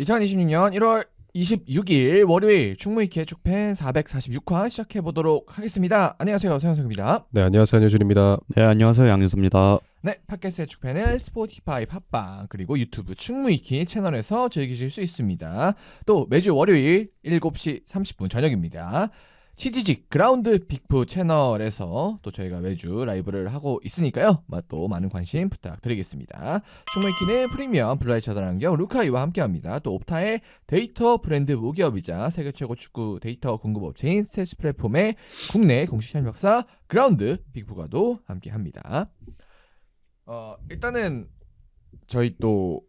2026년 1월 26일 월요일 충무이키의 축팬 446화 시작해보도록 하겠습니다. 안녕하세요, 서현석입니다. 네, 안녕하세요, 안효준입니다. 네, 안녕하세요. 양윤수입니다. 네, 팟캐스트의 축팬은 스포티파이, 팟빵, 그리고 유튜브 충무이키 채널에서 즐기실 수 있습니다. 또 매주 월요일 7시 30분 저녁입니다. 치지직 그라운드 빅프 채널에서 또 저희가 매주 라이브를 하고 있으니까요. 또 많은 관심 부탁드리겠습니다. 충무이키는 프리미엄 블라이 차단환경 루카이와 함께합니다. 또 옵타의 데이터 브랜드 모기업이자 세계 최고 축구 데이터 공급업체인 스탯 플랫폼의 국내 공식 협력사 그라운드 빅프가도 함께합니다. 일단은 저희 또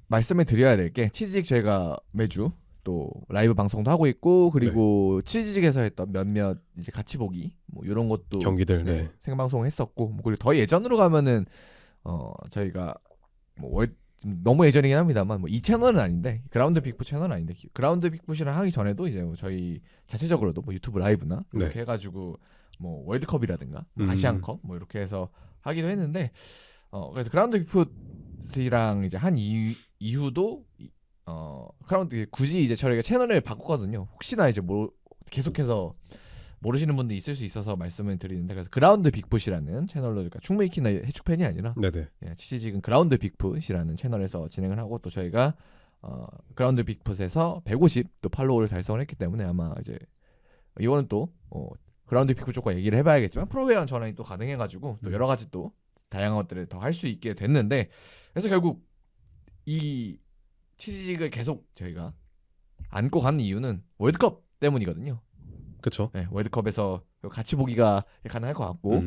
말씀을 드려야 될 게 치지직 저희가 매주 또 라이브 방송도 하고 있고 그리고 치지직에서 했던 몇몇 이제 같이 보기 뭐 이런 것도 경기들 네. 생방송 했었고 뭐 그리고 더 예전으로 가면은 저희가 뭐 너무 예전이긴 합니다만 뭐 이 채널은 아닌데 그라운드 빅풋 채널은 아닌데 그라운드 빅풋이랑 하기 전에도 이제 뭐 저희 자체적으로도 뭐 유튜브 라이브나 이렇게 네. 해가지고 뭐 월드컵이라든가 아시안컵 뭐 이렇게 해서 하기도 했는데 그래서 그라운드 빅풋이랑 이제 한 이후도 그라운드 굳이 이제 저희가 채널을 바꿨거든요. 혹시나 이제 계속해서 모르시는 분도 있을 수 있어서 말씀을 드리는데 그래서 그라운드 빅풋이라는 채널로 그러니까 충무이키나 해축팬이 아니라 네네. 치지직은 그라운드 빅풋이라는 채널에서 진행을 하고 또 저희가 그라운드 빅풋에서 150 또 팔로우를 달성을 했기 때문에 아마 이제 이거는 또 그라운드 빅풋 쪽과 얘기를 해봐야겠지만 프로회원 전환이 또 가능해가지고 또 여러 가지 또 다양한 것들을 더 할 수 있게 됐는데 그래서 결국 이 치지직을 계속 저희가 안고 가는 이유는 월드컵 때문이거든요. 그렇죠. 네, 월드컵에서 같이 보기가 가능할 것 같고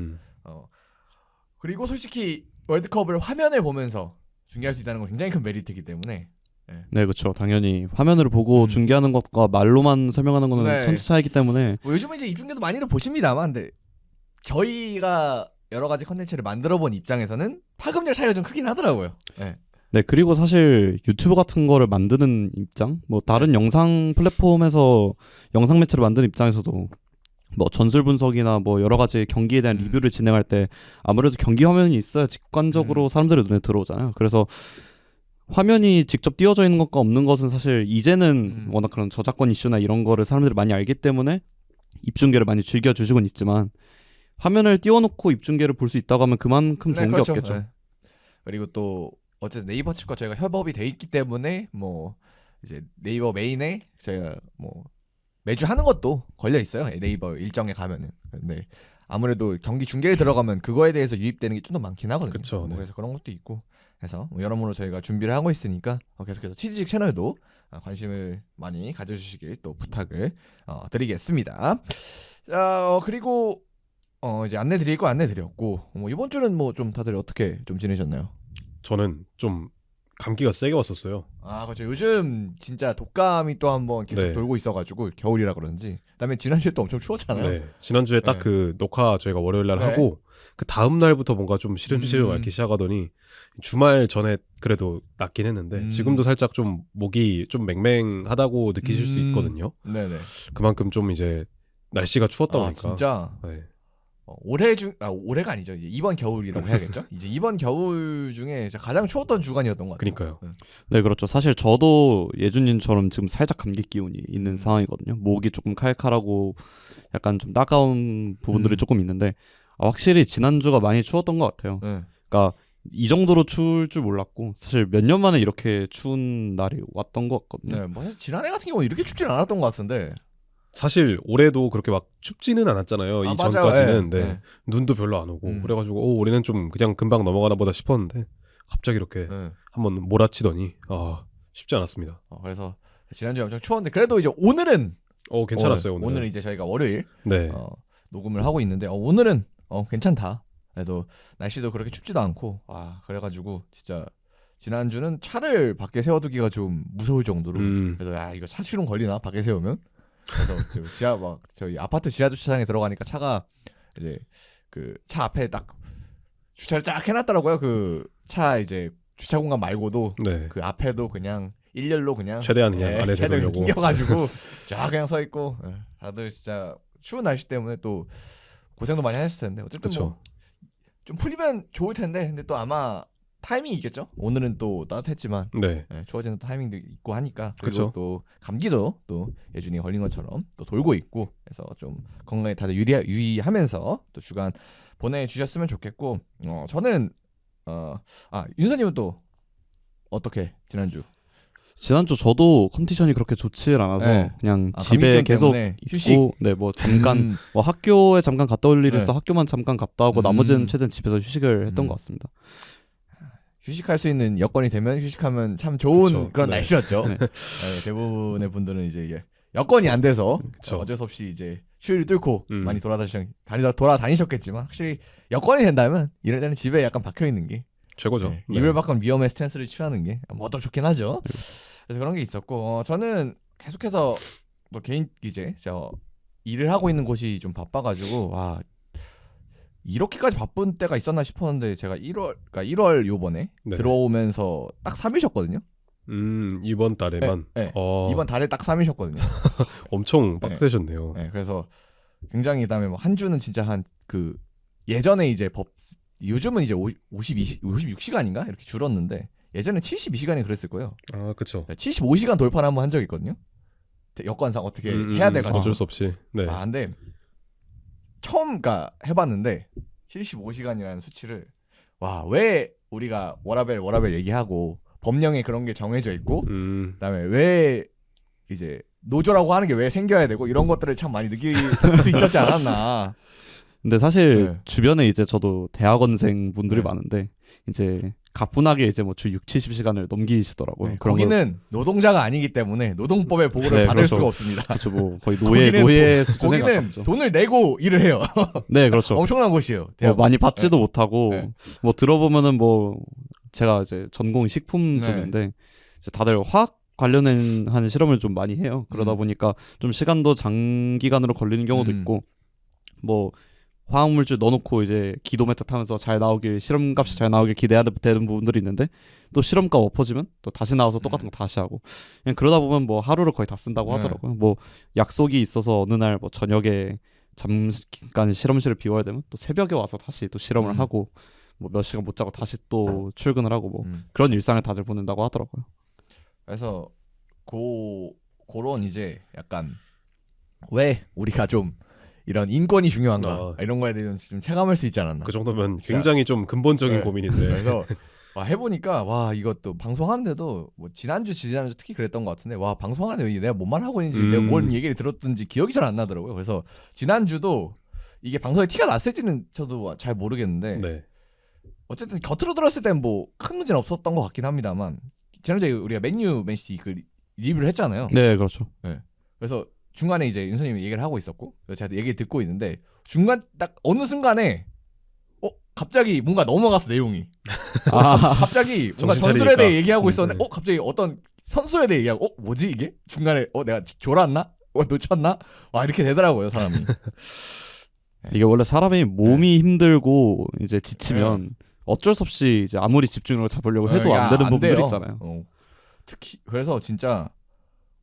그리고 솔직히 월드컵을 화면을 보면서 중계할 수 있다는 건 굉장히 큰 메리트이기 때문에 네, 그렇죠. 당연히 화면으로 보고 중계하는 것과 말로만 설명하는 거는 네. 천지 차이기 때문에 뭐 요즘에 이제 입중계도 많이들 보십니다만 근데 저희가 여러 가지 컨텐츠를 만들어본 입장에서는 파급력 차이가 좀 크긴 하더라고요. 네. 네, 그리고 사실 유튜브 같은 거를 만드는 입장, 뭐 다른 영상 플랫폼에서 영상 매체를 만드는 입장에서도 뭐 전술 분석이나 뭐 여러 가지 경기에 대한 리뷰를 진행할 때 아무래도 경기 화면이 있어야 직관적으로 사람들의 눈에 들어오잖아요. 그래서 화면이 직접 띄워져 있는 것과 없는 것은 사실 이제는 워낙 그런 저작권 이슈나 이런 거를 사람들이 많이 알기 때문에 입중계를 많이 즐겨주시곤 있지만 화면을 띄워놓고 입중계를 볼 수 있다고 하면 그만큼 좋은 그렇죠. 게 없겠죠. 네. 그리고 또 어쨌든 네이버 측과 저희가 협업이 돼 있기 때문에 뭐 이제 네이버 메인에 저희가 뭐 매주 하는 것도 걸려 있어요. 네이버 일정에 가면은. 근데 아무래도 경기 중계를 들어가면 그거에 대해서 유입되는 게 좀 더 많긴 하거든요. 그쵸, 뭐 네. 그래서 그런 것도 있고 해서 뭐 여러모로 저희가 준비를 하고 있으니까 계속해서 치지직 채널도 관심을 많이 가져주시길 또 부탁을 드리겠습니다. 자 그리고 이제 안내 드릴 거 안내 드렸고 뭐 이번 주는 뭐 좀 다들 어떻게 좀 지내셨나요? 저는 좀 감기가 세게 왔었어요. 아 그렇죠. 요즘 진짜 독감이 또 한번 계속 네. 돌고 있어가지고 겨울이라 그런지. 그다음에 지난주에 또 엄청 추웠잖아요. 네. 지난주에 딱 네. 그 녹화 저희가 월요일 날 네. 하고 그 다음 날부터 뭔가 좀 시름시름 앓기 시작하더니 주말 전에 그래도 낫긴 했는데 지금도 살짝 좀 목이 좀 맹맹하다고 느끼실 수 있거든요. 네네. 그만큼 좀 이제 날씨가 추웠다 보니까. 진짜 네. 올해가 아니죠. 이제 이번 겨울이라고 해야겠죠. 이제 이번 겨울 중에 가장 추웠던 주간이었던 것 같아요. 그니까요. 네, 그렇죠. 사실 저도 예준님처럼 지금 살짝 감기 기운이 있는 상황이거든요. 목이 조금 칼칼하고 약간 좀 따가운 부분들이 조금 있는데 확실히 지난주가 많이 추웠던 것 같아요. 그러니까 이 정도로 추울 줄 몰랐고 사실 몇 년 만에 이렇게 추운 날이 왔던 것 같거든요. 네, 뭐 사실 지난해 같은 경우는 이렇게 춥진 않았던 것 같은데. 사실 올해도 그렇게 막 춥지는 않았잖아요. 이 맞아요. 전까지는. 네. 네. 눈도 별로 안 오고 그래가지고 올해는 좀 그냥 금방 넘어가나 보다 싶었는데 갑자기 이렇게 한번 몰아치더니 쉽지 않았습니다. 그래서 지난주에 엄청 추웠는데 그래도 이제 오늘은 괜찮았어요. 오늘 이제 저희가 월요일 네. 녹음을 하고 있는데 오늘은 괜찮다. 그래도 날씨도 그렇게 춥지도 않고 그래가지고 진짜 지난주는 차를 밖에 세워두기가 좀 무서울 정도로 그래서 이거 차 시동 걸리나 밖에 세우면 그래서 지하 저희 아파트 지하 주차장에 들어가니까 차가 이제 그 차 앞에 딱 주차를 쫙 해놨더라고요. 그 차 이제 주차 공간 말고도 네. 그 앞에도 그냥 일렬로 그냥 최대한 그냥 안에 최대한 들어오려고 낑겨가지고 쫙 그냥 서 있고 다들 진짜 추운 날씨 때문에 또 고생도 많이 하셨을 텐데 어쨌든 뭐 좀 풀리면 좋을 텐데 근데 또 아마 타이밍이겠죠. 오늘은 또 따뜻했지만 네. 추워지는 타이밍도 있고 하니까 그리고 그쵸. 또 감기도 또 예준이 걸린 것처럼 또 돌고 있고 그래서 좀 건강에 다들 유의하면서 또 주간 보내주셨으면 좋겠고 저는 윤서님은 또 어떻게 지난주 지난주 저도 컨디션이 그렇게 좋지 않아서 네. 그냥 감기 집에 때문에 계속 휴식. 있고 네 뭐 잠깐 뭐 학교에 잠깐 갔다 올 일이 네. 있어 학교만 잠깐 갔다 오고 나머지는 음. 최대한 집에서 휴식을 했던 것 같습니다. 휴식할 수 있는 여건이 되면 휴식하면 참 좋은 그쵸. 그런 네. 날씨였죠. 네. 대부분의 분들은 이제 이게 여건이 안 돼서 그쵸. 어쩔 수 없이 이제 휴일을 뚫고 음. 많이 돌아다니셨겠지만 확실히 여건이 된다면 이럴 때는 집에 약간 박혀 있는 게 최고죠. 네. 네. 이별 밖은 위험의 스탠스를 취하는 게 뭐 더 좋긴 하죠. 그래서 그런 게 있었고 저는 계속해서 또 개인 이제 저 일을 하고 있는 곳이 좀 바빠가지고 와 이렇게까지 바쁜 때가 있었나 싶었는데 제가 1월 요번에 네. 들어오면서 딱 3일 쉬었거든요. 이번 달에만 네. 어, 이번 달에 딱 3일 쉬었거든요. 엄청 빡세셨네요. 네, 그래서 굉장히 그다음에 뭐 한 주는 진짜 한 그 예전에 이제 요즘은 이제 56시간인가 이렇게 줄었는데 예전에 72시간이 그랬을 거예요. 아, 그쵸. 75시간 돌파를 한번 한 적이 있거든요. 여건상 어떻게 해야 돼가지고. 어쩔 수 없이. 네. 근데 처음 해봤는데 75시간이라는 수치를 왜 우리가 워라벨 얘기하고 법령에 그런 게 정해져 있고 그다음에 왜 이제 노조라고 하는 게 왜 생겨야 되고 이런 것들을 참 많이 느낄 수 있었지 않았나. 근데 사실 네. 주변에 이제 저도 대학원생 분들이 네. 많은데 이제 가뿐하게 이제 뭐 주 70시간을 넘기시더라고요. 네, 그런 거기는 노동자가 아니기 때문에 노동법의 보호를 네, 받을 그렇죠. 수가 없습니다. 그렇죠. 뭐 거의 거기는 노예 수준에 거기는 가깝죠. 돈을 내고 일을 해요. 네, 그렇죠. 엄청난 곳이에요. 뭐 대학원. 많이 받지도 못하고 네. 뭐 들어보면은 뭐 제가 이제 전공이 식품 네. 쪽인데 이제 다들 화학 관련한 한 실험을 좀 많이 해요. 그러다 보니까 좀 시간도 장기간으로 걸리는 경우도 있고 뭐 화학물질 넣어놓고 이제 기도메타 타면서 잘 나오길 실험값이 잘 나오길 기대해야 되는 부분들이 있는데 또 실험값 엎어지면 또 다시 나와서 똑같은 거 다시 하고 그냥 그러다 보면 뭐 하루를 거의 다 쓴다고 네. 하더라고요. 뭐 약속이 있어서 어느 날 뭐 저녁에 잠깐 실험실을 비워야 되면 또 새벽에 와서 다시 또 실험을 하고 뭐 몇 시간 못 자고 다시 또 출근을 하고 뭐 그런 일상을 다들 보낸다고 하더라고요. 그래서 그런 이제 약간 왜 우리가 좀 이런 인권이 중요한가 이런 거에 대해서 좀 체감할 수 있지 않았나. 그 정도면 진짜. 굉장히 좀 근본적인 네. 고민인데. 그래서 해보니까 이것도 방송하는데도 뭐 지난주 특히 그랬던 것 같은데 방송하는데 내가 뭔 말 하고 있는지 내가 뭔 얘기를 들었든지 기억이 잘 안 나더라고요. 그래서 지난주도 이게 방송에 티가 났을지는 저도 잘 모르겠는데 네. 어쨌든 겉으로 들었을 땐 뭐 큰 문제는 없었던 것 같긴 합니다만 지난주에 우리가 맨시티 그 리뷰를 했잖아요. 네, 그렇죠. 그래서 중간에 이제 윤서님이 얘기를 하고 있었고 그래서 제가 얘기를 듣고 있는데 중간 딱 어느 순간에 갑자기 뭔가 넘어갔어 내용이. 갑자기 뭔가 정신 전술에 차리니까. 대해 얘기하고 있었는데 네. 갑자기 어떤 선수에 대해 얘기하고 뭐지 이게? 중간에 내가 졸았나? 놓쳤나? 이렇게 되더라고요 사람이. 이게 원래 사람이 몸이 힘들고 이제 지치면 어쩔 수 없이 이제 아무리 집중력을 잡으려고 해도 안 되는 부분들 돼요. 있잖아요. 특히 그래서 진짜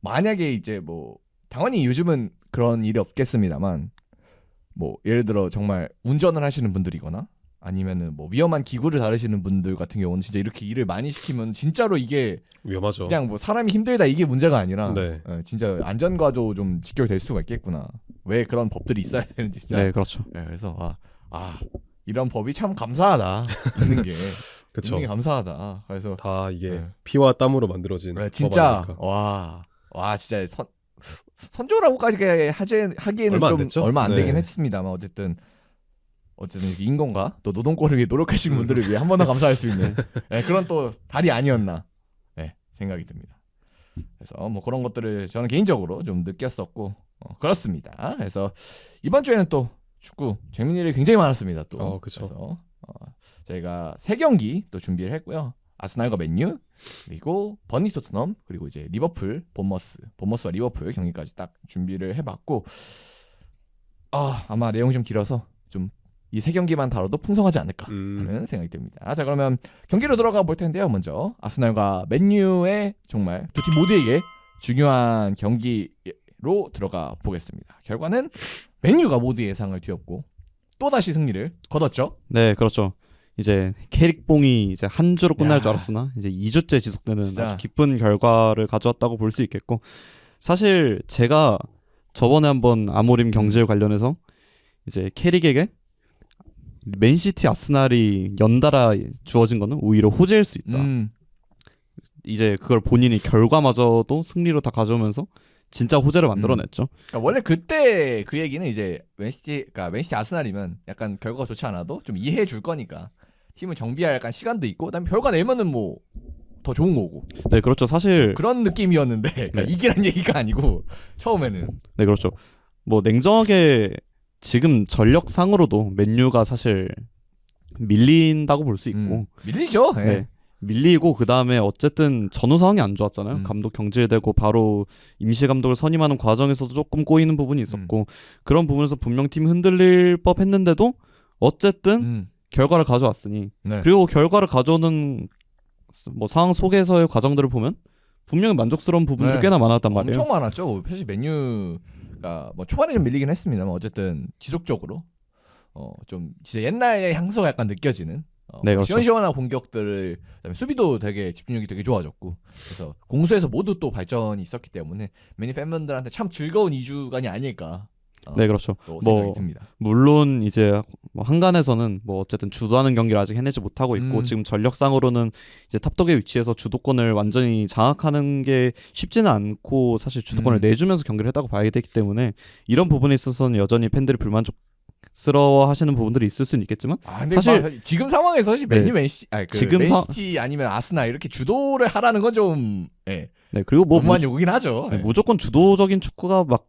만약에 이제 뭐 당연히 요즘은 그런 일이 없겠습니다만 뭐 예를 들어 정말 운전을 하시는 분들이거나 아니면은 뭐 위험한 기구를 다루시는 분들 같은 경우는 진짜 이렇게 일을 많이 시키면 진짜로 이게 위험하죠. 그냥 뭐 사람이 힘들다 이게 문제가 아니라 네. 진짜 안전과도 좀 직결될 수가 있겠구나. 왜 그런 법들이 있어야 되는지 진짜. 네, 그렇죠. 그래서 이런 법이 참 감사하다. 있는 게 그쵸. 있는 게 감사하다. 그래서 다 이게 네. 피와 땀으로 만들어진 진짜 법 와 진짜 선조라고까지 하기에는 얼마 안 좀 됐죠? 얼마 안 되긴 네. 했습니다만 어쨌든 인권과 또 노동권을 위해 노력하신 분들을 위해 한 번 더 감사할 수 있는 그런 또 달이 아니었나 생각이 듭니다. 그래서 뭐 그런 것들을 저는 개인적으로 좀 느꼈었고 그렇습니다. 그래서 이번 주에는 또 축구 재밌는 일이 굉장히 많았습니다. 또 그쵸. 그래서 저희가 3경기 또 준비를 했고요. 아스날과 맨유 그리고 버니 토트넘 그리고 이제 리버풀 본머스와 리버풀 경기까지 딱 준비를 해봤고 아마 내용이 좀 길어서 좀 이 3경기만 다뤄도 풍성하지 않을까 하는 생각이 듭니다. 자 그러면 경기로 들어가 볼 텐데요. 먼저 아스날과 맨유의 정말 두 팀 모두에게 중요한 경기로 들어가 보겠습니다. 결과는 맨유가 모두 예상을 뒤엎고 또다시 승리를 거뒀죠. 네, 그렇죠. 이제 캐릭봉이 이제 한 주로 끝날 야. 줄 알았으나 이제 2주째 지속되는 진짜. 아주 기쁜 결과를 가져왔다고 볼 수 있겠고, 사실 제가 저번에 한번 아모림 경질 관련해서 이제 캐릭에게 맨시티 아스날이 연달아 주어진 거는 오히려 호재일 수 있다. 이제 그걸 본인이 결과마저도 승리로 다 가져오면서 진짜 호재를 만들어냈죠. 그러니까 원래 그때 그 얘기는 이제 맨시티 아스날이면 약간 결과가 좋지 않아도 좀 이해해 줄 거니까 팀을 정비할 약간 시간도 있고, 그다음에 결과 내면은 뭐 더 좋은 거고. 네, 그렇죠. 사실 그런 느낌이었는데 그러니까 네. 이기란 얘기가 아니고 처음에는. 네, 그렇죠. 뭐 냉정하게 지금 전력상으로도 맨유가 사실 밀린다고 볼 수 있고, 밀리죠. 예. 네. 밀리고 그 다음에 어쨌든 전후 상황이 안 좋았잖아요. 감독 경질되고 바로 임시 감독을 선임하는 과정에서도 조금 꼬이는 부분이 있었고, 그런 부분에서 분명 팀이 흔들릴 법했는데도 어쨌든 결과를 가져왔으니, 네. 그리고 결과를 가져오는 뭐 상황 속에서의 과정들을 보면 분명히 만족스러운 부분도 네. 꽤나 많았단 말이에요. 엄청 많았죠. 사실 맨유가 뭐 초반에 좀 밀리긴 했습니다만 어쨌든 지속적으로 좀 진짜 옛날의 향수가 약간 느껴지는 네, 그렇죠. 시원시원한 공격들을, 그다음에 수비도 되게 집중력이 되게 좋아졌고, 그래서 공수에서 모두 또 발전이 있었기 때문에 맨유 팬분들한테 참 즐거운 2주간이 아닐까. 네, 그렇죠. 또 뭐 생각이 듭니다. 물론 이제 뭐 한간에서는 뭐 어쨌든 주도하는 경기를 아직 해내지 못하고 있고, 지금 전력상으로는 이제 탑독의 위치에서 주도권을 완전히 장악하는 게 쉽지는 않고, 사실 주도권을 내주면서 경기를 했다고 봐야 되기 때문에 이런 부분에 있어서는 여전히 팬들이 불만족스러워하시는 부분들이 있을 수는 있겠지만, 근데 사실 지금 상황에서 사실 네. 맨유 맨시티 아니면 아스날 이렇게 주도를 하라는 건 좀 네, 그리고 뭐 너무한 요구긴 하죠. 네, 무조건 주도적인 축구가 막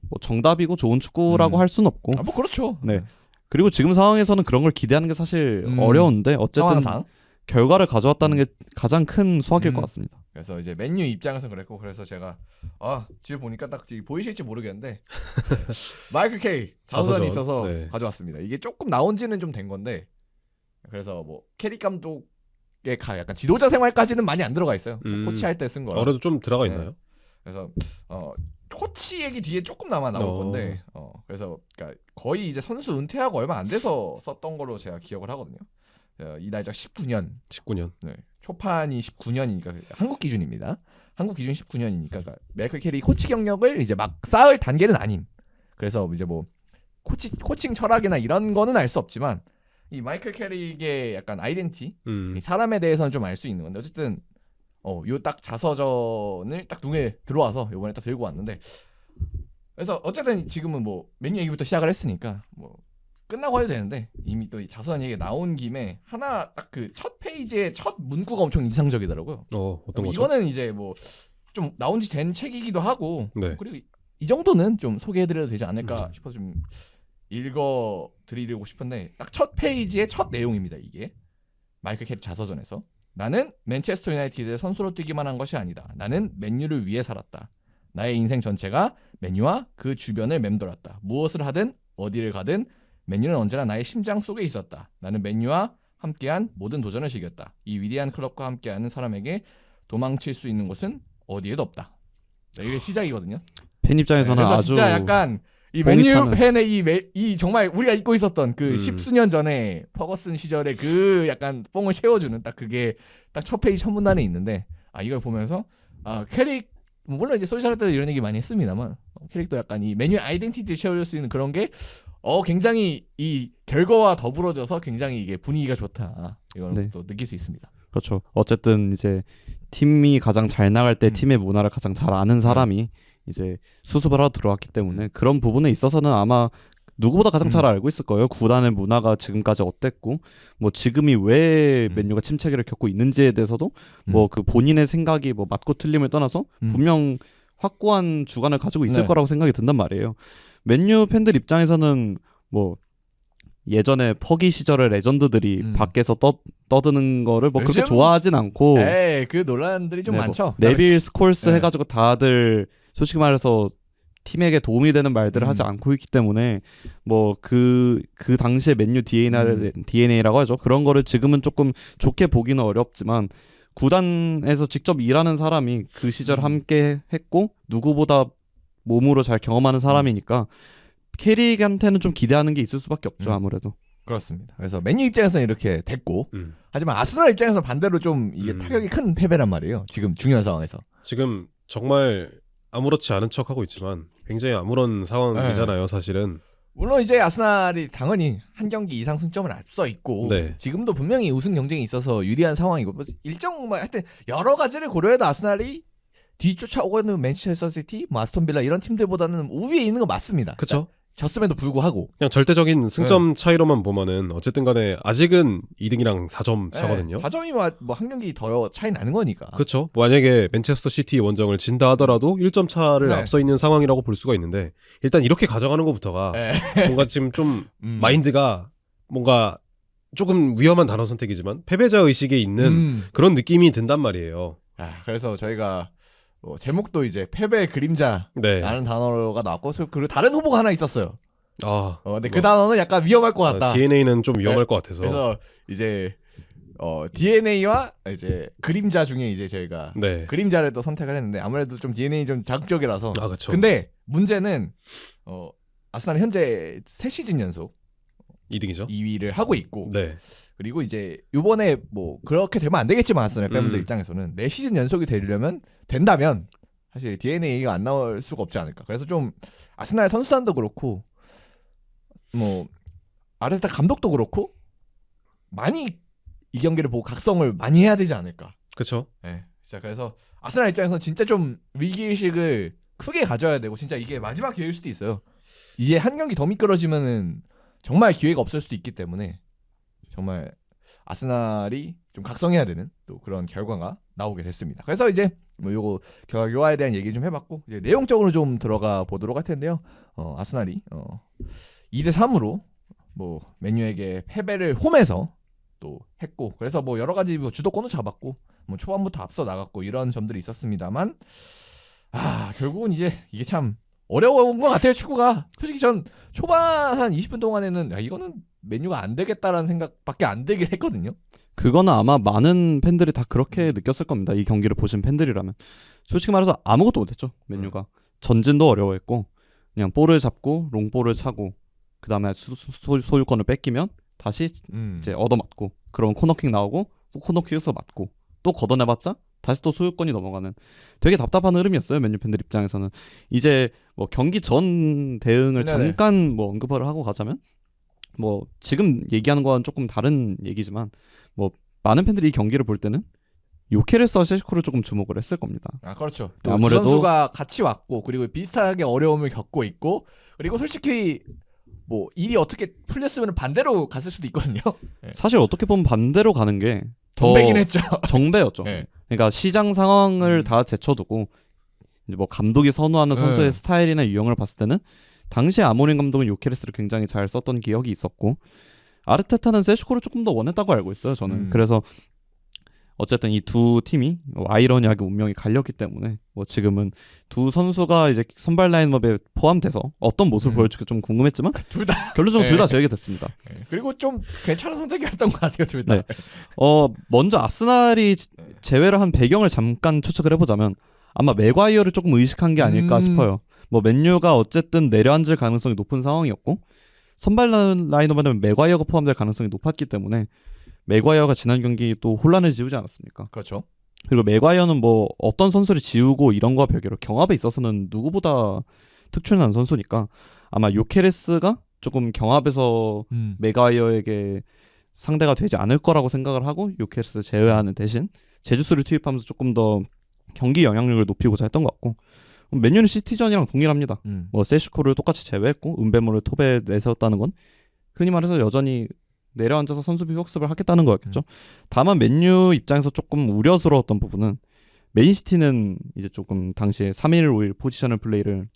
뭐 정답이고 좋은 축구라고 할 수는 없고, 뭐 그렇죠. 네. 그리고 지금 상황에서는 그런 걸 기대하는 게 사실 어려운데, 어쨌든 상황상. 결과를 가져왔다는 게 가장 큰 수확일 것 같습니다. 그래서 이제 맨유 입장에서 그랬고, 그래서 제가 지금 보니까 딱 보이실지 모르겠는데 마이클 K 자서전이 있어서 네. 가져왔습니다. 이게 조금 나온지는 좀 된 건데, 그래서 뭐 캐릭 감독의 약간 지도자 생활까지는 많이 안 들어가 있어요. 코치할 때 쓴 거라. 그래도 좀 들어가 있나요? 그래서 코치 얘기 뒤에 조금 남아 나올 건데, 그래서 그러니까 거의 이제 선수 은퇴하고 얼마 안 돼서 썼던 걸로 제가 기억을 하거든요. 이 날짜 19년. 네. 초판이 19년이니까 한국 기준입니다. 한국 기준 19년이니까 그러니까 마이클 캐리 코치 경력을 이제 막 쌓을 단계는 아닌. 그래서 이제 뭐 코칭 철학이나 이런 거는 알 수 없지만 이 마이클 캐릭의 약간 아이덴티, 이 사람에 대해서는 좀 알 수 있는 건데, 어쨌든 요 딱 자서전을 딱 눈에 들어와서 요번에 딱 들고 왔는데, 그래서 어쨌든 지금은 뭐 맨유 얘기부터 시작을 했으니까 뭐 끝나고 해도 되는데, 이미 또 이 자서전 얘기 나온 김에 하나 딱 그 첫 페이지의 첫 문구가 엄청 인상적이더라고요. 어떤 거죠? 이거는 이제 뭐 좀 나온 지 된 책이기도 하고, 네. 그리고 이 정도는 좀 소개해드려도 되지 않을까 싶어서 좀 읽어드리려고 싶은데, 딱 첫 페이지의 첫 내용입니다. 이게 마이클 캐리 자서전에서, 나는 맨체스터 유나이티드의 선수로 뛰기만 한 것이 아니다. 나는 맨유를 위해 살았다. 나의 인생 전체가 맨유와 그 주변을 맴돌았다. 무엇을 하든 어디를 가든 맨유는 언제나 나의 심장 속에 있었다. 나는 맨유와 함께한 모든 도전을 즐겼다. 이 위대한 클럽과 함께하는 사람에게 도망칠 수 있는 곳은 어디에도 없다. 이게 시작이거든요. 팬 입장에서는 그래서 아주 진짜 약간 이 뽕이 맨유 차는. 팬의 이 정말 우리가 잊고 있었던 그 십수년 전에 퍼거슨 시절에 그 약간 뽕을 채워주는 딱 그게 딱 첫 페이지 첫 문단에 있는데, 이걸 보면서 캐릭, 물론 이제 솔샤르 때도 이런 얘기 많이 했습니다만, 캐릭도 약간 이 맨유 아이덴티티를 채워줄 수 있는 그런 게 굉장히 이 결과와 더불어져서 굉장히 이게 분위기가 좋다. 이걸 네. 또 느낄 수 있습니다. 그렇죠. 어쨌든 이제 팀이 가장 잘 나갈 때 팀의 문화를 가장 잘 아는 사람이 이제 수습을 하러 들어왔기 때문에 그런 부분에 있어서는 아마 누구보다 가장 잘 알고 있을 거예요. 구단의 문화가 지금까지 어땠고, 뭐 지금이 왜 맨유가 침체기를 겪고 있는지에 대해서도 뭐 그 본인의 생각이 뭐 맞고 틀림을 떠나서 분명 확고한 주관을 가지고 있을 네. 거라고 생각이 든단 말이에요. 맨유 팬들 입장에서는 뭐 예전에 퍼기 시절의 레전드들이 밖에서 떠드는 거를 뭐 그렇게 요즘- 좋아하진 않고, 그 논란들이 좀 네, 많죠. 네빌 스콜스 네. 해가지고 다들 솔직히 말해서 팀에게 도움이 되는 말들을 하지 않고 있기 때문에 뭐 그 당시에 맨유 DNA라고 하죠. 그런 거를 지금은 조금 좋게 보기는 어렵지만, 구단에서 직접 일하는 사람이 그 시절 함께 했고 누구보다 몸으로 잘 경험하는 사람이니까 캐릭한테는 좀 기대하는 게 있을 수밖에 없죠. 아무래도. 그렇습니다. 그래서 맨유 입장에서는 이렇게 됐고 하지만 아스날 입장에서 반대로 좀 이게 타격이 큰 패배란 말이에요. 지금 중요한 상황에서. 지금 정말 아무렇지 않은 척하고 있지만 굉장히 아무런 상황이잖아요. 사실은. 물론 이제 아스날이 당연히 한 경기 이상 승점을 앞서 있고 네. 지금도 분명히 우승 경쟁이 있어서 유리한 상황이고 뭐 일정 뭐 하여튼 여러 가지를 고려해도 아스날이 뒤쫓아오고 있는 맨체스터 시티, 뭐 아스톤 빌라 이런 팀들보다는 우위에 있는 건 맞습니다. 그렇죠. 졌음에도 불구하고 그냥 절대적인 승점 차이로만 보면은 어쨌든 간에 아직은 2등이랑 4점 차거든요. 4점이 뭐 한 경기 더 차이 나는 거니까. 그렇죠. 만약에 맨체스터 시티 원정을 진다 하더라도 1점 차를 네. 앞서 있는 상황이라고 볼 수가 있는데 일단 이렇게 가져가는 것부터가 네. 뭔가 지금 좀 마인드가 뭔가 조금 위험한 단어 선택이지만 패배자 의식에 있는 그런 느낌이 든단 말이에요. 그래서 저희가 제목도 이제 패배의 그림자라는 네. 단어가 나왔고 그리고 다른 후보가 하나 있었어요. 근데 그 뭐, 단어는 약간 위험할 것 같다. DNA는 좀 위험할 것 같아서. 그래서 이제 DNA와 이제 그림자 중에 이제 저희가 네. 그림자를 또 선택을 했는데 아무래도 좀 DNA 좀 자극적이라서. 그렇죠. 근데 문제는 아스날이 현재 3시즌 연속 2등이죠. 2위를 하고 있고. 네. 그리고 이제 요번에 뭐 그렇게 되면 안 되겠지만 아스날 팬분들 입장에서는 4시즌 연속이 된다면 사실 DNA가 안 나올 수가 없지 않을까. 그래서 좀 아스날 선수단도 그렇고 뭐 아르테타 감독도 그렇고 많이 이 경기를 보고 각성을 많이 해야 되지 않을까. 그렇죠. 네, 진짜 그래서 아스날 입장에서는 진짜 좀 위기의식을 크게 가져야 되고 진짜 이게 마지막 기회일 수도 있어요. 이게 한 경기 더 미끄러지면은 정말 기회가 없을 수도 있기 때문에 정말 아스날이 좀 각성해야 되는 또 그런 결과가 나오게 됐습니다. 그래서 이제 뭐 요거 결과에 대한 얘기 좀 해봤고 이제 내용적으로 좀 들어가 보도록 할 텐데요. 아스날이 2대3으로 뭐 맨유에게 패배를 홈에서 또 했고 그래서 뭐 여러 가지 뭐 주도권도 잡았고 뭐 초반부터 앞서 나갔고 이런 점들이 있었습니다만 결국은 이제 이게 참 어려운 것 같아요. 축구가 솔직히 전 초반 한 20분 동안에는 이거는 맨유가 안 되겠다라는 생각밖에 안 들긴 했거든요. 그거는 아마 많은 팬들이 다 그렇게 느꼈을 겁니다. 이 경기를 보신 팬들이라면. 솔직히 말해서 아무것도 못했죠. 맨유가. 전진도 어려워했고 그냥 볼을 잡고 롱볼을 차고 그 다음에 소유권을 뺏기면 다시 이제 얻어맞고 그러면 코너킥 나오고 또 코너킥에서 맞고 또 걷어내봤자 다시 또 소유권이 넘어가는 되게 답답한 흐름이었어요. 맨유 팬들 입장에서는. 이제 뭐 경기 전 대응을 잠깐 뭐 언급을 하고 가자면 뭐 지금 얘기하는 건 조금 다른 얘기지만 뭐 많은 팬들이 이 경기를 볼 때는 요케레스와 세시코를 조금 주목을 했을 겁니다. 그렇죠. 또 아무래도 두 선수가 같이 왔고 그리고 비슷하게 어려움을 겪고 있고 그리고 솔직히 뭐 일이 어떻게 풀렸으면 반대로 갔을 수도 있거든요. 사실 어떻게 보면 반대로 가는 게 더 정배긴 했죠. 정배였죠. 네. 그러니까 시장 상황을 다 제쳐두고 이제 뭐 감독이 선호하는 선수의 스타일이나 유형을 봤을 때는 당시 아모린 감독은 요케레스를 굉장히 잘 썼던 기억이 있었고 아르테타는 세슈코를 조금 더 원했다고 알고 있어요. 저는. 그래서 어쨌든 이 두 팀이 아이러니하게 운명이 갈렸기 때문에 뭐 지금은 두 선수가 이제 선발 라인업에 포함돼서 어떤 모습을 보여줄지 좀 궁금했지만 둘 다 결론적으로 둘 다 제외게 됐습니다. 그리고 좀 괜찮은 선택이었던 것 같아요. 둘 다. 네. 먼저 아스날이 제외를 한 배경을 잠깐 추측을 해보자면 아마 맥과이어를 조금 의식한 게 아닐까 싶어요. 뭐 맨유가 어쨌든 내려앉을 가능성이 높은 상황이었고 선발 라인업에는 맥과이어가 포함될 가능성이 높았기 때문에 맥과이어가 지난 경기 또 혼란을 지우지 않았습니까? 그렇죠. 그리고 맥과이어는 뭐 어떤 선수를 지우고 이런 거와 별개로 경합에 있어서는 누구보다 특출난 선수니까 아마 요케레스가 조금 경합에서 맥과이어에게 상대가 되지 않을 거라고 생각을 하고 요케레스 제외하는 대신 제주스를 투입하면서 조금 더 경기 영향력을 높이고자 했던 것 같고 맨유는 시티전이랑 동일합니다. 뭐 세슈코를 똑같이 제외했고 은베모를 톱에 내세웠다는 건 흔히 말해서 여전히 내려앉아서 선수비 학습을 하겠다는 거였겠죠. 다만 맨유 입장에서 조금 우려스러웠던 부분은 맨시티는 이제 조금 당시에 3일 5일 포지셔널 플레이를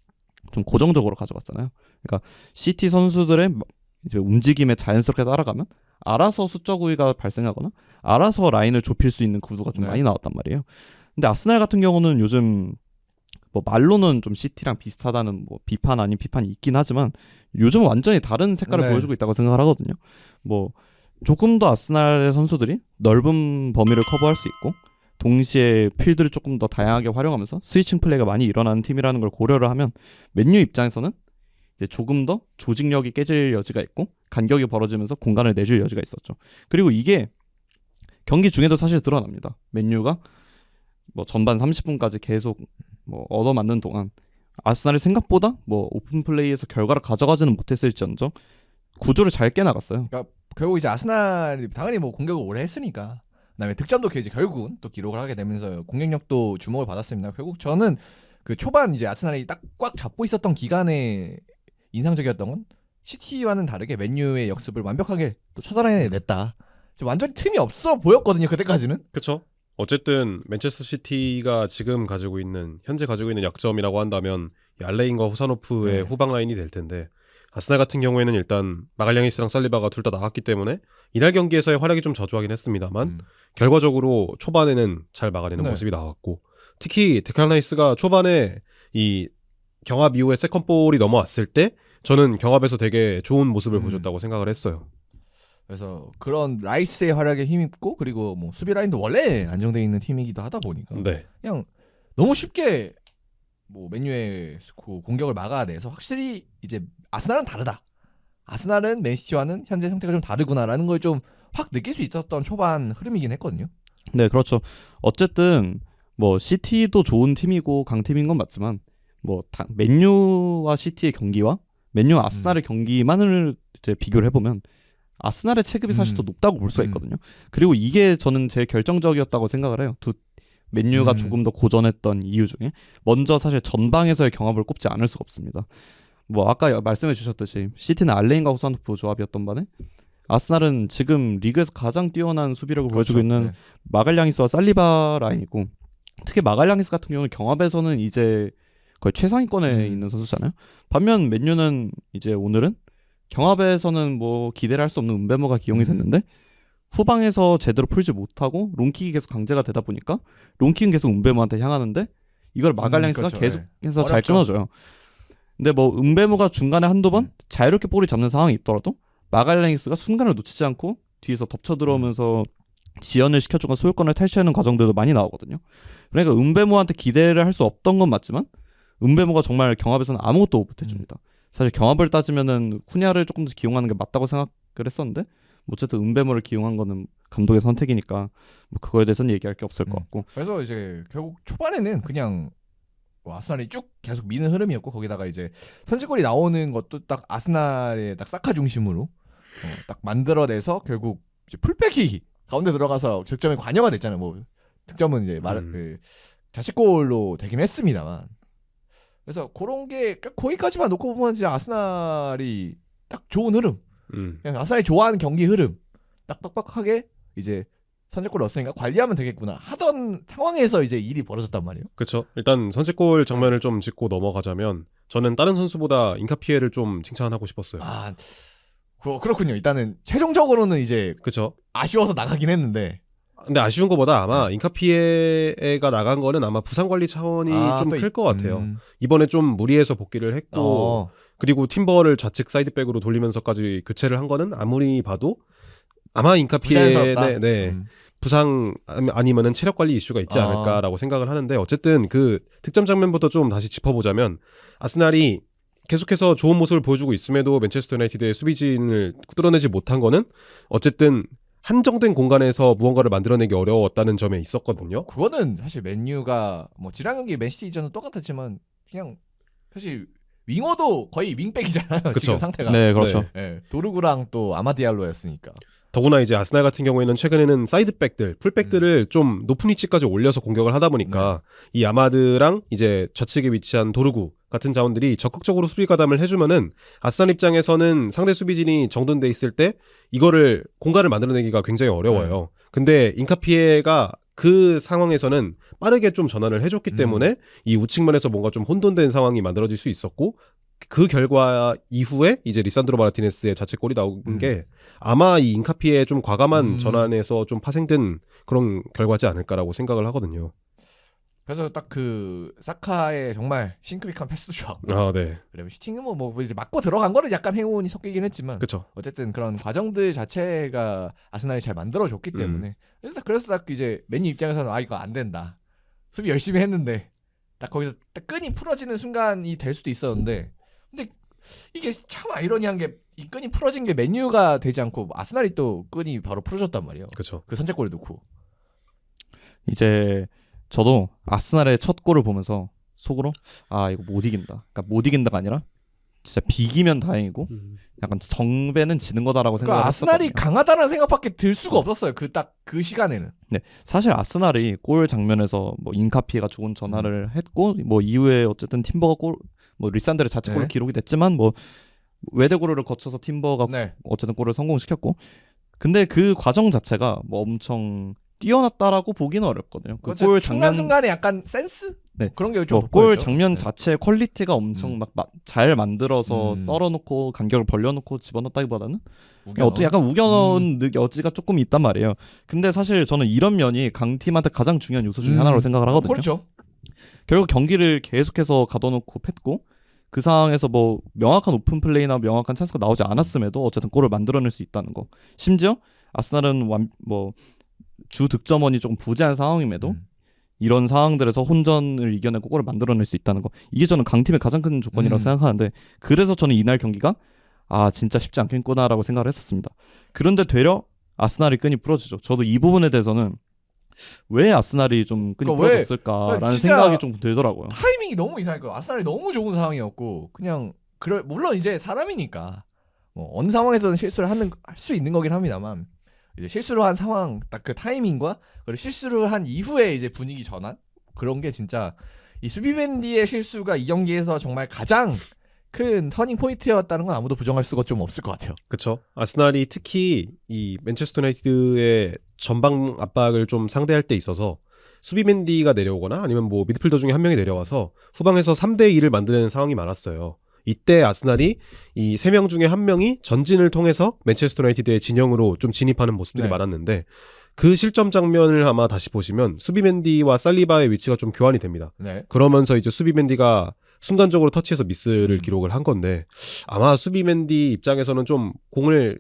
좀 고정적으로 가져갔잖아요. 그러니까 시티 선수들의 이제 움직임에 자연스럽게 따라가면 알아서 수적 우위가 발생하거나 알아서 라인을 좁힐 수 있는 구도가 좀 많이 나왔단 말이에요. 근데 아스날 같은 경우는 요즘 뭐 말로는 좀 시티랑 비슷하다는 뭐 비판 아닌 비판이 있긴 하지만 요즘은 완전히 다른 색깔을 보여주고 있다고 생각을 하거든요. 뭐 조금 더 아스날의 선수들이 넓은 범위를 커버할 수 있고 동시에 필드를 조금 더 다양하게 활용하면서 스위칭 플레이가 많이 일어나는 팀이라는 걸 고려를 하면 맨유 입장에서는 이제 조금 더 조직력이 깨질 여지가 있고 간격이 벌어지면서 공간을 내줄 여지가 있었죠. 그리고 이게 경기 중에도 사실 드러납니다. 맨유가 뭐 전반 30분까지 계속 뭐 얻어맞는 동안 아스날이 생각보다 뭐 오픈 플레이에서 결과를 가져가지는 못했을지언정 구조를 잘 깨나갔어요. 결국 이제 아스날이 당연히 뭐 공격을 오래 했으니까 그다음에 득점도 이제 결국은 또 기록을 하게 되면서 공격력도 주목을 받았습니다. 결국 저는 그 초반 이제 아스날이 딱 꽉 잡고 있었던 기간에 인상적이었던 건 시티와는 다르게 맨유의 역습을 완벽하게 또 찾아내냈다. 완전히 틈이 없어 보였거든요. 그때까지는. 그렇죠. 어쨌든 맨체스터 시티가 지금 현재 가지고 있는 약점이라고 한다면 이 알레인과 후사노프의 네. 후방 라인이 될 텐데 아스날 같은 경우에는 일단 마갈량이스랑 살리바가 둘 다 나갔기 때문에 이날 경기에서의 활약이 좀 저조하긴 했습니다만 결과적으로 초반에는 잘 막아내는 네. 모습이 나왔고 특히 데클란 라이스가 초반에 이 경합 이후에 세컨볼이 넘어왔을 때 저는 경합에서 되게 좋은 모습을 보여줬다고 생각을 했어요. 그래서 그런 라이스의 활약에 힘입고 그리고 뭐 수비 라인도 원래 안정되어 있는 팀이기도 하다 보니까 네. 그냥 너무 쉽게 뭐 맨유의 그 공격을 막아내서 확실히 이제 아스날은 다르다. 아스날은 맨시티와는 현재 상태가 좀 다르구나라는 걸 좀 확 느낄 수 있었던 초반 흐름이긴 했거든요. 네, 그렇죠. 어쨌든 뭐 시티도 좋은 팀이고 강팀인 건 맞지만 뭐 맨유와 시티의 경기와 맨유와 아스날의 경기만을 이제 비교를 해보면 아스날의 체급이 사실 더 높다고 볼 수가 있거든요. 그리고 이게 저는 제일 결정적이었다고 생각을 해요. 맨유가 조금 더 고전했던 이유 중에 먼저 사실 전방에서의 경합을 꼽지 않을 수가 없습니다. 뭐 아까 말씀해 주셨듯이 시티는 알레인과 후산호프 조합이었던 반에 아스날은 지금 리그에서 가장 뛰어난 수비력을 보여주고 있는 네. 마갈량이스와 살리바 라인이고 특히 마갈량이스 같은 경우는 경합에서는 이제 거의 최상위권에 있는 선수잖아요. 반면 맨유는 이제 오늘은 경합에서는 뭐 기대를 할 수 없는 은베모가 기용이 됐는데 후방에서 제대로 풀지 못하고 롱킥이 계속 강제가 되다 보니까 롱킥은 계속 은베모한테 향하는데 이걸 마갈량이스가 그렇죠. 계속해서 네. 잘 어렵죠. 끊어줘요. 근데 뭐 은베모가 중간에 한두 번 자유롭게 볼을 잡는 상황이 있더라도 마갈량이스가 순간을 놓치지 않고 뒤에서 덮쳐 들어오면서 지연을 시켜주고 소유권을 탈취하는 과정들도 많이 나오거든요. 그러니까 은베모한테 기대를 할 수 없던 건 맞지만 은베모가 정말 경합에서는 아무것도 못 해줍니다. 사실 경합을 따지면은 쿠냐를 조금 더 기용하는 게 맞다고 생각을 했었는데 어쨌든 은베모를 기용한 거는 감독의 선택이니까 뭐 그거에 대해서는 얘기할 게 없을 것 같고. 그래서 이제 결국 초반에는 그냥 뭐 아스날이 쭉 계속 미는 흐름이었고 거기다가 이제 선제골이 나오는 것도 딱 아스날의 딱 사카 중심으로 딱 만들어내서 결국 이제 풀백이 가운데 들어가서 득점에 관여가 됐잖아요. 뭐 득점은 이제 그 자책골로 되긴 했습니다만. 그래서 그런 게 거기까지만 놓고 보면 이제 아스날이 딱 좋은 흐름. 그냥 아스날이 좋아하는 경기 흐름. 딱 빡빡하게 이제 선제골 넣었으니까 관리하면 되겠구나 하던 상황에서 이제 일이 벌어졌단 말이에요. 그렇죠. 일단 선제골 장면을 좀 짚고 넘어가자면 저는 다른 선수보다 인카피에를 좀 칭찬하고 싶었어요. 아, 그렇군요. 일단은 최종적으로는 이제 그렇죠. 아쉬워서 나가긴 했는데. 근데 아쉬운 것보다 아마 인카피에가 나간 거는 아마 부상 관리 차원이 좀 클 것 같아요. 이번에 좀 무리해서 복귀를 했고 그리고 팀버를 좌측 사이드백으로 돌리면서까지 교체를 한 거는 아무리 봐도 아마 인카피에 부상 아니면은 체력 관리 이슈가 있지 않을까라고 생각을 하는데 어쨌든 그 득점 장면부터 좀 다시 짚어보자면 아스날이 계속해서 좋은 모습을 보여주고 있음에도 맨체스터 유나이티드의 수비진을 뚫어내지 못한 거는 어쨌든 한정된 공간에서 무언가를 만들어내기 어려웠다는 점에 있었거든요. 그거는 사실 맨유가 뭐 지난 경기 맨시티 이전은 똑같았지만 그냥 사실 윙어도 거의 윙백이잖아요. 그쵸. 지금 상태가. 네, 그렇죠. 네, 도르구랑 또 아마디알로였으니까. 더구나 이제 아스날 같은 경우에는 최근에는 사이드백들, 풀백들을 좀 높은 위치까지 올려서 공격을 하다 보니까 이 아마드랑 이제 좌측에 위치한 도르구 같은 자원들이 적극적으로 수비 가담을 해주면은 아스날 입장에서는 상대 수비진이 정돈돼 있을 때 이거를 공간을 만들어내기가 굉장히 어려워요. 근데 인카피에가 그 상황에서는 빠르게 좀 전환을 해줬기 때문에 이 우측면에서 뭔가 좀 혼돈된 상황이 만들어질 수 있었고 그 결과 이후에 이제 리산드로 마르티네스의 자책골이 나온 게 아마 이 인카피에 좀 과감한 전환에서 좀 파생된 그런 결과지 않을까라고 생각을 하거든요. 그래서 딱 그 사카의 정말 싱크빅한 패스도 좋았고. 아, 네. 그리고 슈팅은 뭐 이제 맞고 들어간 거는 약간 행운이 섞이긴 했지만. 그렇죠. 어쨌든 그런 과정들 자체가 아스날이 잘 만들어줬기 때문에. 그래서 딱 이제 맨유 입장에서는 이거 안 된다. 수비 열심히 했는데 딱 거기서 딱 끈이 풀어지는 순간이 될 수도 있었는데. 근데 이게 참 아이러니한 게 이 끈이 풀어진 게 맨유가 되지 않고 아스날이 또 끈이 바로 풀어졌단 말이에요. 그렇죠. 그 선제골을 넣고. 이제 저도 아스날의 첫 골을 보면서 속으로 아 이거 못 이긴다. 그러니까 못 이긴다가 아니라 진짜 비기면 다행이고 약간 정배는 지는 거다라고 생각을 그러니까 아스날이 했었거든요. 강하다는 생각밖에 들 수가 없었어요. 그 딱 그 시간에는. 네, 사실 아스날이 골 장면에서 뭐 인카피가 좋은 전화를 했고 뭐 이후에 어쨌든 팀버가 뭐 리산드르 자책골로 네. 기록이 됐지만 뭐 외대고르를 거쳐서 팀버가 네. 어쨌든 골을 성공시켰고 근데 그 과정 자체가 뭐 엄청 뛰어났다라고 보기는 어렵거든요. 그 그렇죠. 골 중간 장면 순간에 약간 센스? 네. 뭐 그런 게좀 골 장면 자체 퀄리티가 음. 엄청 막 잘 만들어서 썰어놓고 간격을 벌려놓고 집어넣었다기보다는 어떻게 약간 우겨넣은 여지가 조금 있단 말이에요. 근데 사실 저는 이런 면이 강팀한테 가장 중요한 요소 중에 하나로 생각을 하거든요. 그렇죠. 결국 경기를 계속해서 가둬놓고 팼고 그 상황에서 뭐 명확한 오픈 플레이나 명확한 찬스가 나오지 않았음에도 어쨌든 골을 만들어낼 수 있다는 거. 심지어 아스날은 뭐 주 득점원이 조금 부재한 상황임에도 이런 상황들에서 혼전을 이겨내고 골을 만들어낼 수 있다는 거. 이게 저는 강팀의 가장 큰 조건이라고 생각하는데 그래서 저는 이날 경기가 아 진짜 쉽지 않겠구나라고 생각을 했었습니다. 그런데 되려 아스날이 끈이 부러지죠. 저도 이 부분에 대해서는 왜 아스날이 좀 끈이 그러니까 부러졌을까라는 진짜 생각이 좀 들더라고요. 타이밍이 너무 이상했고 아스날이 너무 좋은 상황이었고 그냥 물론 이제 사람이니까 뭐 어느 상황에서는 실수를 할 수 있는 거긴 합니다만 이제 실수를 한 상황 딱 그 타이밍과 그리고 실수를 한 이후에 이제 분위기 전환 그런 게 진짜 이 수비맨디의 실수가 이 경기에서 정말 가장 큰 터닝 포인트였다는 건 아무도 부정할 수가 좀 없을 것 같아요. 그렇죠. 아스날이 특히 이 맨체스터 유나이티드의 전방 압박을 좀 상대할 때 있어서 수비맨디가 내려오거나 아니면 뭐 미드필더 중에 한 명이 내려와서 후방에서 3대2를 만드는 상황이 많았어요. 이때 아스날이 이 3명 중에 한 명이 전진을 통해서 맨체스터 유나이티드의 진영으로 좀 진입하는 모습들이 네. 많았는데 그 실점 장면을 아마 다시 보시면 수비맨디와 살리바의 위치가 좀 교환이 됩니다. 네. 그러면서 이제 수비맨디가 순간적으로 터치해서 미스를 기록을 한 건데 아마 수비맨디 입장에서는 좀 공을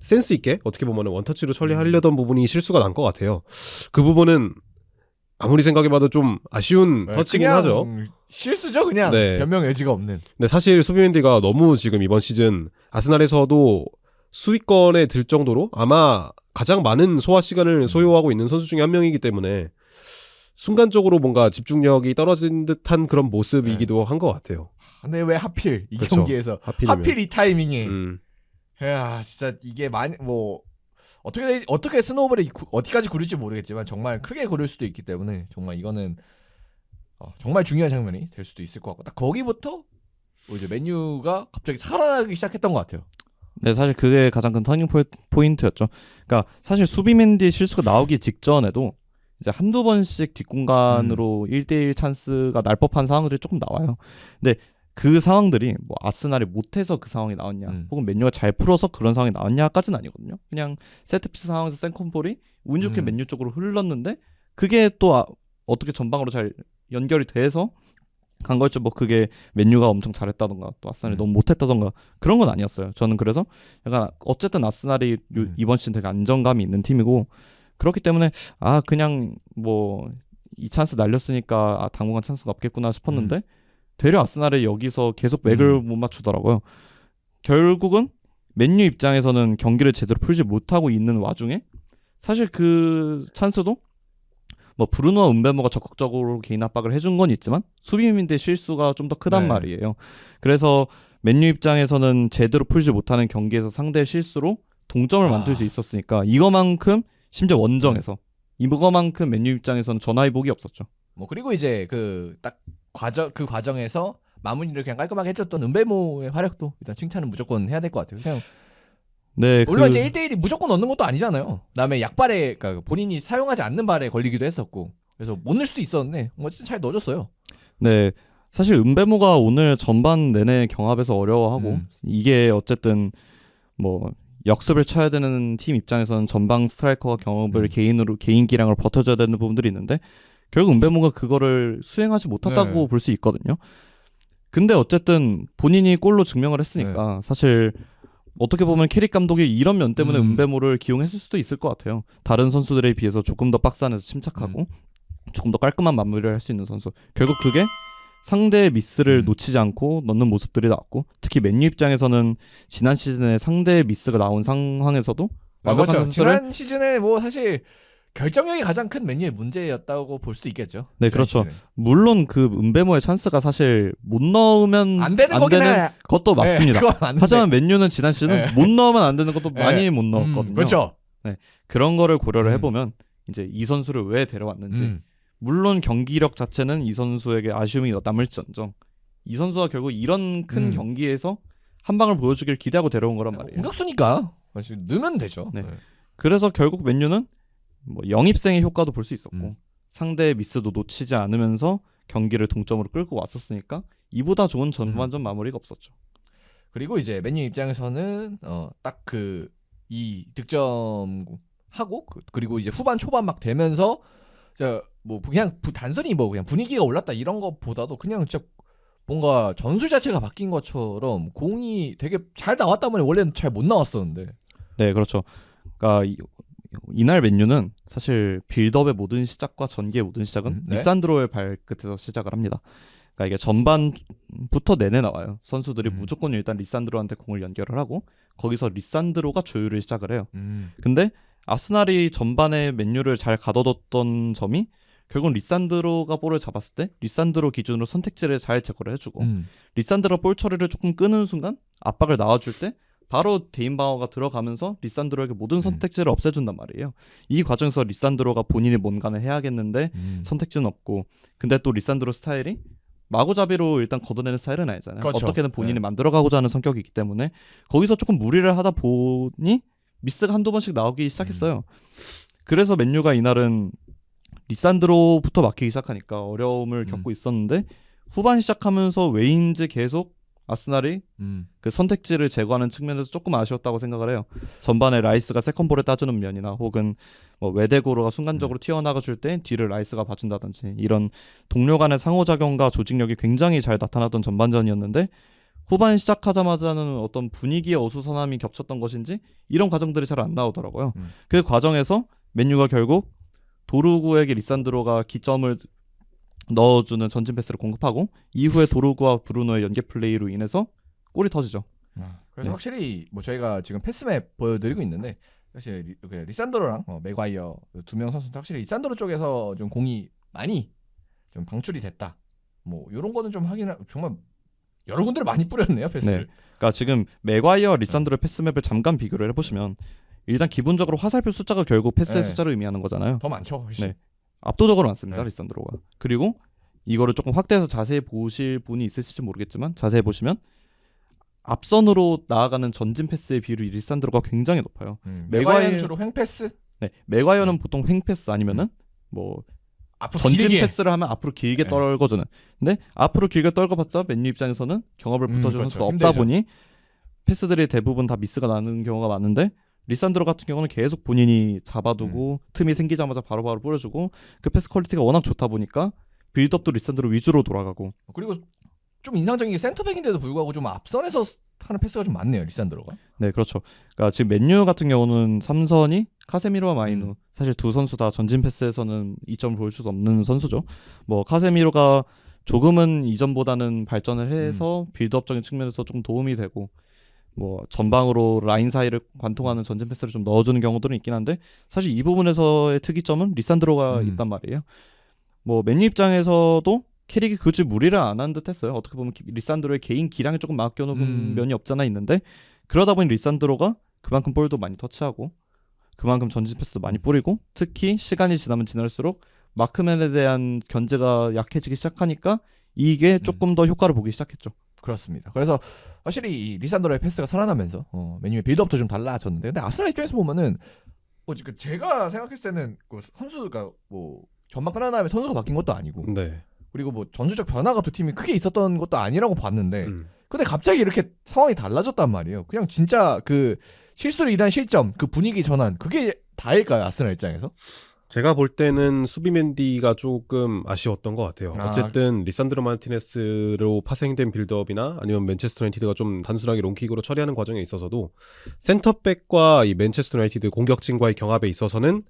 센스 있게 어떻게 보면 원터치로 처리하려던 부분이 실수가 난 것 같아요. 그 부분은 아무리 생각해봐도 좀 아쉬운 터치긴 그냥 하죠. 실수죠 그냥 네. 변명 여지가 없는. 근데 사실 수비맨디가 너무 지금 이번 시즌 아스날에서도 수위권에 들 정도로 아마 가장 많은 소화 시간을 소요하고 있는 선수 중에 한 명이기 때문에 순간적으로 뭔가 집중력이 떨어진 듯한 그런 모습이기도 한 것 같아요. 근데 왜 하필 이 그렇죠. 경기에서 하필이면. 하필 이 타이밍에 음. 진짜 이게 많이 뭐 어떻게 스노우볼이 어디까지 구릴지 모르겠지만 정말 크게 구릴 수도 있기 때문에 정말 이거는 정말 중요한 장면이 될 수도 있을 것 같고 딱 거기부터 뭐 이제 맨유가 갑자기 살아나기 시작했던 것 같아요. 네, 사실 그게 가장 큰 터닝 포인트였죠. 그러니까 사실 수비맨디 실수가 나오기 직전에도 이제 한두 번씩 뒷공간으로 1대1 찬스가 날 법한 상황들이 조금 나와요. 근데 그 상황들이 뭐 아스날이 못해서 그 상황이 나왔냐 혹은 맨유가 잘 풀어서 그런 상황이 나왔냐까지는 아니거든요. 그냥 세트피스 상황에서 생컨볼이 운 좋게 맨유 쪽으로 흘렀는데 그게 또 어떻게 전방으로 잘 연결이 돼서 간 거였죠. 뭐 그게 맨유가 엄청 잘했다던가 또 아스날이 너무 못했다던가 그런 건 아니었어요. 저는 그래서 약간 어쨌든 아스날이 이번 시즌 되게 안정감이 있는 팀이고 그렇기 때문에 그냥 뭐 이 찬스 날렸으니까 당분간 찬스가 없겠구나 싶었는데 되려 아스날이 여기서 계속 맥을 못 맞추더라고요. 결국은 맨유 입장에서는 경기를 제대로 풀지 못하고 있는 와중에 사실 그 찬스도 뭐 브루노와 은베모가 적극적으로 개인 압박을 해준 건 있지만 수비민들의 실수가 좀 더 크단 말이에요. 그래서 맨유 입장에서는 제대로 풀지 못하는 경기에서 상대의 실수로 동점을 만들 수 있었으니까 이거만큼 심지어 원정에서 이거만큼 맨유 입장에서는 전화위복이 없었죠. 뭐 그리고 이제 그 과정에서 마무리를 그냥 깔끔하게 해줬던 은베모의 활약도 일단 칭찬은 무조건 해야 될 것 같아요. 그냥 네, 물론 이제 1대1이 무조건 넣는 것도 아니잖아요. 그다음에 약발에 그러니까 본인이 사용하지 않는 발에 걸리기도 했었고 그래서 못 넣을 수도 있었는데 어쨌든 잘 넣어줬어요. 네, 사실 은베모가 오늘 전반 내내 경합에서 어려워하고 이게 어쨌든 뭐 역습을 쳐야 되는 팀 입장에서는 전방 스트라이커가 경합을 개인 기량을 버텨줘야 되는 부분들이 있는데 결국 은베모가 그거를 수행하지 못했다고 볼 수 있거든요. 근데 어쨌든 본인이 골로 증명을 했으니까 사실 어떻게 보면 캐릭 감독이 이런 면 때문에 은베모를 기용했을 수도 있을 것 같아요. 다른 선수들에 비해서 조금 더 박스 안에서 침착하고 조금 더 깔끔한 마무리를 할 수 있는 선수. 결국 그게 상대의 미스를 놓치지 않고 넣는 모습들이 나왔고 특히 맨유 입장에서는 지난 시즌에 상대의 미스가 나온 상황에서도 완벽한 그렇죠. 선수를 지난 시즌에 뭐 사실 결정력이 가장 큰 맨유의 문제였다고 볼 수도 있겠죠. 네, 지난 그렇죠. 시즌에. 물론 그 은베모의 찬스가 사실 못 넣으면 안 되는 거긴 해. 것도 맞습니다. 그건 맞는데. 하지만 맨유는 지난 시즌 네. 못 넣으면 안 되는 것도 네. 많이 못 넣었거든요. 그렇죠. 그런 거를 고려를 음. 해보면 이제 이 선수를 왜 데려왔는지 음. 물론 경기력 자체는 이 선수에게 아쉬움이 남을지언정 이 선수가 결국 이런 큰 경기에서 한 방을 보여주길 기대하고 데려온 거란 말이에요. 공격수니까 사실 넣으면 되죠. 네. 그래서 결국 맨유는 뭐 영입생의 효과도 볼 수 있었고 상대의 미스도 놓치지 않으면서 경기를 동점으로 끌고 왔었으니까 이보다 좋은 전반전 마무리가 없었죠. 그리고 이제 맨유 입장에서는 딱 그 이 득점 하고 그리고 이제 후반 초반 막 되면서 뭐 그냥 단순히 뭐 그냥 분위기가 올랐다 이런 것보다도 그냥 진짜 뭔가 전술 자체가 바뀐 것처럼 공이 되게 잘 나왔단 말이에요. 원래는 잘 못 나왔었는데. 네, 그렇죠. 그러니까 이날 맨유는 사실 빌드업의 모든 시작과 전개의 모든 시작은 네. 리산드로의 발끝에서 시작을 합니다. 그러니까 이게 전반부터 내내 나와요. 선수들이 무조건 일단 리산드로한테 공을 연결을 하고 거기서 리산드로가 조율을 시작을 해요. 근데 아스날이 전반에 맨유를 잘 가둬뒀던 점이 결국 리산드로가 볼을 잡았을 때 리산드로 기준으로 선택지를 잘 제거를 해주고 리산드로 볼 처리를 조금 끄는 순간 압박을 나와줄 때 바로 데인바워가 들어가면서 리산드로에게 모든 선택지를 없애준단 말이에요. 이 과정에서 리산드로가 본인이 뭔가는 해야겠는데 선택지는 없고 근데 또 리산드로 스타일이 마구잡이로 일단 걷어내는 스타일은 아니잖아요. 그렇죠. 어떻게든 본인이 만들어가고자 하는 성격이기 때문에 거기서 조금 무리를 하다 보니 미스가 한두 번씩 나오기 시작했어요. 그래서 맨유가 이날은 리산드로부터 막히기 시작하니까 어려움을 겪고 있었는데 후반 시작하면서 왜인지 계속 아스날이 그 선택지를 제거하는 측면에서 조금 아쉬웠다고 생각을 해요. 전반에 라이스가 세컨볼을 따주는 면이나 혹은 뭐 외대고로가 순간적으로 튀어나가 줄 때 뒤를 라이스가 봐준다든지 이런 동료 간의 상호작용과 조직력이 굉장히 잘 나타났던 전반전이었는데 후반 시작하자마자는 어떤 분위기의 어수선함이 겹쳤던 것인지 이런 과정들이 잘 안 나오더라고요. 그 과정에서 맨유가 결국 도루구에게 리산드로가 기점을 넣어주는 전진 패스를 공급하고 이후에 도루구와 브루노의 연계 플레이로 인해서 골이 터지죠. 그래서 확실히 뭐 저희가 지금 패스맵 보여드리고 있는데 사실 리산드로랑 맥과이어 두 명 선수는 확실히 리산드로 쪽에서 좀 공이 많이 좀 방출이 됐다. 뭐 이런 거는 좀 확인 정말 여러 군데를 많이 뿌렸네요 패스를. 그러니까 지금 맥과이어 리산드로의 패스맵을 잠깐 비교를 해보시면 일단 기본적으로 화살표 숫자가 결국 패스의 숫자를 의미하는 거잖아요. 더 많죠. 훨씬. 네. 압도적으로 많습니다. 리산드로가. 그리고 이거를 조금 확대해서 자세히 보실 분이 있으실지 모르겠지만 자세히 보시면 앞선으로 나아가는 전진 패스의 비율이 리산드로가 굉장히 높아요. 맥과이어는 주로 횡패스? 네, 맥과이어는 보통 횡패스 아니면은 뭐 앞으로 전진 길게. 패스를 하면 앞으로 길게 떨궈주는. 근데 앞으로 길게 떨궈봤자 맨유 입장에서는 경합을 붙어주는 선수가 없다 힘들죠. 보니 패스들이 대부분 다 미스가 나는 경우가 많은데 리산드로 같은 경우는 계속 본인이 잡아두고 틈이 생기자마자 바로바로 뿌려주고 그 패스 퀄리티가 워낙 좋다 보니까 빌드업도 리산드로 위주로 돌아가고 그리고 좀 인상적인 게 센터백인데도 불구하고 좀 앞선에서 하는 패스가 좀 많네요 리산드로가. 네 그렇죠. 그러니까 지금 맨유 같은 경우는 3선이 카세미로와 마이누 사실 두 선수 다 전진 패스에서는 이점을 보여줄 수 없는 선수죠. 뭐 카세미로가 조금은 이전보다는 발전을 해서 빌드업적인 측면에서 조금 도움이 되고 뭐 전방으로 라인 사이를 관통하는 전진 패스를 좀 넣어주는 경우들은 있긴 한데 사실 이 부분에서의 특이점은 리산드로가 있단 말이에요. 뭐 맨유 입장에서도 캐릭이 굳이 무리를 안 한 듯했어요. 어떻게 보면 리산드로의 개인 기량에 조금 맡겨놓은 면이 없잖아 있는데 그러다 보니 리산드로가 그만큼 볼도 많이 터치하고 그만큼 전진 패스도 많이 뿌리고 특히 시간이 지나면 지날수록 마크맨에 대한 견제가 약해지기 시작하니까 이게 조금 더 효과를 보기 시작했죠. 그렇습니다. 그래서 확실히 이 리산드로의 패스가 살아나면서 맨유의 빌드업도 좀 달라졌는데 근데 아스날 입장에서 보면은 제가 생각했을 때는 그 선수가 뭐 전반 끝난 다음에 선수가 바뀐 것도 아니고 네. 그리고 뭐 전술적 변화가 두 팀이 크게 있었던 것도 아니라고 봤는데 근데 갑자기 이렇게 상황이 달라졌단 말이에요. 그냥 진짜 그 실수로 인한 실점, 그 분위기 전환 그게 다일까요 아스날 입장에서? 제가 볼 때는 수비 맨디가 조금 아쉬웠던 것 같아요. 어쨌든 리산드로 마르티네스로 파생된 빌드업이나 아니면 맨체스터 유나이티드가 좀 단순하게 롱킥으로 처리하는 과정에 있어서도 센터백과 이 맨체스터 유나이티드 공격진과의 경합에 있어서는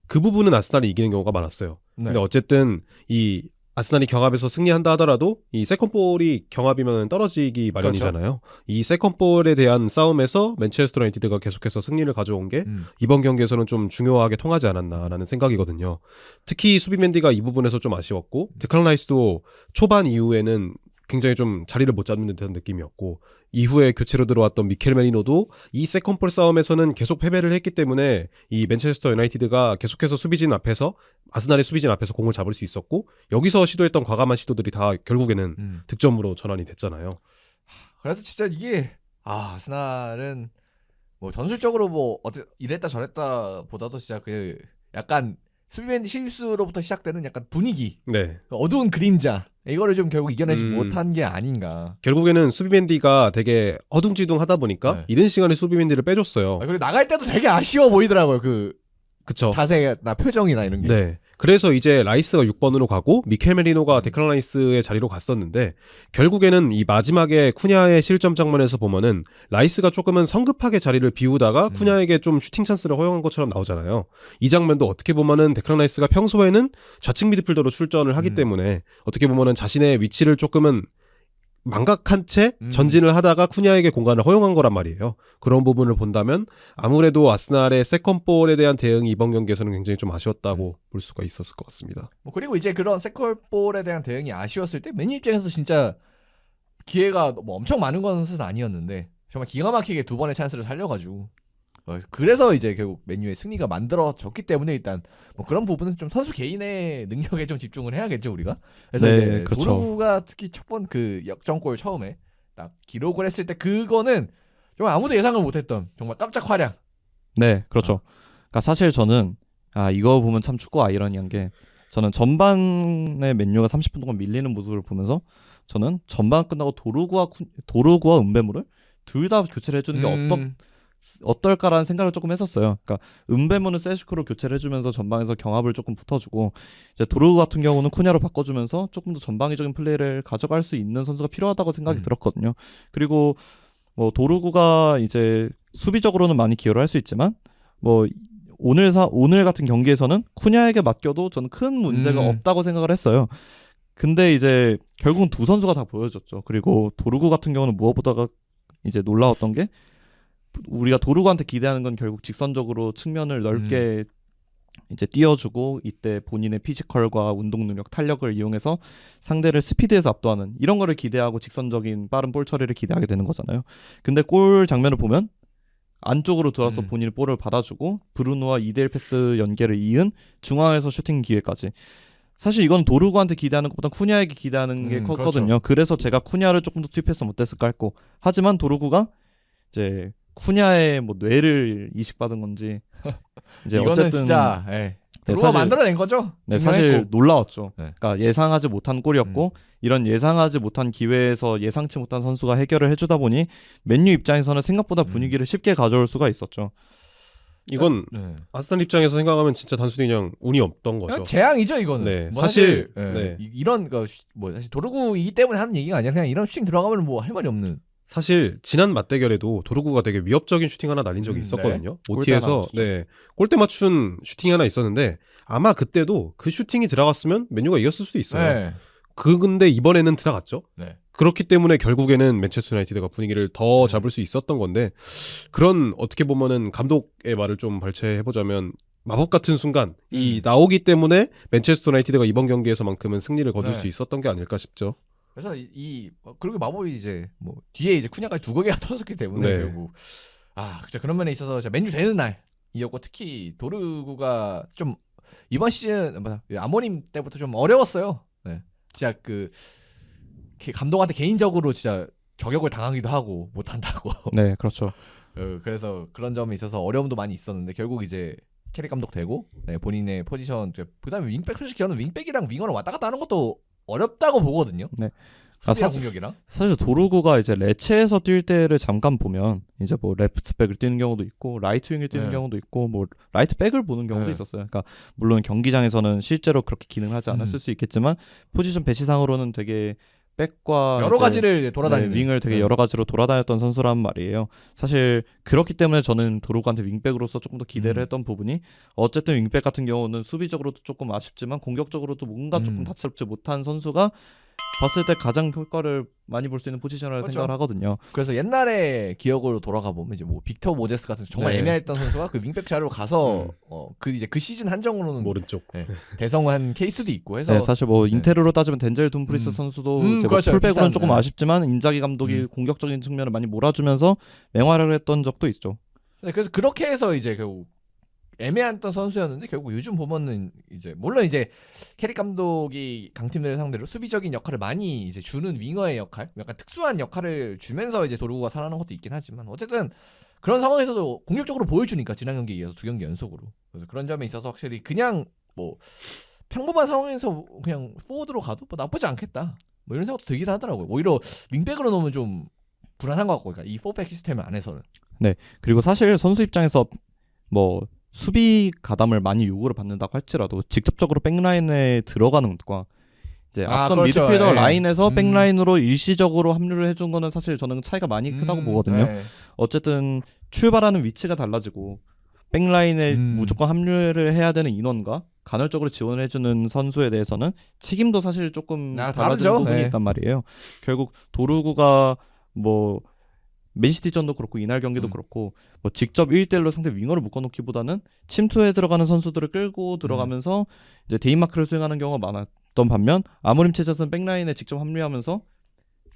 그 부분은 아스날이 이기는 경우가 많았어요. 네. 근데 어쨌든 이 아스날이 경합에서 승리한다 하더라도 이 세컨볼이 경합이면 떨어지기 마련이잖아요. 이 세컨볼에 대한 싸움에서 맨체스터 유나이티드가 계속해서 승리를 가져온 게 이번 경기에서는 좀 중요하게 통하지 않았나라는 생각이거든요. 특히 수비 맨디가 이 부분에서 좀 아쉬웠고 데클란 라이스도 초반 이후에는 굉장히 좀 자리를 못 잡는 듯한 느낌이었고 이후에 교체로 들어왔던 미켈 메리노도 이 세컨볼 싸움에서는 계속 패배를 했기 때문에 이 맨체스터 유나이티드가 계속해서 수비진 앞에서 아스날의 수비진 앞에서 공을 잡을 수 있었고 여기서 시도했던 과감한 시도들이 다 결국에는 득점으로 전환이 됐잖아요. 그래서 진짜 이게 아스날은 뭐 전술적으로 뭐 이랬다 저랬다 보다도 진짜 그 약간 수비맨 실수로부터 시작되는 약간 분위기, 네. 어두운 그림자 이거를 좀 결국 이겨내지 못한 게 아닌가. 결국에는 수비맨디가 되게 어둥지둥하다 보니까 네. 이른 시간에 수비맨디를 빼줬어요. 그리고 나갈 때도 되게 아쉬워 보이더라고요. 그쵸. 자세나 표정이나 이런 게. 네. 그래서 이제 라이스가 6번으로 가고 미켈 메리노가 데클란 라이스의 자리로 갔었는데 결국에는 이 마지막에 쿠냐의 실점 장면에서 보면은 라이스가 조금은 성급하게 자리를 비우다가 쿠냐에게 좀 슈팅 찬스를 허용한 것처럼 나오잖아요. 이 장면도 어떻게 보면은 데클란 라이스가 평소에는 좌측 미드필더로 출전을 하기 때문에 어떻게 보면은 자신의 위치를 조금은 망각한 채 전진을 하다가 쿠냐에게 공간을 허용한 거란 말이에요. 그런 부분을 본다면 아무래도 아스날의 세컨볼에 대한 대응이 이번 경기에서는 굉장히 좀 아쉬웠다고 볼 수가 있었을 것 같습니다. 뭐 그리고 이제 그런 세컨볼에 대한 대응이 아쉬웠을 때 맨유 입장에서 진짜 기회가 뭐 엄청 많은 것은 아니었는데 정말 기가 막히게 두 번의 찬스를 살려가지고 그래서 이제 결국 맨유의 승리가 만들어졌기 때문에 일단 뭐 그런 부분은 좀 선수 개인의 능력에 좀 집중을 해야겠죠 우리가. 그래서 네, 이제 그렇죠. 도루가 특히 첫 번 그 역전골 처음에 딱 기록을 했을 때 그거는 정말 아무도 예상을 못했던 정말 깜짝 활약. 네, 그렇죠. 그러니까 사실 저는 이거 보면 참 축구 아이러니한 게 저는 전반에 맨유가 30분 동안 밀리는 모습을 보면서 저는 전반 끝나고 도루구와 은베모를 둘 다 교체를 해주는 게 어떨까라는 생각을 조금 했었어요. 그러니까 은베모는 세슈크로 교체를 해주면서 전방에서 경합을 조금 붙어주고 이제 도루구 같은 경우는 쿠냐로 바꿔주면서 조금 더 전방위적인 플레이를 가져갈 수 있는 선수가 필요하다고 생각이 들었거든요. 그리고 뭐 도루구가 이제 수비적으로는 많이 기여를 할 수 있지만 뭐 오늘 같은 경기에서는 쿠냐에게 맡겨도 저는 큰 문제가 없다고 생각을 했어요. 근데 이제 결국은 두 선수가 다 보여줬죠. 그리고 도루구 같은 경우는 무엇보다가 이제 놀라웠던 게 우리가 도루구한테 기대하는 건 결국 직선적으로 측면을 넓게 이제 띄워주고 이때 본인의 피지컬과 운동 능력, 탄력을 이용해서 상대를 스피드에서 압도하는 이런 거를 기대하고 직선적인 빠른 볼 처리를 기대하게 되는 거잖아요. 근데 골 장면을 보면 안쪽으로 들어서 본인이 볼을 받아주고 브루노와 2대1 패스 연계를 이은 중앙에서 슈팅 기회까지. 사실 이건 도루구한테 기대하는 것보다 쿠냐에게 기대하는 게 컸거든요. 그렇죠. 그래서 제가 쿠냐를 조금 더 투입했으면 어땠을까 했고 하지만 도루구가 이제 쿠냐의 뭐 뇌를 이식받은 건지 이제 이거는 어쨌든 진짜 도루가 만들어낸 거죠. 네, 증명했고. 사실 놀라웠죠. 네. 그러니까 예상하지 못한 골이었고 이런 예상하지 못한 기회에서 예상치 못한 선수가 해결을 해주다 보니 맨유 입장에서는 생각보다 분위기를 쉽게 가져올 수가 있었죠. 이건 아스날 입장에서 생각하면 진짜 단순히 그냥 운이 없던 거죠. 그냥 재앙이죠 이거는. 네, 뭐 사실 이런 뭐 사실 도루구이기 때문에 하는 얘기가 아니라 그냥 이런 슈팅 들어가면 뭐 할 말이 없는. 사실 지난 맞대결에도 도루구가 되게 위협적인 슈팅 하나 날린 적이 있었거든요. 네. OT에서 골대 맞춘 슈팅이 하나 있었는데 아마 그때도 그 슈팅이 들어갔으면 맨유가 이겼을 수도 있어요. 네. 근데 이번에는 들어갔죠. 네. 그렇기 때문에 결국에는 맨체스터 유나이티드가 분위기를 더 잡을 수 있었던 건데 그런 어떻게 보면은 감독의 말을 좀 발췌해보자면 마법 같은 순간 이 나오기 때문에 맨체스터 유나이티드가 이번 경기에서만큼은 승리를 거둘 수 있었던 게 아닐까 싶죠. 그래서 그리고 마법이 이제 뭐 뒤에 이제 쿠냐까지 두 개가 터졌기 때문에 결국 진짜 그런 면에 있어서 진짜 맨유 되는 날이었고 특히 도르구가 좀 이번 시즌 아모님 때부터 좀 어려웠어요. 네. 진짜 그 감독한테 개인적으로 진짜 저격을 당하기도 하고 못한다고. 네, 그렇죠. 그래서 그런 점에 있어서 어려움도 많이 있었는데 결국 이제 캐릭 감독 되고 본인의 포지션 그다음에 윙백 솔직히 저는 윙백이랑 윙어를 왔다 갔다 하는 것도 어렵다고 보거든요. 네. 수비랑 공격이랑. 사실 도루구가 이제 레체에서 뛸 때를 잠깐 보면 이제 뭐 레프트백을 뛰는 경우도 있고 라이트 윙을 뛰는 경우도 있고 뭐 라이트백을 보는 경우도 있었어요. 그러니까 물론 경기장에서는 실제로 그렇게 기능하지 않았을 수 있겠지만 포지션 배치상으로는 되게 백과 여러 이제 가지를 돌아다니는 윙을 되게 네. 여러 가지로 돌아다녔던 선수란 말이에요. 사실 그렇기 때문에 저는 도루구한테 윙백으로서 조금 더 기대를 했던 부분이 어쨌든 윙백 같은 경우는 수비적으로도 조금 아쉽지만 공격적으로도 뭔가 조금 다채롭지 못한 선수가 봤을 때 가장 효과를 많이 볼 수 있는 포지션이라고 그렇죠. 생각을 하거든요. 그래서 옛날에 기억으로 돌아가 보면 이제 뭐 빅터 모제스 같은 정말 네. 애매했던 선수가 그 윙백 자리로 가서 그 이제 그 시즌 한정으로는 오른쪽. 네, 대성한 케이스도 있고 해서 네, 사실 뭐 네. 인테르로 따지면 덴젤 둠프리스 선수도 이제 뭐 그렇죠. 풀백으로는 비슷한, 조금 네. 아쉽지만 인자기 감독이 공격적인 측면을 많이 몰아주면서 맹활약을 했던 적도 있죠. 네, 그래서 그렇게 해서 이제 결국 애매했던 선수였는데 결국 요즘 보면은 이제 물론 이제 캐릭 감독이 강팀들을 상대로 수비적인 역할을 많이 이제 주는 윙어의 역할, 약간 특수한 역할을 주면서 이제 도루구가 살아나는 것도 있긴 하지만 어쨌든 그런 상황에서도 공격적으로 보여주니까 지난 경기에 이어서 2경기 연속으로 그래서 그런 점에 있어서 확실히 그냥 뭐 평범한 상황에서 그냥 포워드로 가도 뭐 나쁘지 않겠다 뭐 이런 생각도 들긴 하더라고요. 오히려 윙백으로 놓으면 좀 불안한 것 같고 그러니까 이 4백 시스템 안에서는 그리고 사실 선수 입장에서 뭐 수비 가담을 많이 요구를 받는다고 할지라도 직접적으로 백라인에 들어가는 것과 이제 앞선 그렇죠. 미드필더 예. 라인에서 백라인으로 일시적으로 합류를 해준 거는 사실 저는 차이가 많이 크다고 보거든요. 네. 어쨌든 출발하는 위치가 달라지고 백라인에 무조건 합류를 해야 되는 인원과 간헐적으로 지원을 해주는 선수에 대해서는 책임도 사실 조금 달라지는 다르죠. 부분이 네. 있단 말이에요. 결국 도루구가 뭐 맨시티전도 그렇고 이날 경기도 그렇고 뭐 직접 1대1로 상대 윙어를 묶어놓기보다는 침투에 들어가는 선수들을 끌고 들어가면서 이제 대인마크를 수행하는 경우가 많았던 반면 아모림 체제에서는 백라인에 직접 합류하면서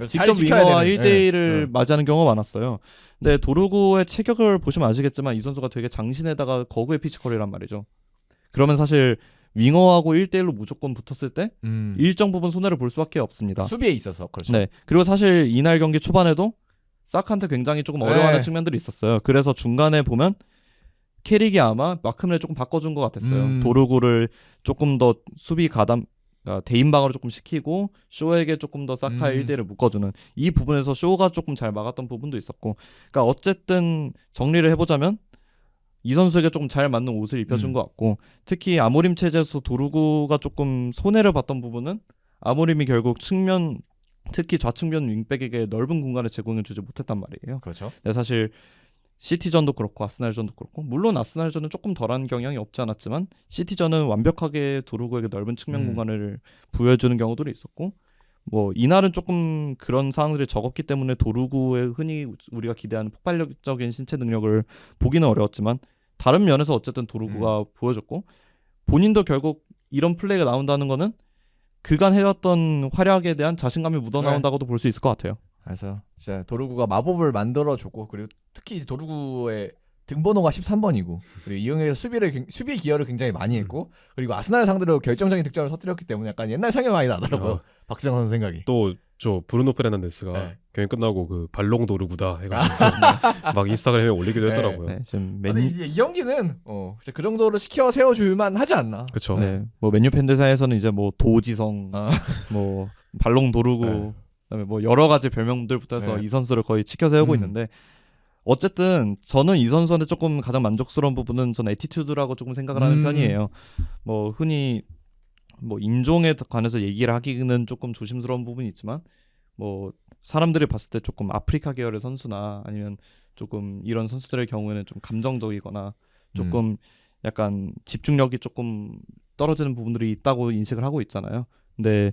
직접 윙어와 1대1을 맞이하는 경우가 많았어요. 근데 도루구의 체격을 보시면 아시겠지만 이 선수가 되게 장신에다가 거구의 피지컬이란 말이죠. 그러면 사실 윙어하고 1대1로 무조건 붙었을 때 일정 부분 손해를 볼 수밖에 없습니다. 수비에 있어서 그렇죠. 네. 그리고 사실 이날 경기 초반에도 사크한테 굉장히 조금 어려워하는 네. 측면들이 있었어요. 그래서 중간에 보면 캐릭이 아마 마크를 조금 바꿔준 것 같았어요. 도루구를 조금 더 수비 가담 그러니까 대인방어를 조금 시키고 쇼에게 조금 더 사카의 1대1을 묶어주는 이 부분에서 쇼가 조금 잘 막았던 부분도 있었고 그러니까 어쨌든 정리를 해보자면 이 선수에게 조금 잘 맞는 옷을 입혀준 것 같고 특히 아모림 체제에서 도루구가 조금 손해를 봤던 부분은 아모림이 결국 측면 특히 좌측면 윙백에게 넓은 공간을 제공해주지 못했단 말이에요. 그렇죠. 근데 사실 시티전도 그렇고 아스날전도 그렇고 물론 아스날전은 조금 덜한 경향이 없지 않았지만 시티전은 완벽하게 도루구에게 넓은 측면 공간을 부여해주는 경우들이 있었고 뭐 이날은 조금 그런 상황들이 적었기 때문에 도루구의 흔히 우리가 기대하는 폭발적인 신체 능력을 보기는 어려웠지만 다른 면에서 어쨌든 도루구가 보여줬고 본인도 결국 이런 플레이가 나온다는 거는 그간 해왔던 활약에 대한 자신감이 묻어나온다고도 볼 수 있을 것 같아요. 그래서 진짜 도루구가 마법을 만들어줬고 그리고 특히 도루구의 등번호가 13번이고 그리고 이 경기에서 수비의 기여를 굉장히 많이 했고 그리고 아스날 상대로 결정적인 득점을 터뜨렸기 때문에 약간 옛날 생각이 많이 나더라고요. 박정원 선수 생각이. 또 저 브루노 페르난데스가 네. 경기 끝나고 그 발롱 도르구다 해가지고 막 인스타그램에 올리기도 네. 했더라고요. 네, 지금 근데 이 경기는 진짜 그 정도로 시켜 세워줄만 하지 않나. 그렇죠. 네, 뭐 맨유 팬들 사이에서는 이제 뭐 도지성, 아. 뭐 발롱 도르구, 네. 그다음에 뭐 여러 가지 별명들부터 해서 네. 이 선수를 거의 치켜 세우고 있는데 어쨌든 저는 이 선수한테 조금 가장 만족스러운 부분은 저는 애티튜드라고 조금 생각을 하는 편이에요. 뭐 흔히 뭐 인종에 관해서 얘기를 하기는 조금 조심스러운 부분이 있지만 뭐 사람들이 봤을 때 조금 아프리카 계열의 선수나 아니면 조금 이런 선수들의 경우에는 좀 감정적이거나 조금 약간 집중력이 조금 떨어지는 부분들이 있다고 인식을 하고 있잖아요. 근데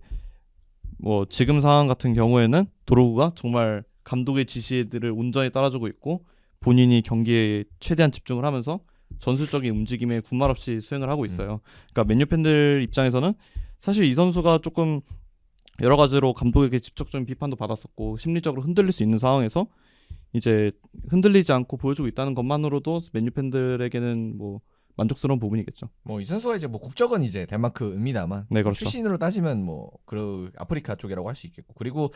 뭐 지금 상황 같은 경우에는 도로구가 정말 감독의 지시들을 온전히 따라주고 있고 본인이 경기에 최대한 집중을 하면서 전술적인 움직임에 군말 없이 수행을 하고 있어요. 그러니까 맨유 팬들 입장에서는 사실 이 선수가 조금 여러 가지로 감독에게 직접적인 비판도 받았었고 심리적으로 흔들릴 수 있는 상황에서 이제 흔들리지 않고 보여주고 있다는 것만으로도 맨유 팬들에게는 뭐 만족스러운 부분이겠죠. 뭐 이 선수가 이제 뭐 국적은 이제 덴마크입니다만 네, 그렇죠. 출신으로 따지면 뭐 그 아프리카 쪽이라고 할 수 있겠고 그리고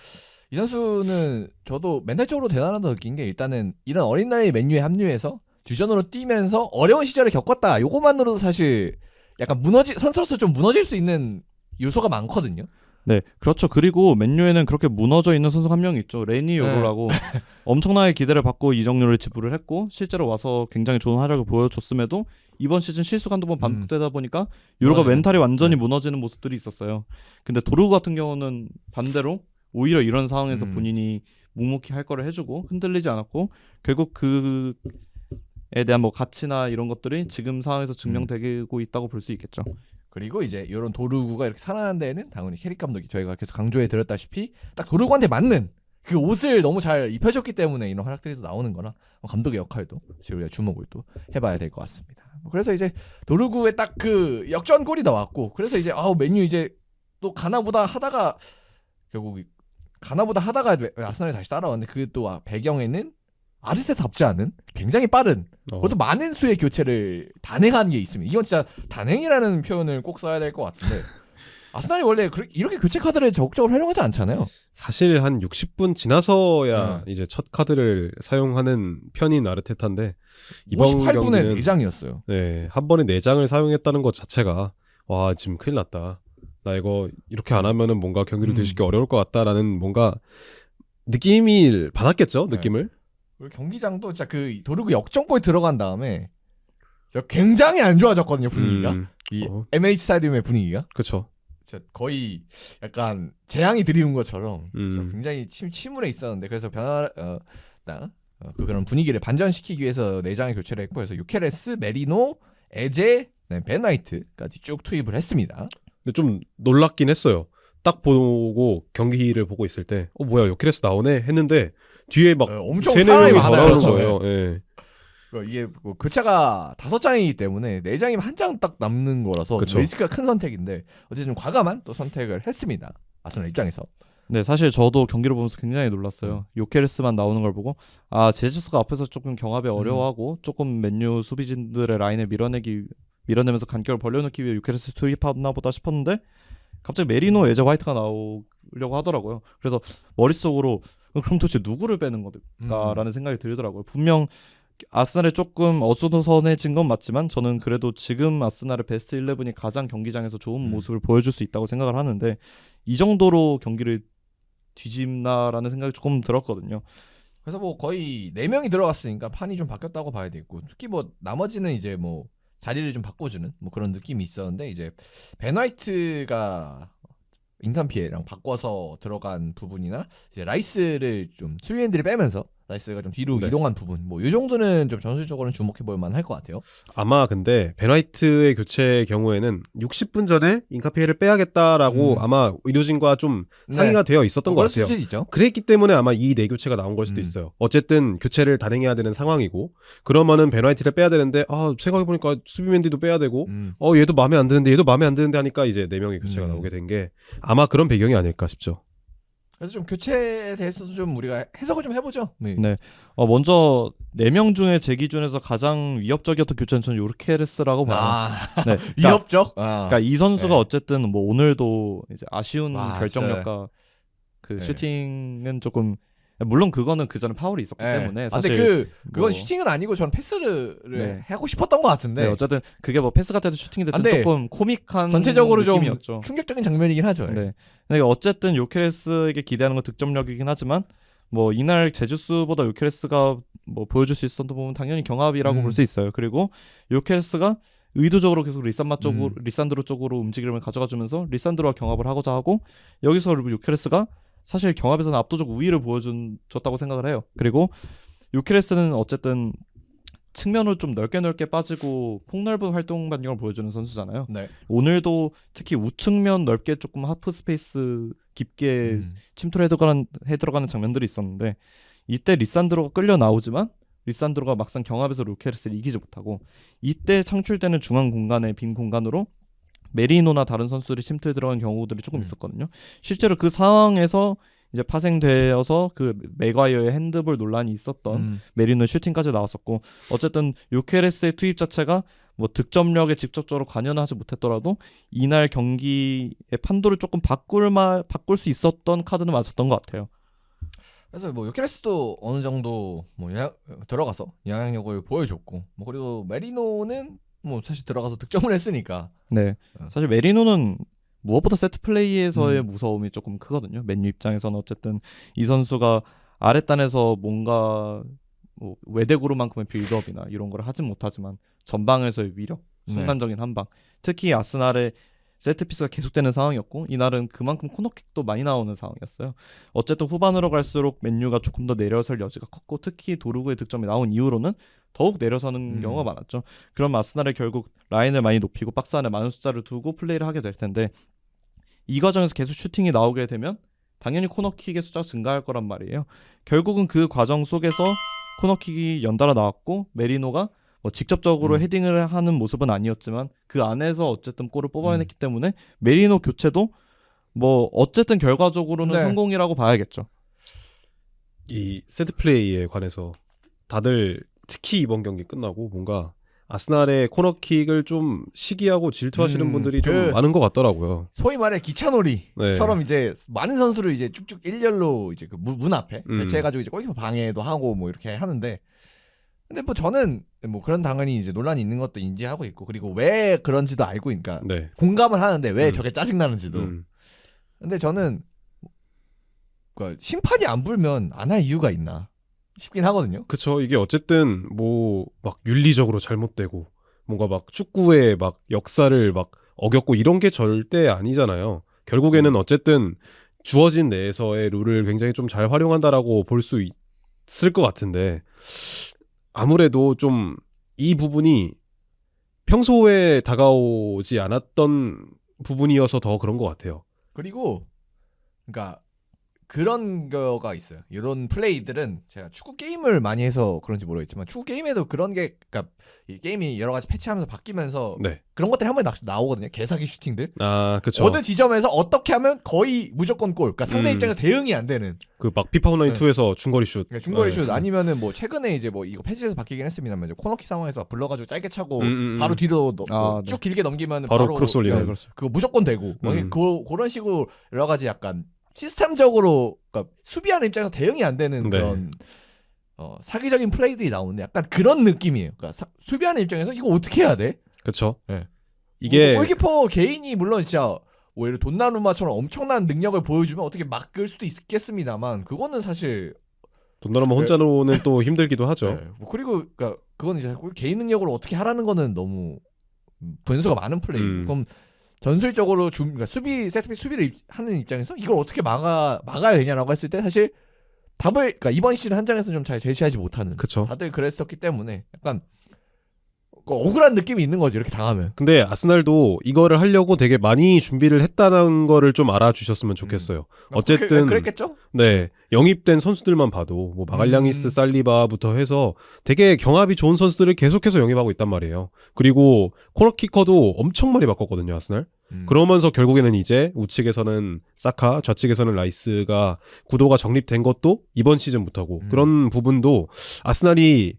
이 선수는 저도 멘탈적으로 대단하다고 느낀 게 일단은 이런 어린 나이에 맨유에 합류해서 주전으로 뛰면서 어려운 시절을 겪었다. 요것만으로도 사실 약간 선수로서 좀 무너질 수 있는 요소가 많거든요. 네, 그렇죠. 그리고 맨유에는 그렇게 무너져 있는 선수가 한 명 있죠. 레니 요로라고 엄청나게 기대를 받고 이적료를 지불을 했고 실제로 와서 굉장히 좋은 활약을 보여줬음에도 이번 시즌 실수가 한두 번 반복되다 보니까 요로가 무너지는. 멘탈이 완전히 무너지는 모습들이 있었어요. 근데 도르구 같은 경우는 반대로 오히려 이런 상황에서 음. 본인이 묵묵히 할 거를 해주고 흔들리지 않았고 결국 그에 대한 뭐 가치나 이런 것들이 지금 상황에서 증명되고 있다고 볼 수 있겠죠. 그리고 이제 이런 도루구가 이렇게 살아난 데는 당연히 캐릭 감독이 저희가 계속 강조해 드렸다시피 딱 도루구한테 맞는 그 옷을 너무 잘 입혀줬기 때문에 이런 활약들이 또 나오는 거라 감독의 역할도 지금 우리가 주목을 또 해봐야 될 것 같습니다. 그래서 이제 도루구에 딱 그 역전골이 나왔고 그래서 이제 맨유 이제 또 가나보다 하다가 결국 가나보다 하다가 아스날이 다시 따라왔는데 그 또 배경에는 아르테타답지 않은 굉장히 빠른 그것도 많은 수의 교체를 단행한 게 있습니다. 이건 진짜 단행이라는 표현을 꼭 써야 될 것 같은데 아스날이 원래 이렇게 교체 카드를 적극적으로 활용하지 않잖아요. 사실 한 60분 지나서야 이제 첫 카드를 사용하는 편인 아르테타인데 이번 58분에 경기는 4장이었어요. 네, 한 번에 4장을 사용했다는 것 자체가 와 지금 큰일 났다. 나 이거 이렇게 안 하면은 뭔가 경기를 뒤집기 어려울 것 같다라는 뭔가 느낌이 받았겠죠. 느낌을. 경기장도 진짜 그 도르구 역전골 들어간 다음에 굉장히 안 좋아졌거든요 분위기가. 이 MH 스타디움의 분위기가. 그렇죠. 진짜 거의 약간 재앙이 드리운 것처럼 음. 굉장히 침울해 있었는데 그래서 그런 분위기를 반전시키기 위해서 4장의 교체를 했고 그래서 유케레스, 메리노, 에제, 벤 화이트까지 쭉 투입을 했습니다. 근데 좀 놀랍긴 했어요. 딱 보고 경기를 보고 있을 때 뭐야 요케레스 나오네 했는데 뒤에 막 엄청 3-4명이 사람이 더 많아요. 나오는 거예요. 예. 이게 뭐 교체가 5장이기 때문에 4장이면 한 장 딱 남는 거라서 그쵸. 리스크가 큰 선택인데 어쨌든 과감한 또 선택을 했습니다. 아스날 입장에서. 네, 사실 저도 경기를 보면서 굉장히 놀랐어요. 요케레스만 나오는 걸 보고 제주스가 앞에서 조금 경합에 어려워하고 조금 맨유 수비진들의 라인을 밀어내면서 간격을 벌려놓기 위해 요케레스 투입하나 보다 싶었는데 갑자기 메리노, 에제, 화이트가 나오려고 하더라고요. 그래서 머릿속으로 그럼 도대체 누구를 빼는 걸까라는 생각이 들더라고요. 분명 아스날이 조금 어수선해진 건 맞지만 저는 그래도 지금 아스날의 베스트 11이 가장 경기장에서 좋은 모습을 보여줄 수 있다고 생각을 하는데 이 정도로 경기를 뒤집나라는 생각이 조금 들었거든요. 그래서 뭐 거의 4명이 들어갔으니까 판이 좀 바뀌었다고 봐야 되고 특히 뭐 나머지는 이제 뭐 자리를 좀 바꿔주는 뭐 그런 느낌이 있었는데 이제 벤 화이트가 인간 피해랑 바꿔서 들어간 부분이나 이제 라이스를 좀 수비인들이 빼면서 라이스가 좀 뒤로 이동한 부분 뭐 이 정도는 좀 전술적으로는 주목해 볼 만할 것 같아요. 아마 근데 벤 화이트의 교체의 경우에는 60분 전에 인카피에를 빼야겠다라고 아마 의료진과 좀 상의가 되어 있었던 것 같아요. 그랬기 때문에 아마 이 내교체가 나온 걸 수도 있어요. 어쨌든 교체를 단행해야 되는 상황이고 그러면은 벤 화이트를 빼야 되는데 생각해보니까 수비맨디도 빼야 되고 얘도 마음에 안 드는데 얘도 마음에 안 드는데 하니까 이제 4명의 교체가 나오게 된 게 아마 그런 배경이 아닐까 싶죠. 그래서 좀 교체에 대해서도 좀 우리가 해석을 좀 해보죠. 네. 먼저 4명 중에 제 기준에서 가장 위협적이었던 교체는 저는 요케레스라고 봐요. 네. 위협적? 그러니까 이 선수가 어쨌든 뭐 오늘도 이제 아쉬운 결정력과 그 슈팅은 조금 물론 그거는 그 전에 파울이 있었기 때문에 사실 근데 그건 슈팅은 아니고 저는 패스를 하고 싶었던 것 같은데 어쨌든 그게 뭐 패스 같아도 슈팅이 됐든 조금 코믹한 전체적으로 느낌이었죠. 좀 충격적인 장면이긴 하죠. 네. 근데 어쨌든 요케레스에게 기대하는 건 득점력이긴 하지만 뭐 이날 제주스보다 요케레스가 뭐 보여줄 수 있었던 부분은 당연히 경합이라고 볼 수 있어요. 그리고 요케레스가 의도적으로 계속 리산드로 쪽으로 움직임을 가져가주면서 리산드로와 경합을 하고자 하고 여기서 요케레스가 사실 경합에서는 압도적 우위를 보여줬다고 생각을 해요. 그리고 요케레스는 어쨌든 측면으로 좀 넓게 빠지고 폭넓은 활동 반경을 보여주는 선수잖아요. 네. 오늘도 특히 우측면 넓게 조금 하프 스페이스 깊게 침투를 해 들어가는 장면들이 있었는데 이때 리산드로가 끌려 나오지만 리산드로가 막상 경합에서 요케레스를 이기지 못하고 이때 창출되는 중앙 공간의 빈 공간으로 메리노나 다른 선수들이 침투해 들어간 경우들이 조금 있었거든요. 실제로 그 상황에서 이제 파생되어서 그 맥과이어의 핸드볼 논란이 있었던 메리노의 슈팅까지 나왔었고 어쨌든 요케레스의 투입 자체가 뭐 득점력에 직접적으로 관여는 하지 못했더라도 이날 경기의 판도를 조금 바꿀 수 있었던 카드는 맞았던 것 같아요. 그래서 뭐 요케레스도 어느 정도 뭐 들어가서 영향력을 보여줬고 뭐 그리고 메리노는 뭐 사실 들어가서 득점을 했으니까. 네. 사실 메리노는 무엇보다 세트 플레이에서의 무서움이 조금 크거든요. 맨유 입장에서는 어쨌든 이 선수가 아랫단에서 뭔가 뭐 외대구로만큼의 빌드업이나 이런 걸 하진 못하지만 전방에서의 위력, 순간적인 한방, 특히 아스날의 세트피스가 계속되는 상황이었고 이날은 그만큼 코너킥도 많이 나오는 상황이었어요. 어쨌든 후반으로 갈수록 맨유가 조금 더 내려설 여지가 컸고 특히 도르구의 득점이 나온 이후로는 더욱 내려서는 경우가 많았죠. 그럼 아스날이 결국 라인을 많이 높이고 박스 안에 많은 숫자를 두고 플레이를 하게 될 텐데 이 과정에서 계속 슈팅이 나오게 되면 당연히 코너킥의 숫자가 증가할 거란 말이에요. 결국은 그 과정 속에서 코너킥이 연달아 나왔고 메리노가 뭐 직접적으로 헤딩을 하는 모습은 아니었지만 그 안에서 어쨌든 골을 뽑아냈기 때문에 메리노 교체도 뭐 어쨌든 결과적으로는 네. 성공이라고 봐야겠죠. 이 세트 플레이에 관해서 다들 특히 이번 경기 끝나고 뭔가 아스날의 코너킥을 좀 시기하고 질투하시는 분들이 좀 그- 많은 것 같더라고요. 소위 말해 기차놀이처럼 네. 이제 많은 선수를 이제 쭉쭉 일렬로 이제 그 문 앞에 음. 배치해가지고 이제 골키퍼 방해도 하고 뭐 이렇게 하는데, 근데 뭐 저는 뭐 그런 당연히 이제 논란이 있는 것도 인지하고 있고 그리고 왜 그런지도 알고, 그러니까 네. 공감을 하는데 왜 음. 저게 짜증 나는지도. 음. 근데 저는 그 심판이 안 불면 안 할 이유가 있나 싶긴 하거든요. 그쵸. 이게 어쨌든 뭐 막 윤리적으로 잘못되고 뭔가 막 축구의 막 역사를 막 어겼고 이런 게 절대 아니잖아요. 결국에는 어쨌든 주어진 내에서의 룰을 굉장히 좀 잘 활용한다라고 볼 수 있을 것 같은데 아무래도 좀 이 부분이 평소에 다가오지 않았던 부분이어서 더 그런 것 같아요. 그리고 그러니까 그런 거가 있어요. 이런 플레이들은 제가 축구 게임을 많이 해서 그런지 모르겠지만 축구 게임에도 그런 게, 그러니까 이 게임이 여러 가지 패치하면서 바뀌면서 네. 그런 것들이 한 번에 나오거든요. 개사기 슈팅들. 아, 그쵸. 어느 지점에서 어떻게 하면 거의 무조건 골. 그러니까 상대 음. 입장에서 대응이 안 되는. 그 막 피파 온라인 네. 2에서 중거리 슛. 그러니까 중거리 네. 슛 아니면은 뭐 최근에 이제 뭐 이거 패치에서 바뀌긴 했습니다만 이제 코너킥 상황에서 막 불러가지고 짧게 차고 바로 뒤로 아, 쭉 길게 넘기면 바로 크로스 올리는. 네, 그렇죠. 그거 무조건 되고 뭐 음. 그런 식으로 여러 가지 약간 시스템적으로, 그러니까 수비하는 입장에서 대응이 안 되는 네. 그런 사기적인 플레이들이 나오는데 약간 그런 느낌이에요. 그러니까 수비하는 입장에서 이거 어떻게 해야 돼? 그쵸. 네. 이게 골키퍼 개인이 물론 진짜 오히려 돈나루마처럼 엄청난 능력을 보여주면 어떻게 막을 수도 있겠습니다만 그거는 사실 돈나라만 혼자로는 또 힘들기도 하죠. 네. 뭐 그리고 그러니까 그건 이제 개인 능력으로 어떻게 하라는 거는 너무 변수가 많은 플레이. 그럼 전술적으로 그러니까 세트피스 수비를 하는 입장에서 이걸 어떻게 막아야 되냐라고 했을 때 사실 답을, 그러니까 이번 시즌 한정에서 좀 잘 제시하지 못하는. 그쵸. 다들 그랬었기 때문에 약간 억울한 느낌이 있는 거죠. 이렇게 당하면. 근데 아스날도 이거를 하려고 되게 많이 준비를 했다는 거를 좀 알아주셨으면 좋겠어요. 어쨌든 그랬겠죠? 네, 영입된 선수들만 봐도 뭐 마갈량이스, 살리바부터 해서 되게 경합이 좋은 선수들을 계속해서 영입하고 있단 말이에요. 그리고 코너키커도 엄청 많이 바꿨거든요, 아스날. 그러면서 결국에는 이제 우측에서는 사카, 좌측에서는 라이스가 구도가 정립된 것도 이번 시즌부터고 그런 부분도 아스날이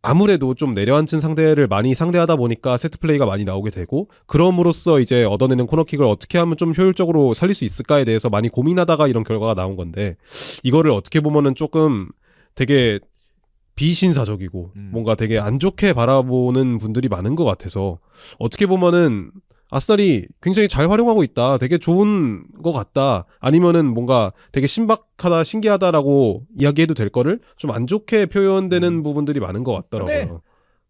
아무래도 좀 내려앉은 상대를 많이 상대하다 보니까 세트 플레이가 많이 나오게 되고 그럼으로써 이제 얻어내는 코너킥을 어떻게 하면 좀 효율적으로 살릴 수 있을까에 대해서 많이 고민하다가 이런 결과가 나온 건데 이거를 어떻게 보면은 조금 되게 비신사적이고 뭔가 되게 안 좋게 바라보는 분들이 많은 것 같아서 어떻게 보면은 아스날이 굉장히 잘 활용하고 있다. 되게 좋은 것 같다. 아니면은 뭔가 되게 신박하다, 신기하다라고 이야기해도 될 거를 좀 안 좋게 표현되는 부분들이 많은 것 같더라고요.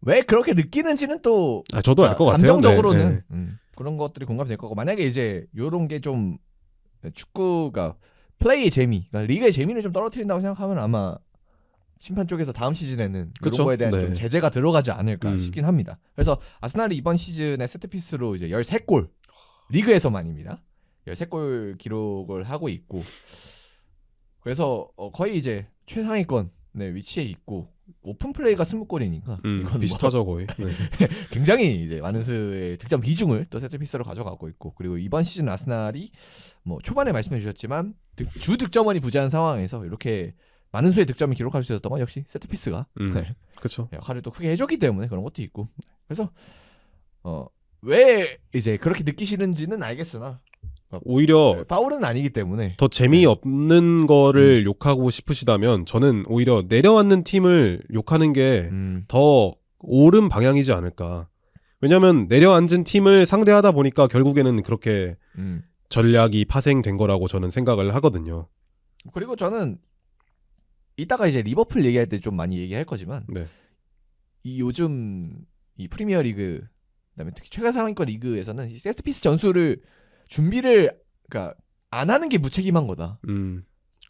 왜 그렇게 느끼는지는 또 저도 알 것 같아요. 감정적으로는 네. 그런 것들이 공감이 될 거고, 만약에 이제 요런 게 좀 축구가 플레이의 재미, 그러니까 리그의 재미를 좀 떨어뜨린다고 생각하면 아마 심판 쪽에서 다음 시즌에는 그쵸? 그런 거에 대한 네. 좀 제재가 들어가지 않을까 싶긴 합니다. 그래서 아스날이 이번 시즌에 세트피스로 이제 13골, 리그에서만입니다. 13골 기록을 하고 있고, 그래서 거의 이제 최상위권 위치에 있고 오픈 플레이가 20골이니까 이건 비슷하죠 거의. 네. 굉장히 이제 많은 수의 득점 비중을 또 세트피스로 가져가고 있고, 그리고 이번 시즌 아스날이 뭐 초반에 말씀해 주셨지만 주 득점원이 부재한 상황에서 이렇게 많은 수의 득점을 기록할 수 있었던 건 역시 세트피스가 그렇죠. 역할을 또 크게 해줬기 때문에 그런 것도 있고, 그래서 왜 이제 그렇게 느끼시는지는 알겠으나 오히려 파울은 아니기 때문에 더 재미없는 거를 욕하고 싶으시다면 저는 오히려 내려앉는 팀을 욕하는 게 더 옳은 방향이지 않을까. 왜냐면 내려앉은 팀을 상대하다 보니까 결국에는 그렇게 전략이 파생된 거라고 저는 생각을 하거든요. 그리고 저는 이따가 이제 리버풀 얘기할 때 좀 많이 얘기할 거지만 네. 이 요즘 이 프리미어리그 그다음에 특히 최고 상위권 리그에서는 이 세트피스 전술을 준비를 그러니까 안 하는 게 무책임한 거다.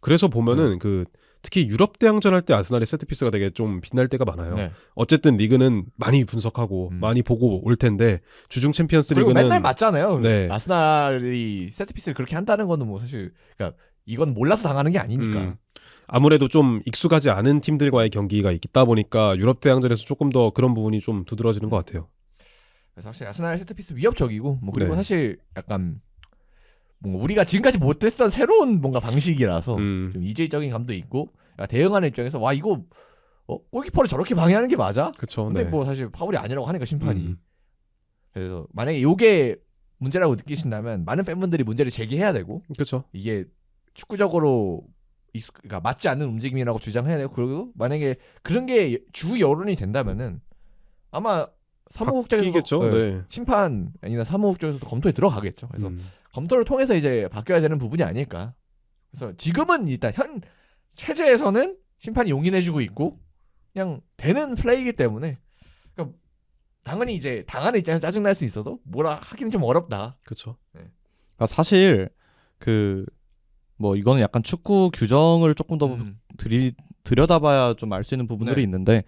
그래서 보면은 그 특히 유럽 대항전 할 때 아스날의 세트피스가 되게 좀 빛날 때가 많아요. 네. 어쨌든 리그는 많이 분석하고 많이 보고 올 텐데 주중 챔피언스 그리고 리그는 맨날 맞잖아요. 네. 아스날이 세트피스를 그렇게 한다는 거는 뭐 사실 그러니까 이건 몰라서 당하는 게 아니니까. 아무래도 좀 익숙하지 않은 팀들과의 경기가 있다 보니까 유럽 대항전에서 조금 더 그런 부분이 좀 두드러지는 것 같아요. 그래서 확실히 아스날 세트피스 위협적이고 뭐 그리고 네. 사실 약간 뭔가 우리가 지금까지 못했던 새로운 뭔가 방식이라서 좀 이질적인 감도 있고 그러니까 대응하는 입장에서 와 이거 골키퍼를 저렇게 방해하는 게 맞아? 그렇죠. 근데 네. 뭐 사실 파울이 아니라고 하니까 심판이 음. 그래서 만약에 이게 문제라고 느끼신다면 많은 팬분들이 문제를 제기해야 되고 그렇죠. 이게 축구적으로 그러니까 맞지 않는 움직임이라고 주장해야 되고 그리고 만약에 그런 게 주 여론이 된다면은 아마 사무국장에서도 바뀌겠죠. 네. 심판이나 사무국장에서도 검토에 들어가겠죠. 그래서 검토를 통해서 이제 바뀌어야 되는 부분이 아닐까. 그래서 지금은 일단 현 체제에서는 심판이 용인해주고 있고 그냥 되는 플레이이기 때문에 그러니까 당연히 이제 당하는 입장에서 짜증 날 수 있어도 뭐라 하기는 좀 어렵다. 그렇죠. 그러니까 사실 그 뭐 이거는 약간 축구 규정을 조금 더 들여다봐야 좀 알 수 있는 부분들이 네. 있는데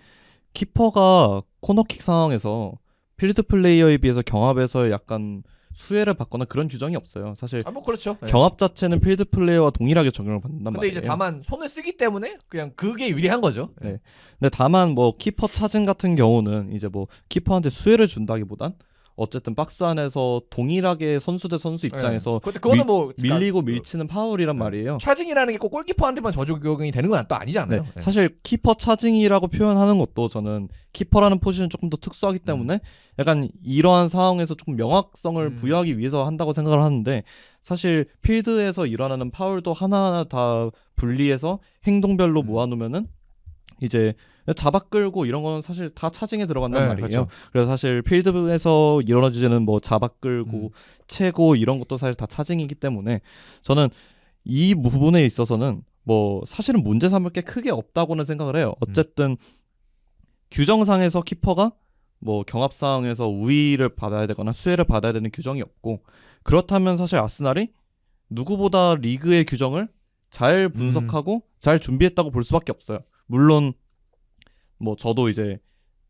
키퍼가 코너킥 상황에서 필드 플레이어에 비해서 경합에서 약간 수혜를 받거나 그런 규정이 없어요. 사실 아 뭐 그렇죠. 네. 경합 자체는 필드 플레이어와 동일하게 적용을 받는단 근데 말이에요. 이제 다만 손을 쓰기 때문에 그냥 그게 유리한 거죠. 네. 근데 다만 뭐 키퍼 차징 같은 경우는 이제 뭐 키퍼한테 수혜를 준다기보단 어쨌든 박스 안에서 동일하게 선수 대 선수 입장에서 근데 그거는 뭐 밀리고 밀치는 파울이란 말이에요. 차징이라는 게 꼭 골키퍼한테만 적용이 되는 건 또 아니잖아요. 네. 사실 키퍼 차징이라고 표현하는 것도 저는 키퍼라는 포지션이 조금 더 특수하기 때문에 약간 이러한 상황에서 조금 명확성을 부여하기 위해서 한다고 생각을 하는데 사실 필드에서 일어나는 파울도 하나하나 다 분리해서 행동별로 모아놓으면은 이제 잡아 끌고 이런 거는 사실 다 차징에 들어간단 네, 말이에요. 그렇죠. 그래서 사실 필드에서 일어나지는 뭐 잡아 끌고 채고 이런 것도 사실 다 차징이기 때문에 저는 이 부분에 있어서는 뭐 사실은 문제 삼을 게 크게 없다고는 생각을 해요. 어쨌든 규정상에서 키퍼가 뭐 경합 상황에서 우위를 받아야 되거나 수혜를 받아야 되는 규정이 없고 그렇다면 사실 아스날이 누구보다 리그의 규정을 잘 분석하고 잘 준비했다고 볼 수밖에 없어요. 물론 뭐 저도 이제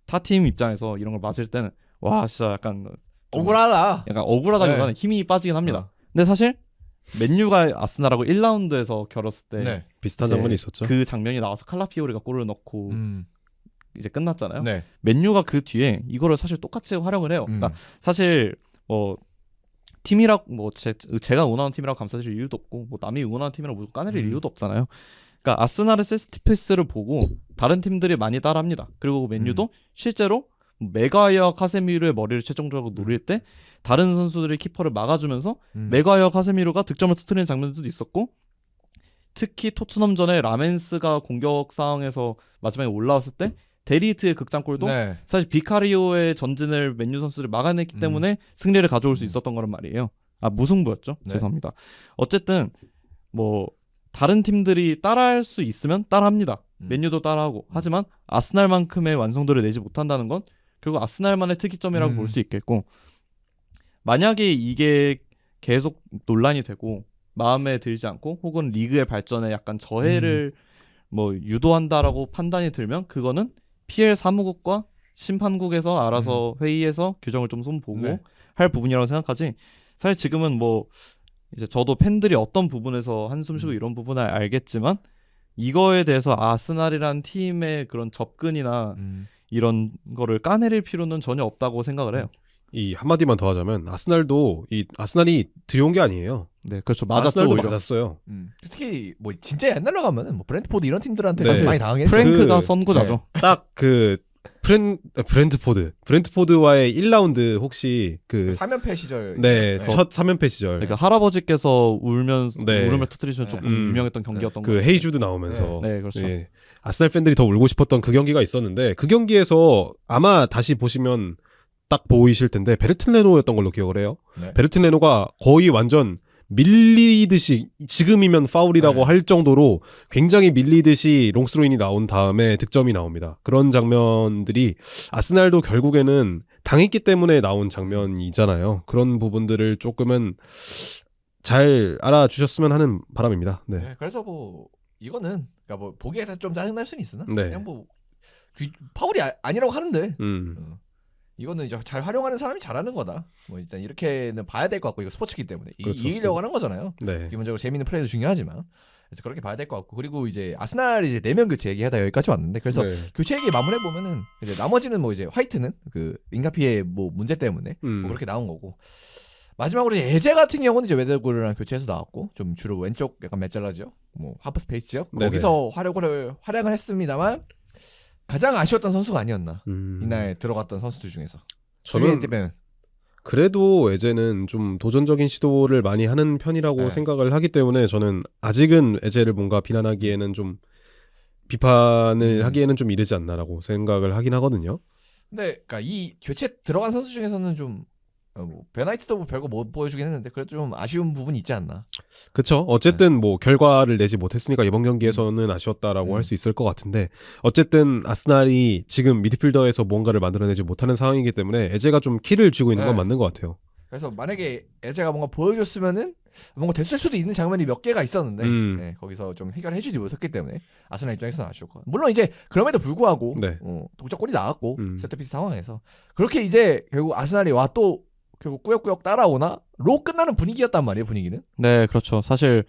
타 팀 입장에서 이런 걸 맞을 때는 와 진짜 약간 억울하다. 약간 억울하다기보다는 네. 힘이 빠지긴 합니다. 근데 사실 맨유가 아스날하고 1라운드에서 겨뤘을 때 네. 비슷한 이제 장면이 있었죠. 그 장면이 나와서 칼라피오리가 골을 넣고 이제 끝났잖아요. 네. 맨유가 그 뒤에 이거를 사실 똑같이 활용을 해요. 그러니까 사실 뭐 팀이라고 뭐 제가 응원하는 팀이라고 감싸줄 이유도 없고 뭐 남이 응원하는 팀이라고 무조건 까내릴 이유도 없잖아요. 그러니까 아스날의 세트피스를 보고 다른 팀들이 많이 따라합니다. 그리고 맨유도 실제로 맥과이어 카세미르의 머리를 최종적으로 노릴 때 다른 선수들이 키퍼를 막아주면서 맥과이어 카세미르가 득점을 터뜨리는 장면들도 있었고 특히 토트넘전에 라멘스가 공격 상황에서 마지막에 올라왔을 때 데리히트의 극장골도 네. 사실 비카리오의 전진을 맨유 선수들이 막아냈기 때문에 승리를 가져올 수 있었던 거란 말이에요. 아 무승부였죠. 네. 죄송합니다. 어쨌든 뭐 다른 팀들이 따라할 수 있으면 따라합니다. 맨유도 따라하고 하지만 아스날만큼의 완성도를 내지 못한다는 건 결국 아스날만의 특이점이라고 볼 수 있겠고 만약에 이게 계속 논란이 되고 마음에 들지 않고 혹은 리그의 발전에 약간 저해를 뭐 유도한다라고 판단이 들면 그거는 PL 사무국과 심판국에서 알아서 회의해서 규정을 좀 손보고 네. 할 부분이라고 생각하지. 사실 지금은 뭐 이제 저도 팬들이 어떤 부분에서 한숨 쉬고 이런 부분을 알겠지만 이거에 대해서 아스날이란 팀의 그런 접근이나 이런 거를 까내릴 필요는 전혀 없다고 생각을 해요. 이 한마디만 더 하자면 아스날이 들여온 게 아니에요. 네, 그렇죠. 맞았죠. 아스날도 오히려. 맞았어요. 특히 뭐 진짜 옛날로 가면은 뭐 브랜트포드 이런 팀들한테 네. 사실 많이 당하겠죠. 프랭크가 그- 선구자죠. 딱 그 브랜트포드와의 1라운드 혹시 그 3연패 시절. 첫 3연패 시절 그러니까 할아버지께서 울면서 네. 울음을 터뜨리시면 조금 유명했던 경기였던 그 거예요. 헤이주드 나오면서 네, 그렇죠. 예, 아스날 팬들이 더 울고 싶었던 그 경기가 있었는데 그 경기에서 아마 다시 보시면 딱 보이실 텐데 베르튼 레노였던 걸로 기억을 해요. 네. 베르튼 레노가 거의 완전 밀리듯이 지금이면 파울이라고 네. 할 정도로 굉장히 밀리듯이 롱스로인이 나온 다음에 득점이 나옵니다. 그런 장면들이 아스날도 결국에는 당했기 때문에 나온 장면이잖아요. 그런 부분들을 조금은 잘 알아주셨으면 하는 바람입니다. 네. 네, 그래서 뭐 이거는 그러니까 뭐 보기에 좀 짜증날 수는 있으나 네. 그냥 뭐 파울이 아니라고 하는데 음. 이거는 이제 잘 활용하는 사람이 잘하는 거다. 뭐 일단 이렇게는 봐야 될 것 같고 이거 스포츠기 때문에 그렇죠. 이기려고 하는 거잖아요. 네. 기본적으로 재밌는 플레이도 중요하지만 그래서 그렇게 봐야 될 것 같고 그리고 이제 아스날이 이제 4명 교체 얘기하다 여기까지 왔는데 그래서 네. 교체 얘기 마무리해 보면은 이제 나머지는 뭐 이제 화이트는 그 인카피의 뭐 문제 때문에 뭐 그렇게 나온 거고 마지막으로 이제 에제 같은 경우는 이제 웨더골이랑 교체해서 나왔고 좀 주로 왼쪽 약간 메잘라지요 뭐 하프 스페이스 지역 네네. 거기서 활약을 했습니다만 가장 아쉬웠던 선수가 아니었나 이날 들어갔던 선수들 중에서 저는 때문에 그래도 에제는 좀 도전적인 시도를 많이 하는 편이라고 네. 생각을 하기 때문에 저는 아직은 에제를 뭔가 비난하기에는 좀 비판을 하기에는 좀 이르지 않나라고 생각을 하긴 하거든요. 근데 그러니까 이 교체 들어간 선수 중에서는 좀 뭐 베나이트도 별거 못 보여주긴 했는데 그래도 좀 아쉬운 부분이 있지 않나. 그쵸. 어쨌든 뭐 결과를 내지 못했으니까 이번 경기에서는 아쉬웠다라고 할 수 있을 것 같은데 어쨌든 아스날이 지금 미드필더에서 뭔가를 만들어내지 못하는 상황이기 때문에 에제가 좀 키를 쥐고 있는 건 네. 맞는 것 같아요. 그래서 만약에 에제가 뭔가 보여줬으면은 뭔가 됐을 수도 있는 장면이 몇 개가 있었는데 네, 거기서 좀 해결해주지 못했기 때문에 아스날 입장에서는 아쉬웠고 물론 이제 그럼에도 불구하고 네. 동작골이 나왔고 세트피스 상황에서 그렇게 이제 결국 아스날이 와 또 결국 꾸역꾸역 따라오나 로 끝나는 분위기였단 말이에요. 분위기는. 네, 그렇죠. 사실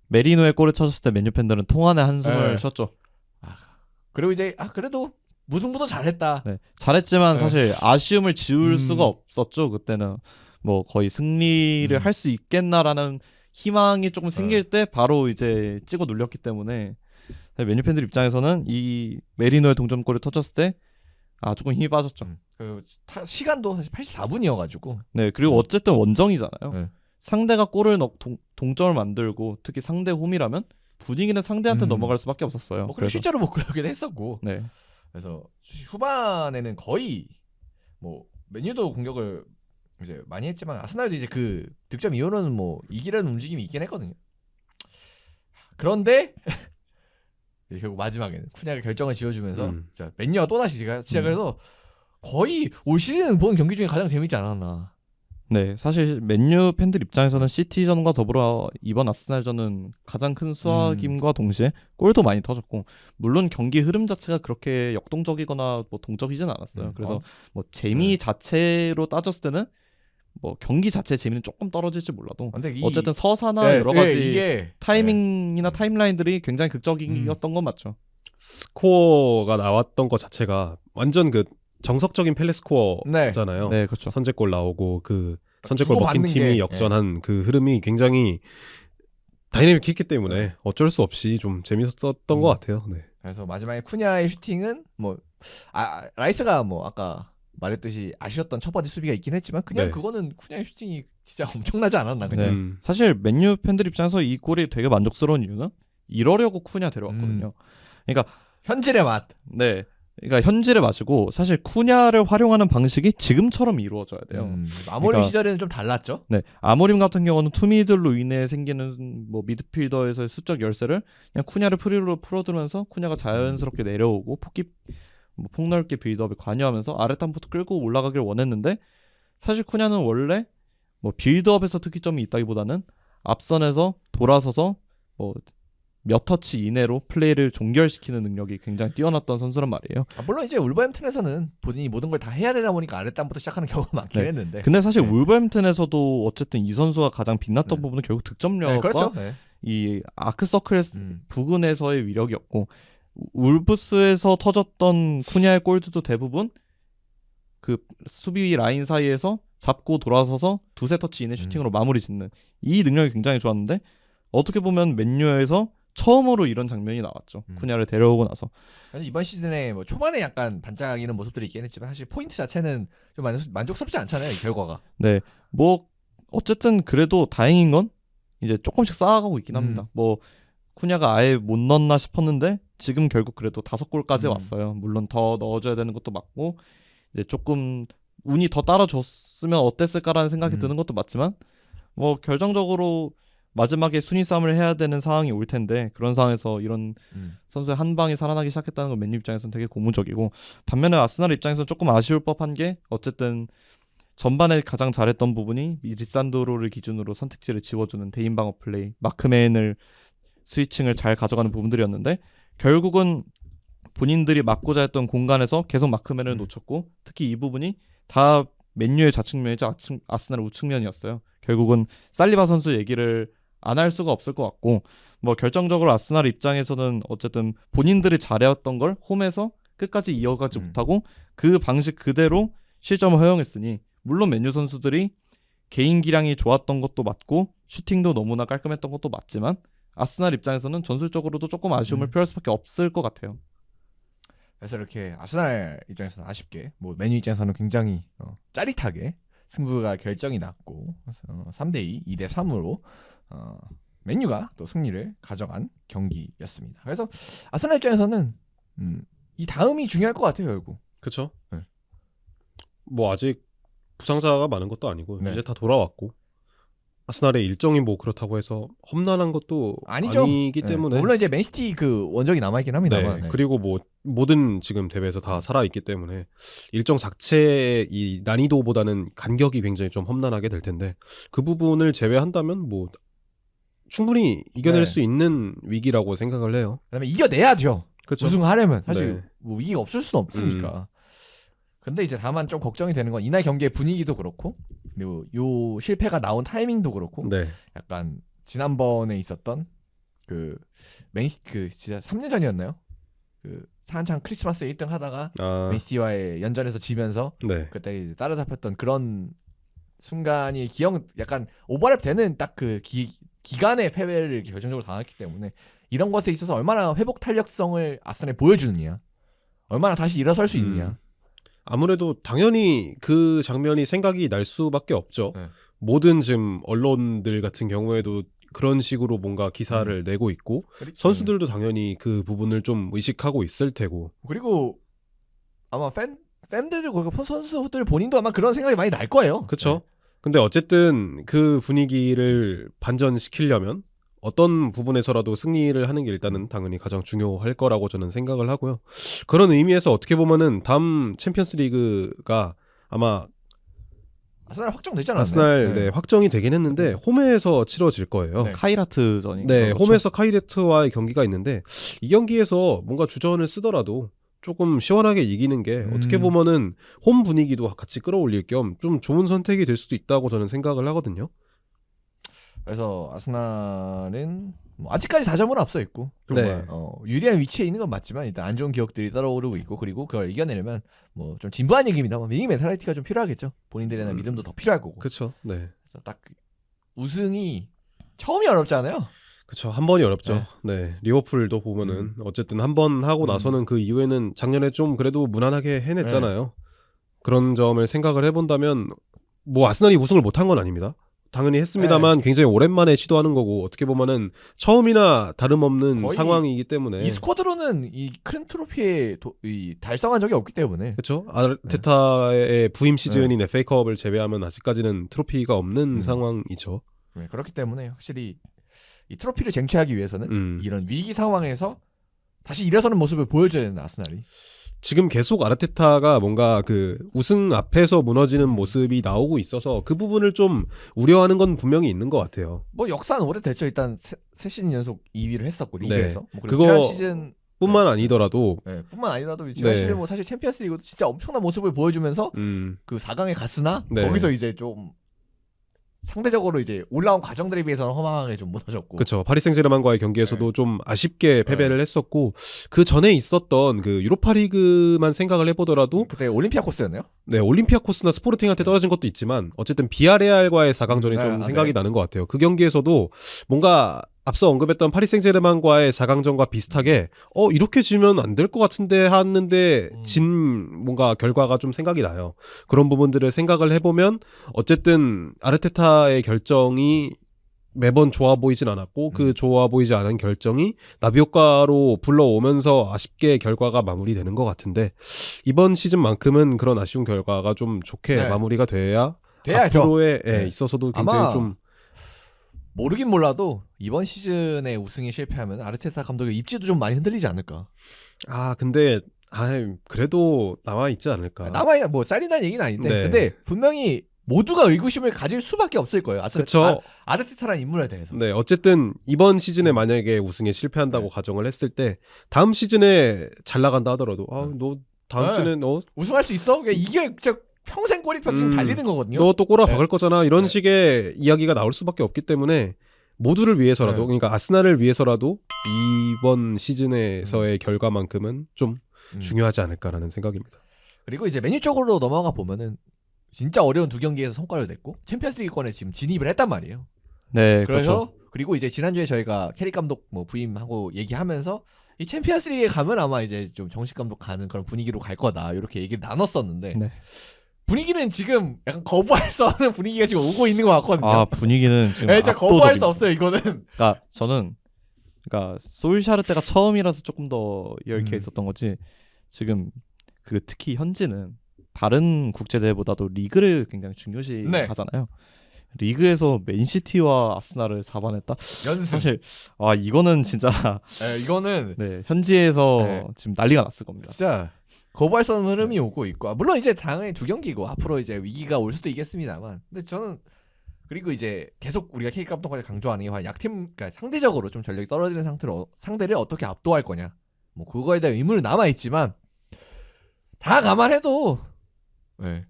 메리노의 골을 쳤을 때 맨유 팬들은 통한의 한숨을 네. 쉬었죠. 그리고 이제 그래도 무승부도 잘했다. 네, 잘했지만 네. 사실 아쉬움을 지울 수가 없었죠. 그때는 뭐 거의 승리를 할 수 있겠나라는 희망이 조금 생길 때 바로 이제 찍어 눌렸기 때문에 맨유 팬들 입장에서는 이 메리노의 동점골을 터쳤을 때 조금 힘이 빠졌죠. 그 시간도 사실 84분이어가지고. 네, 그리고 어쨌든 원정이잖아요. 네. 상대가 골을 동점을 만들고 특히 상대 홈이라면 분위기는 상대한테 넘어갈 수밖에 없었어요. 그리고 실제로 뭐 그러긴 했었고. 네. 그래서 후반에는 거의 뭐 맨유도 공격을 이제 많이 했지만 아스날도 이제 그 득점 이후로는 뭐 이기려는 움직임이 있긴 했거든요. 그런데 결국 마지막에는 쿠냐가 결정을 지어주면서 자, 맨유가 또 다시 시작을 해서 거의 올 시즌 본 경기 중에 가장 재밌지 않았나. 네, 사실 맨유 팬들 입장에서는 시티전과 더불어 이번 아스날전은 가장 큰 수확임과 동시에 골도 많이 터졌고 물론 경기 흐름 자체가 그렇게 역동적이거나 뭐 동적이진 않았어요. 그래서 뭐 재미 자체로 따졌을 때는 뭐 경기 자체의 재미는 조금 떨어질지 몰라도 어쨌든 서사나 여러 가지 타이밍이나 타임라인들이 굉장히 극적이었던 건 맞죠. 스코어가 나왔던 것 자체가 완전 그 정석적인 펠레 스코어잖아요. 네, 그렇죠. 선제골 나오고 그 선제골 먹힌 팀이 역전한 그 흐름이 굉장히 다이내믹했기 때문에 어쩔 수 없이 좀 재밌었던 것 같아요. 네. 그래서 마지막에 쿠냐의 슈팅은 뭐 라이스가 뭐 아까 말했듯이 아쉬웠던 첫 번째 수비가 있긴 했지만 그냥 그거는 쿠냐의 슈팅이 진짜 엄청나지 않았나 그냥. 사실 맨유 팬들 입장에서 이 골이 되게 만족스러운 이유는 이러려고 쿠냐 데려왔거든요. 그러니까 현질의 맛. 네. 그러니까 현질의 맛이고 사실 쿠냐를 활용하는 방식이 지금처럼 이루어져야 돼요. 아모림 시절에는 좀 달랐죠. 네, 아모림 같은 경우는 투미들로 인해 생기는 뭐 미드필더에서의 수적 열세를 그냥 쿠냐를 프리로 풀어두면서 쿠냐가 자연스럽게 내려오고 폭넓게 빌드업에 관여하면서 아래탄부터 끌고 올라가길 원했는데 사실 쿠냐는 원래 뭐 빌드업에서 특기점이 있다기보다는 앞선에서 돌아서서 뭐 몇 터치 이내로 플레이를 종결시키는 능력이 굉장히 뛰어났던 선수란 말이에요. 물론 이제 울버햄튼에서는 본인이 모든 걸 다 해야 되다 보니까 아랫단부터 시작하는 경우가 많긴 했는데. 근데 사실 울버햄튼에서도 어쨌든 이 선수가 가장 빛났던 부분은 결국 득점력과 그렇죠. 이 아크서클 부근에서의 위력이었고 울브스에서 터졌던 쿠냐의 골들도 대부분 그 수비 라인 사이에서 잡고 돌아서서 두세 터치 이내 슈팅으로 마무리 짓는 이 능력이 굉장히 좋았는데 어떻게 보면 맨유에서 처음으로 이런 장면이 나왔죠. 쿠냐를 데려오고 나서. 사실 이번 시즌에 뭐 초반에 약간 반짝이는 모습들이 있긴 했지만 사실 포인트 자체는 좀 만족스럽지 않잖아요. 이 결과가. 네, 뭐 어쨌든 그래도 다행인 건 이제 조금씩 쌓아가고 있긴 합니다. 뭐 쿠냐가 아예 못 넣었나 싶었는데 지금 결국 그래도 5골까지 왔어요. 물론 더 넣어줘야 되는 것도 맞고 이제 조금 운이 더 따라줬으면 어땠을까라는 생각이 드는 것도 맞지만 뭐 결정적으로 마지막에 순위 싸움을 해야 되는 상황이 올 텐데 그런 상황에서 이런 선수의 한 방이 살아나기 시작했다는 건 맨유 입장에서는 되게 고무적이고 반면에 아스날 입장에서는 조금 아쉬울 법한 게 어쨌든 전반에 가장 잘했던 부분이 이 리산드로를 기준으로 선택지를 지워주는 대인 방어 플레이, 마크맨을 스위칭을 잘 가져가는 부분들이었는데 결국은 본인들이 막고자 했던 공간에서 계속 마크맨을 놓쳤고 특히 이 부분이 다 맨유의 좌측면이자 아스날의 우측면이었어요. 결국은 살리바 선수 얘기를 안 할 수가 없을 것 같고 뭐 결정적으로 아스날 입장에서는 어쨌든 본인들이 잘해왔던 걸 홈에서 끝까지 이어가지 못하고 그 방식 그대로 실점을 허용했으니 물론 맨유 선수들이 개인 기량이 좋았던 것도 맞고 슈팅도 너무나 깔끔했던 것도 맞지만 아스날 입장에서는 전술적으로도 조금 아쉬움을 표할 수밖에 없을 것 같아요. 그래서 이렇게 아스날 입장에서는 아쉽게 뭐 맨유 입장에서는 굉장히 짜릿하게 승부가 결정이 났고 3대2, 2대3으로 맨유가 또 승리를 가져간 경기였습니다. 그래서 아스날 입장에서는 이 다음이 중요할 것 같아요. 결국. 그렇죠. 네. 뭐 아직 부상자가 많은 것도 아니고 네. 이제 다 돌아왔고 아스날의 일정이 뭐 그렇다고 해서 험난한 것도 아니죠. 아니기 네. 때문에 물론 이제 맨시티 그 원정이 남아있긴 합니다만. 네. 네. 그리고 뭐 모든 지금 대회에서 다 살아있기 때문에 일정 자체의 이 난이도보다는 간격이 굉장히 좀 험난하게 될 텐데 그 부분을 제외한다면 뭐 충분히 이겨낼 네. 수 있는 위기라고 생각을 해요. 그다음에 이겨내야죠. 그렇죠. 우승하려면 사실 네. 뭐 위기가 없을 수는 없으니까. 근데 이제 다만 좀 걱정이 되는 건 이날 경기의 분위기도 그렇고 그리고 요 실패가 나온 타이밍도 그렇고 네. 약간 지난번에 있었던 그 맨시티 그 진짜 3년 전이었나요? 그 한창 크리스마스 1등 하다가 맨시티와의 연전에서 지면서 네. 그때 이제 따라잡혔던 그런 순간이 기억 약간 오버랩 되는 딱 그 기간의 패배를 결정적으로 당했기 때문에 이런 것에 있어서 얼마나 회복 탄력성을 아스날에 보여주느냐, 얼마나 다시 일어설 수 있느냐. 아무래도 당연히 그 장면이 생각이 날 수밖에 없죠. 네. 모든 지금 언론들 같은 경우에도 그런 식으로 뭔가 기사를 내고 있고 선수들도 당연히 그 부분을 좀 의식하고 있을 테고. 그리고 아마 팬들도 그렇고 선수들 본인도 아마 그런 생각이 많이 날 거예요. 그렇죠. 근데 어쨌든 그 분위기를 반전시키려면 어떤 부분에서라도 승리를 하는 게 일단은 당연히 가장 중요할 거라고 저는 생각을 하고요. 그런 의미에서 어떻게 보면은 다음 챔피언스 리그가 아마 아스날 확정되지 않았나요? 아스날 네, 확정이 되긴 했는데 홈에서 치러질 거예요. 네. 카이라트전이 네, 홈에서 카이레트와의 경기가 있는데 이 경기에서 뭔가 주전을 쓰더라도 조금 시원하게 이기는 게 어떻게 보면은 홈 분위기도 같이 끌어올릴 겸 좀 좋은 선택이 될 수도 있다고 저는 생각을 하거든요. 그래서 아스날은 뭐 아직까지 4점으로 앞서 있고 정말 네. 유리한 위치에 있는 건 맞지만 일단 안 좋은 기억들이 따라오르고 있고 그리고 그걸 이겨내려면 뭐 좀 진부한 얘기입니다만 위닝 멘탈리티가 좀 필요하겠죠. 본인들에 대한 믿음도 더 필요할 거고. 그렇죠. 네. 그래서 딱 우승이 처음이 어렵잖아요. 그렇죠. 한 번이 어렵죠. 네. 리버풀도 보면은 어쨌든 한 번 하고 나서는 그 이후에는 작년에 좀 그래도 무난하게 해냈잖아요. 그런 점을 생각을 해본다면 뭐 아스날이 우승을 못한 건 아닙니다. 당연히 했습니다만 굉장히 오랜만에 시도하는 거고 어떻게 보면은 처음이나 다름없는 상황이기 때문에 이 스쿼드로는 이 큰 트로피에 이 달성한 적이 없기 때문에 그렇죠. 아르테타의 부임 시즌인 FA컵을 제외하면 아직까지는 트로피가 없는 상황이죠. 네, 그렇기 때문에 확실히 이 트로피를 쟁취하기 위해서는 이런 위기 상황에서 다시 일어서는 모습을 보여줘야 되는 아스날이 지금 계속 아르테타가 뭔가 그 우승 앞에서 무너지는 모습이 나오고 있어서 그 부분을 좀 우려하는 건 분명히 있는 것 같아요. 뭐 역사는 오래됐죠. 일단 세 시즌 연속 2위를 했었고 리그에서 뭐 그거 지난 시즌 뿐만 아니더라도 뿐만 아니라도 지난 시즌 뭐 사실 챔피언스 리그도 진짜 엄청난 모습을 보여주면서 그 4강에 갔으나 거기서 이제 좀 상대적으로 이제 올라온 과정들에 비해서는 허망하게 좀 무너졌고. 그렇죠. 파리 생제르맹과의 경기에서도 좀 아쉽게 패배를 했었고 그 전에 있었던 그 유로파리그만 생각을 해보더라도 그때 올림피아코스였나요? 네, 올림피아코스나 스포르팅한테 떨어진 것도 있지만 어쨌든 비아레알과의 4강전이 좀 생각이 나는 것 같아요. 그 경기에서도 뭔가 앞서 언급했던 파리 생제르맹과의 4강전과 비슷하게 이렇게 지면 안 될 것 같은데 하는데 진 뭔가 결과가 좀 생각이 나요. 그런 부분들을 생각을 해보면 어쨌든 아르테타의 결정이 매번 좋아 보이진 않았고 그 좋아 보이지 않은 결정이 나비 효과로 불러오면서 아쉽게 결과가 마무리되는 것 같은데 이번 시즌만큼은 그런 아쉬운 결과가 좀 좋게 마무리가 돼야 돼야죠. 앞으로에 있어서도 굉장히 좀 모르긴 몰라도 이번 시즌에 우승에 실패하면 아르테타 감독의 입지도 좀 많이 흔들리지 않을까. 근데 그래도 남아 있지 않을까. 남아야 뭐 잘린다는 얘기는 아닌데, 네. 근데 분명히 모두가 의구심을 가질 수밖에 없을 거예요. 그쵸. 아르테타라는 인물에 대해서. 네, 어쨌든 이번 시즌에 만약에 우승에 실패한다고 가정을 했을 때 다음 시즌에 잘 나간다 하더라도 너 다음 네. 시즌에 우승할 수 있어? 그러니까 이게 진짜 평생 꼬리표 지금 달리는 거거든요. 너 또 꼬라 네. 박을 거잖아. 이런 네. 식의 이야기가 나올 수밖에 없기 때문에 모두를 위해서라도 네. 그러니까 아스날을 위해서라도 이번 시즌에서의 결과만큼은 좀 중요하지 않을까라는 생각입니다. 그리고 이제 메뉴 쪽으로 넘어가 보면은 진짜 어려운 두 경기에서 성과를 냈고 챔피언스리그권에 지금 진입을 했단 말이에요. 네, 그래서 그렇죠. 그리고 이제 지난주에 저희가 캐릭 감독 뭐 부임하고 얘기하면서 이 챔피언스리그에 가면 아마 이제 좀 정식 감독 가는 그런 분위기로 갈 거다 이렇게 얘기를 나눴었는데 네. 분위기는 지금 약간 거부할 수 없는 분위기가 지금 오고 있는 것 같거든요. 분위기는 지금 네, 진짜 거부할 수 압도적입니다. 없어요 이거는. 그러니까 저는 솔샤르 때가 처음이라서 조금 더 열기가 음. 있었던 거지. 지금 특히 현지는 다른 국제 대회보다도 리그를 굉장히 중요시 네. 하잖아요. 리그에서 맨시티와 아스날을 잡아냈다. 연승. 사실 이거는 진짜 네, 이거는 네, 현지에서 네. 지금 난리가 났을 겁니다. 진짜 거부할 수 없는 흐름이 오고 있고 물론 이제 당연히 두 경기고 앞으로 이제 위기가 올 수도 있겠습니다만 근데 저는 그리고 이제 계속 우리가 K 감독까지 강조하는 게 과연 약팀 그러니까 상대적으로 좀 전력이 떨어지는 상대를 어떻게 압도할 거냐 뭐 그거에 대한 의문은 남아 있지만 다 감안해도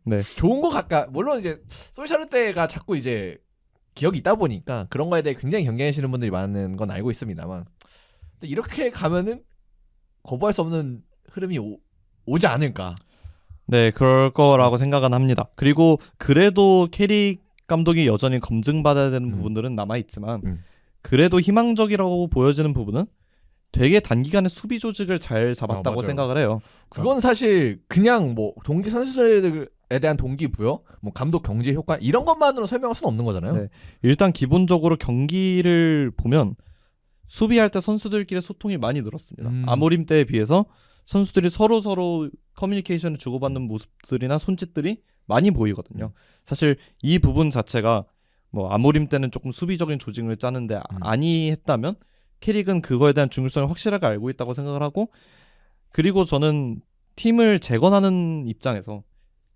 네. 좋은 거 같까 물론 이제 솔샤르 때가 자꾸 이제 기억이 있다 보니까 그런 거에 대해 굉장히 경계하시는 분들이 많은 건 알고 있습니다만 근데 이렇게 가면은 거부할 수 없는 흐름이 오지 않을까. 네, 그럴 거라고 생각은 합니다. 그리고 그래도 캐릭 감독이 여전히 검증받아야 되는 부분들은 남아 있지만 그래도 희망적이라고 보여지는 부분은 되게 단기간에 수비 조직을 잘 잡았다고 맞아요. 생각을 해요. 그건 사실 그냥 뭐 동기 선수들에 대한 동기부여, 뭐 감독 경제 효과 이런 것만으로 설명할 수는 없는 거잖아요. 네. 일단 기본적으로 경기를 보면 수비할 때 선수들끼리 소통이 많이 늘었습니다. 아모림 때에 비해서 선수들이 서로 커뮤니케이션을 주고받는 모습들이나 손짓들이 많이 보이거든요. 사실 이 부분 자체가 뭐 아모림 때는 조금 수비적인 조직을 짜는데 아니 했다면 캐릭은 그거에 대한 중요성을 확실하게 알고 있다고 생각을 하고 그리고 저는 팀을 재건하는 입장에서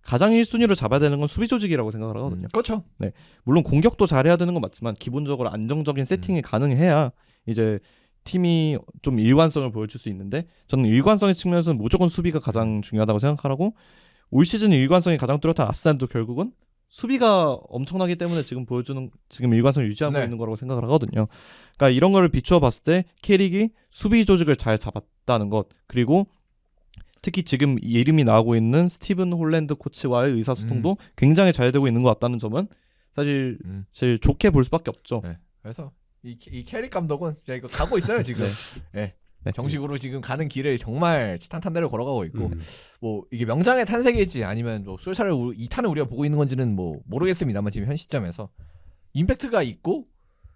가장 1순위로 잡아야 되는 건 수비 조직이라고 생각을 하거든요. 그렇죠. 네. 물론 공격도 잘해야 되는 건 맞지만 기본적으로 안정적인 세팅이 가능해야 이제 팀이 좀 일관성을 보여줄 수 있는데 저는 일관성의 측면에서는 무조건 수비가 가장 중요하다고 생각하고 올 시즌 일관성이 가장 뚜렷한 아스날도 결국은 수비가 엄청나기 때문에 지금 일관성을 유지하고 네. 있는 거라고 생각을 하거든요. 그러니까 이런 거를 비추어 봤을 때 캐릭이 수비 조직을 잘 잡았다는 것 그리고 특히 지금 이름이 나오고 있는 스티븐 홀랜드 코치와의 의사소통도 굉장히 잘 되고 있는 것 같다는 점은 사실 제일 좋게 볼 수밖에 없죠. 네. 그래서 이 캐릭 감독은 진짜 이거 가고 있어요 지금. 네. 정식으로 지금 가는 길을 정말 탄탄대로 걸어가고 있고 뭐 이게 명장의 탄생일지 아니면 뭐 솔샤를 2탄을 우리가 보고 있는 건지는 뭐 모르겠습니다만 지금 현 시점에서 임팩트가 있고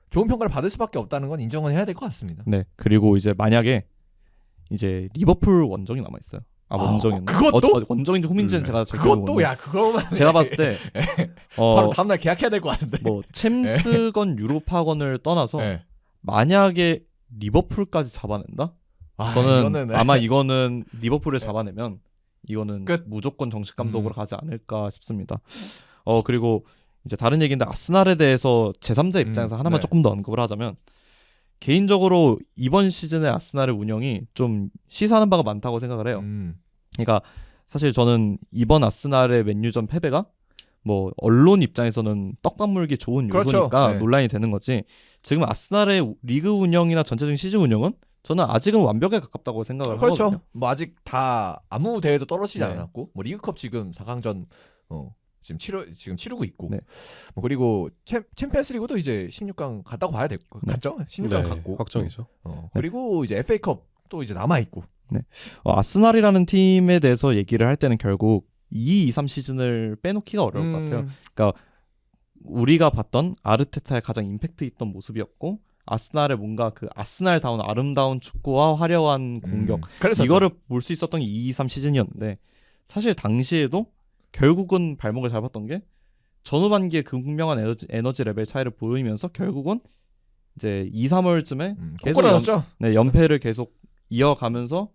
좋은 평가를 받을 수밖에 없다는 건 인정은 해야 될 것 같습니다. 네. 그리고 이제 만약에 이제 리버풀 원정이 남아 있어요. 원정이요. 그것도? 원정인지 홈인지는 제가 잘 그것도 모르겠는데 야 그거만 제가 봤을 때 바로 다음날 계약해야 될 것 같은데. 뭐 챔스건 유로파건을 떠나서 네. 만약에 리버풀까지 잡아낸다? 저는 아마 이거는 리버풀을 잡아내면 이거는 끝. 무조건 정식 감독으로 가지 않을까 싶습니다. 그리고 이제 다른 얘기인데 아스날에 대해서 제3자 입장에서 하나만 조금 더 언급을 하자면 개인적으로 이번 시즌의 아스날의 운영이 좀 시사하는 바가 많다고 생각을 해요. 그러니까 사실 저는 이번 아스날의 맨유전 패배가 뭐 언론 입장에서는 떡밥 물기 좋은 요소니까 그렇죠. 네. 논란이 되는 거지. 지금 아스날의 리그 운영이나 전체적인 시즌 운영은 저는 아직은 완벽에 가깝다고 생각을 그렇죠. 하거든요. 뭐 아직 다 아무 대회도 떨어지지 네. 않았고 뭐 리그컵 지금 4강전 지금 치르고 있고 네. 뭐 그리고 챔피언스리그도 이제 16강 갔다고 봐야 될 갔죠? 16강 갔고 확정이죠. 그리고 이제 FA컵 또 이제 남아 있고. 아스날이라는 팀에 대해서 얘기를 할 때는 결국 2-2-3 시즌을 빼놓기가 어려울 것 같아요. 그러니까 우리가 봤던 아르테타의 가장 임팩트 있던 모습이었고 아스날의 뭔가 그 아스날다운 아름다운 축구와 화려한 공격 이거를 볼 수 있었던 게 2-2-3 시즌이었는데 사실 당시에도 결국은 발목을 잡았던 게 전후반기에 그 분명한 에너지 레벨 차이를 보이면서 결국은 이제 2, 3월쯤에 계속 꼬꾸라졌죠. 연패를 계속 이어가면서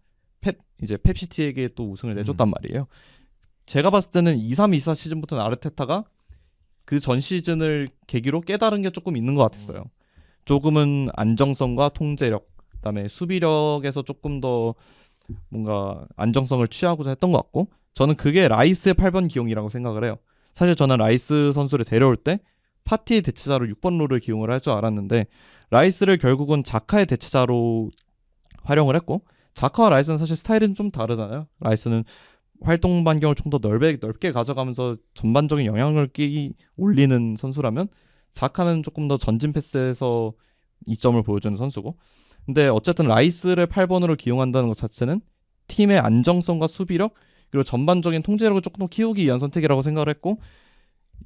이제 펩시티에게 또 우승을 내줬단 말이에요. 제가 봤을 때는 23-24 시즌부터는 아르테타가 그 전 시즌을 계기로 깨달은 게 조금 있는 것 같았어요. 조금은 안정성과 통제력, 그다음에 수비력에서 조금 더 뭔가 안정성을 취하고자 했던 것 같고, 저는 그게 라이스의 8번 기용이라고 생각을 해요. 사실 저는 라이스 선수를 데려올 때 파티의 대체자로 6번 롤을 기용을 할 줄 알았는데 라이스를 결국은 자카의 대체자로 활용을 했고, 자카와 라이스는 사실 스타일은 좀 다르잖아요. 라이스는 활동 반경을 좀 더 넓게 가져가면서 전반적인 영향을 올리는 선수라면 자카는 조금 더 전진 패스에서 이점을 보여주는 선수고, 근데 어쨌든 라이스를 8번으로 기용한다는 것 자체는 팀의 안정성과 수비력 그리고 전반적인 통제력을 조금 더 키우기 위한 선택이라고 생각을 했고,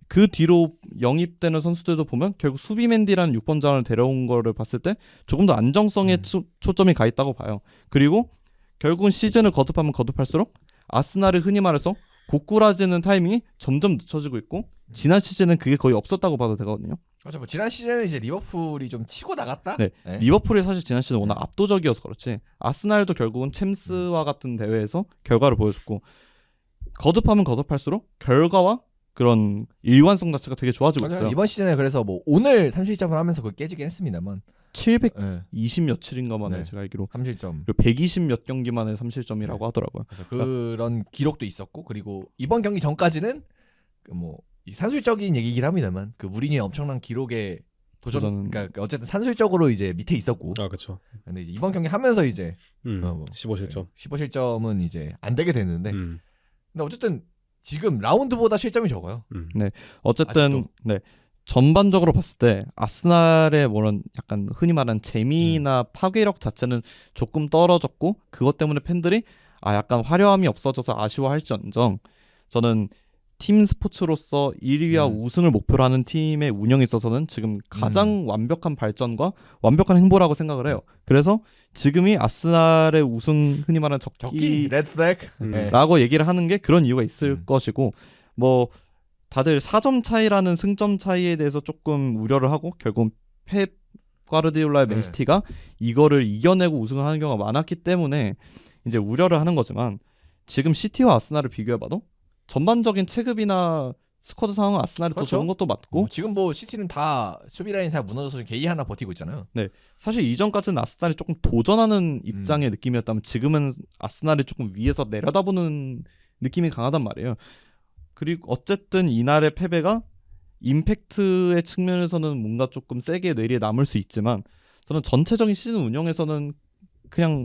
그 뒤로 영입되는 선수들도 보면 결국 수비맨디라는 6번 자원을 데려온 거를 봤을 때 조금 더 안정성에 초점이 가 있다고 봐요. 그리고 결국은 시즌을 거듭하면 거듭할수록 아스날이 흔히 말해서 고꾸라지는 타이밍이 점점 늦춰지고 있고, 지난 시즌은 그게 거의 없었다고 봐도 되거든요. 그렇죠. 뭐 지난 시즌은 이제 리버풀이 좀 치고 나갔다. 네. 리버풀이 사실 지난 시즌 워낙 압도적이어서 그렇지, 아스날도 결국은 챔스와 같은 대회에서 결과를 보여줬고, 거듭하면 거듭할수록 결과와 그런 일관성 자체가 되게 좋아지고 맞아요. 있어요. 이번 시즌에 그래서 뭐 오늘 3실점을 하면서 그걸 깨지긴 했습니다만 720 며칠인가 만에 네. 제가 알기로 3실점. 그리고 120 몇 경기 만에 3실점이라고 하더라고요. 그래서 그런 기록도 있었고, 그리고 이번 경기 전까지는 뭐 산술적인 얘기긴 합니다만 그 무리뉴의 엄청난 기록에 그러니까 어쨌든 산술적으로 이제 밑에 있었고, 아 그렇죠. 근데 이제 이번 경기 하면서 이제 15실점. 15실점은 이제 안 되게 됐는데, 음. 근데 어쨌든 지금 라운드보다 실점이 적어요. 어쨌든 아직도. 네, 전반적으로 봤을 때 아스날의 뭐런 약간 흔히 말하는 재미나 파괴력 자체는 조금 떨어졌고, 그것 때문에 팬들이 약간 화려함이 없어져서 아쉬워할지언정, 저는 팀 스포츠로서 1위와 우승을 목표로 하는 팀의 운영에 있어서는 지금 가장 완벽한 발전과 완벽한 행보라고 생각을 해요. 그래서 지금이 아스날의 우승, 흔히 말하는 적기 레드 플래그 라고 얘기를 하는 게 그런 이유가 있을 것이고, 뭐 다들 4점 차이라는 승점 차이에 대해서 조금 우려를 하고, 결국 펩 과르디올라의 맨시티가 이거를 이겨내고 우승을 하는 경우가 많았기 때문에 이제 우려를 하는 거지만, 지금 시티와 아스날을 비교해봐도 전반적인 체급이나 스쿼드 상황은 아스날이 그렇죠. 더 좋은 것도 맞고, 지금 뭐 시티는 다 수비 라인 다 무너져서 게이 하나 버티고 있잖아요. 네, 사실 이전까지는 아스날이 조금 도전하는 입장의 느낌이었다면 지금은 아스날이 조금 위에서 내려다보는 느낌이 강하단 말이에요. 그리고 어쨌든 이날의 패배가 임팩트의 측면에서는 뭔가 조금 세게 뇌리에 남을 수 있지만, 저는 전체적인 시즌 운영에서는 그냥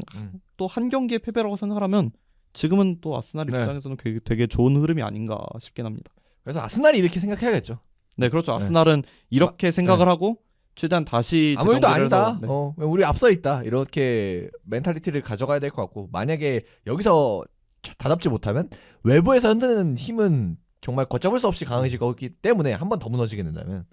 또 한 경기의 패배라고 생각하면 지금은 또 아스날 입장에서는 되게 좋은 흐름이 아닌가 싶긴 합니다. 그래서 아스날이 이렇게 생각해야겠죠. 네, 그렇죠. 아스날은 이렇게 생각을 하고 최대한 다시 아무 일도 아니다. 해서, 우리 앞서 있다. 이렇게 멘탈리티를 가져가야 될 것 같고, 만약에 여기서 다잡지 못하면 외부에서 흔드는 힘은 정말 걷잡을 수 없이 강해질 거기 때문에 한 번 더 무너지게 된다면,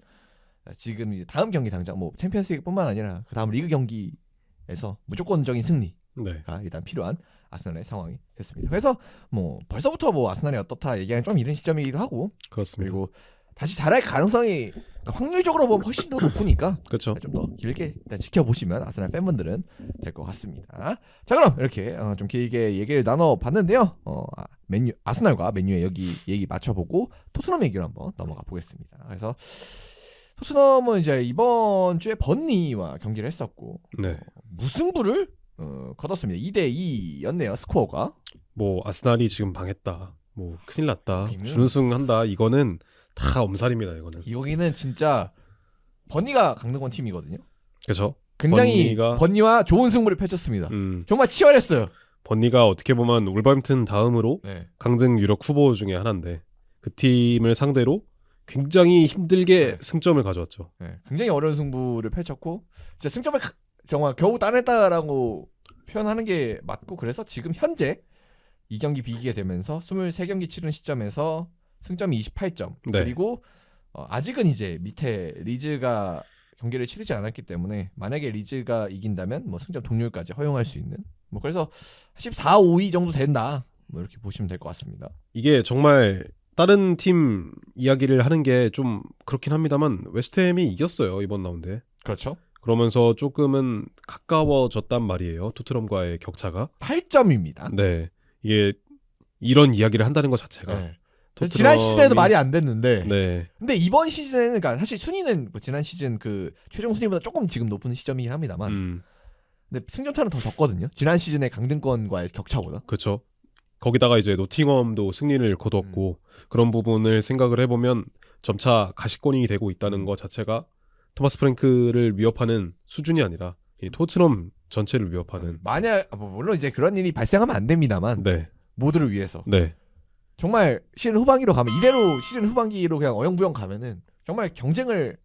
지금 이제 다음 경기 당장 뭐 챔피언스리그뿐만 아니라 그 다음 리그 경기에서 무조건적인 승리가 일단 필요한 아스날의 상황이 됐습니다. 그래서 뭐 벌써부터 뭐 아스날이 어떻다 얘기하는 좀 이른 시점이기도 하고, 그렇습니다. 그리고 다시 잘할 가능성이 확률적으로 보면 훨씬 더 높으니까 그렇죠. 좀 더 길게 일단 지켜보시면 아스날 팬분들은 될 것 같습니다. 자, 그럼 이렇게 좀 길게 얘기를 나눠봤는데요. 아스날과 맨유의 여기 얘기 맞춰보고 토트넘 얘기로 한번 넘어가 보겠습니다. 그래서 토트넘은 이제 이번 주에 번니와 경기를 했었고, 무승부를 거뒀습니다. 2대2였네요. 스코어가. 뭐 아스날이 지금 망했다, 뭐 큰일 났다, 여기는... 준우승한다, 이거는 다 엄살입니다. 이거는. 여기는 진짜 번니가 강등권 팀이거든요. 그렇죠. 굉장히 번니와 좋은 승부를 펼쳤습니다. 정말 치열했어요. 번니가 어떻게 보면 울버햄튼 다음으로 강등 유력 후보 중에 하나인데, 그 팀을 상대로 굉장히 힘들게 승점을 가져왔죠. 굉장히 어려운 승부를 펼쳤고, 진짜 승점을 정말 겨우 따냈다라고 표현하는 게 맞고, 그래서 지금 현재 2경기 비기게 되면서 23경기 치른 시점에서 승점이 28점. 그리고 아직은 이제 밑에 리즈가 경기를 치르지 않았기 때문에 만약에 리즈가 이긴다면 뭐 승점 동률까지 허용할 수 있는, 뭐 그래서 14, 5위 정도 된다, 뭐 이렇게 보시면 될 것 같습니다. 이게 정말 다른 팀 이야기를 하는 게 좀 그렇긴 합니다만 웨스트햄이 이겼어요, 이번 라운드에. 그렇죠. 그러면서 조금은 가까워졌단 말이에요. 토트넘과의 격차가. 8점입니다. 네. 이게 이런 이야기를 한다는 것 자체가 네. 지난 시즌에도 토트넘이- 말이 안 됐는데 네. 근데 이번 시즌에는 그러니까 사실 순위는 뭐 지난 시즌 그 최종 순위보다 조금 지금 높은 시점이긴 합니다만 근데 승점차는 더 적거든요. 지난 시즌의 강등권과의 격차보다. 그렇죠. 거기다가 이제 노팅엄도 승리를 거뒀고 그런 부분을 생각을 해보면 점차 가시권이 되고 있다는 것 자체가 토마스 프랭크를 위협하는 수준이 아니라 이 토트넘 전체를 위협하는. 만약 뭐 물론 이제 그런 일이 발생하면 안 됩니다만 네. 모두를 위해서 네. 정말 시즌 후반기로 가면 이대로 시즌 후반기로 그냥 어영부영 가면은 정말 경쟁을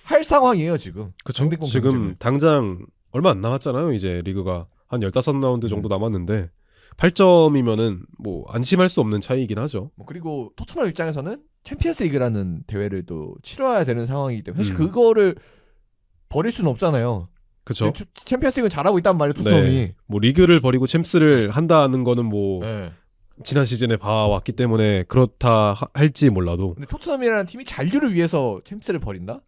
할 상황이에요 지금. 그쵸. 강등권 지금 경쟁을. 당장 얼마 안 남았잖아요. 이제 리그가 한 15라운드 정도 남았는데 8점이면은 뭐 안심할 수 없는 차이이긴 하죠. 뭐 그리고 토트넘 입장에서는 챔피언스 리그라는 대회를 또 치러야 되는 상황이기 때문에 사실 음. 그거를 버릴 수는 없잖아요. 그렇죠. 챔피언스 리그는 잘하고 있단 말이에요 토트넘이. 네. 뭐 리그를 버리고 챔스를 한다는 거는 뭐 네. 지난 시즌에 봐왔기 때문에 그렇다 할지 몰라도 근데 토트넘이라는 팀이 잔류를 위해서 챔스를 버린다?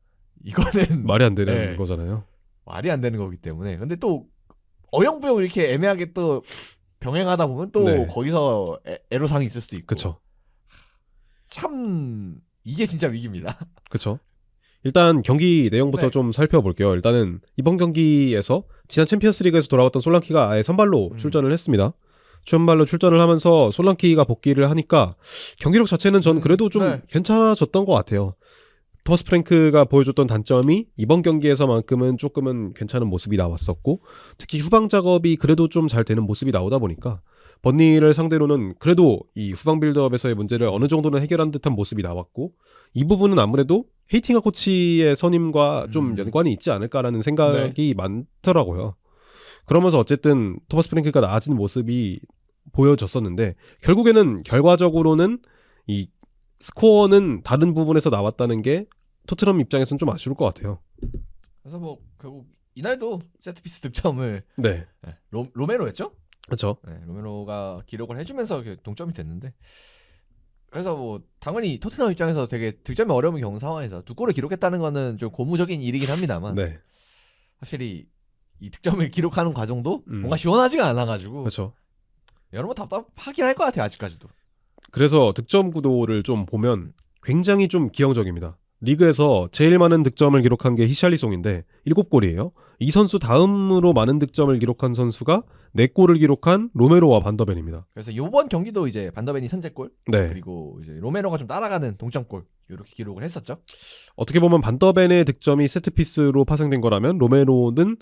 이거는 말이 안 되는 네. 거잖아요. 말이 안 되는 거기 때문에. 근데 또 어영부영 이렇게 애매하게 또 병행하다 보면 또 네. 거기서 애로사항이 있을 수도 있고. 그렇죠. 참 이게 진짜 위기입니다. 그렇죠. 일단 경기 내용부터 네. 좀 살펴볼게요. 일단은 이번 경기에서 지난 챔피언스리그에서 돌아왔던 솔랑키가 아예 선발로 출전을 했습니다. 선발로 출전을 하면서 솔랑키가 복귀를 하니까 경기력 자체는 전 그래도 좀 네. 괜찮아졌던 것 같아요. 토마스 프랭크가 보여줬던 단점이 이번 경기에서만큼은 조금은 괜찮은 모습이 나왔었고 특히 후방 작업이 그래도 좀 잘 되는 모습이 나오다 보니까 번니를 상대로는 그래도 이 후방 빌드업에서의 문제를 어느 정도는 해결한 듯한 모습이 나왔고 이 부분은 아무래도 헤이팅하 코치의 선임과 좀 연관이 있지 않을까라는 생각이 많더라고요. 그러면서 어쨌든 토마스 프랭크가 나아지는 모습이 보여졌었는데 결국에는 결과적으로는 이 스코어는 다른 부분에서 나왔다는 게 토트넘 입장에서는 좀 아쉬울 것 같아요. 그래서 뭐 결국 이날도 세트피스 득점을 네, 로메로였죠? 그렇죠. 네, 로메로가 기록을 해주면서 동점이 됐는데 그래서 뭐 당연히 토트넘 입장에서 되게 득점이 어려운 경우 상황에서 두 골을 기록했다는 거는 좀 고무적인 일이긴 합니다만 네, 확실히 이 득점을 기록하는 과정도 뭔가 시원하지가 않아가지고 그렇죠. 여러분 답답하긴 할 것 같아요 아직까지도. 그래서 득점 구도를 좀 보면 굉장히 좀 기형적입니다. 리그에서 제일 많은 득점을 기록한 게 히샬리송인데 7골이에요. 이 선수 다음으로 많은 득점을 기록한 선수가 4골을 기록한 로메로와 반더벤입니다. 그래서 이번 경기도 이제 반더벤이 선제골 네. 그리고 이제 로메로가 좀 따라가는 동점골 이렇게 기록을 했었죠. 어떻게 보면 반더벤의 득점이 세트피스로 파생된 거라면 로메로는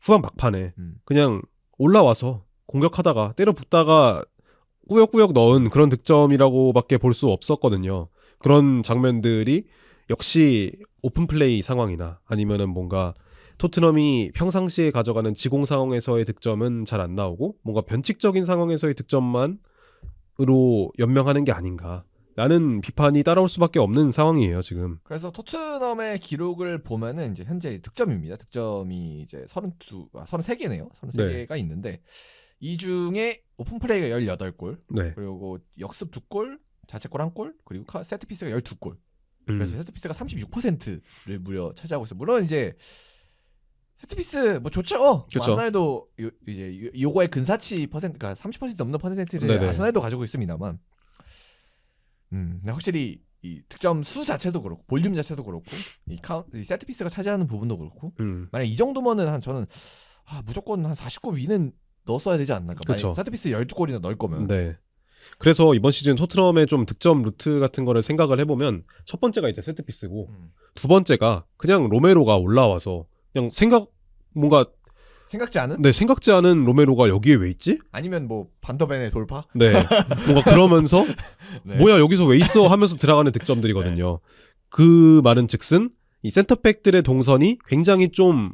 후반 막판에 그냥 올라와서 공격하다가 때려 붓다가 꾸역꾸역 넣은 그런 득점이라고밖에 볼 수 없었거든요. 그런 장면들이 역시 오픈플레이 상황이나 아니면은 뭔가 토트넘이 평상시에 가져가는 지공 상황에서의 득점은 잘 안 나오고 뭔가 변칙적인 상황에서의 득점만으로 연명하는 게 아닌가라는 비판이 따라올 수밖에 없는 상황이에요 지금. 그래서 토트넘의 기록을 보면은 이제 현재 득점입니다. 득점이 이제 33개네요. 33개가 있는데 이 중에 오픈 플레이가 18골, 네. 그리고 역습 2골, 자책골 1골, 그리고 세트피스가 12골. 그래서 세트피스가 36%를 무려 차지하고 있어요. 물론 이제 세트피스 뭐 좋죠. 그쵸. 아스날도 이제 요거의 근사치 퍼센트가 30% 넘는 퍼센트를 네네. 아스날도 가지고 있습니다만, 근데 확실히 이 득점 수 자체도 그렇고 볼륨 자체도 그렇고 이 세트피스가 차지하는 부분도 그렇고 만약 이 정도면은 한 저는 무조건 한 40골 위는 넣었어야 되지 않나. 그쵸. 만약 세트피스 12골이나 넣을 거면. 네. 그래서 이번 시즌 토트넘의 좀 득점 루트 같은 거를 생각을 해보면 첫 번째가 이제 세트피스고 두 번째가 그냥 로메로가 올라와서 그냥 생각지 않은 로메로가 여기에 왜 있지? 아니면 뭐 반더벤의 돌파? 네. 뭔가 그러면서 네. 뭐야 여기서 왜 있어 하면서 들어가는 득점들이거든요. 그 말은 즉슨 이 센터백들의 동선이 굉장히 좀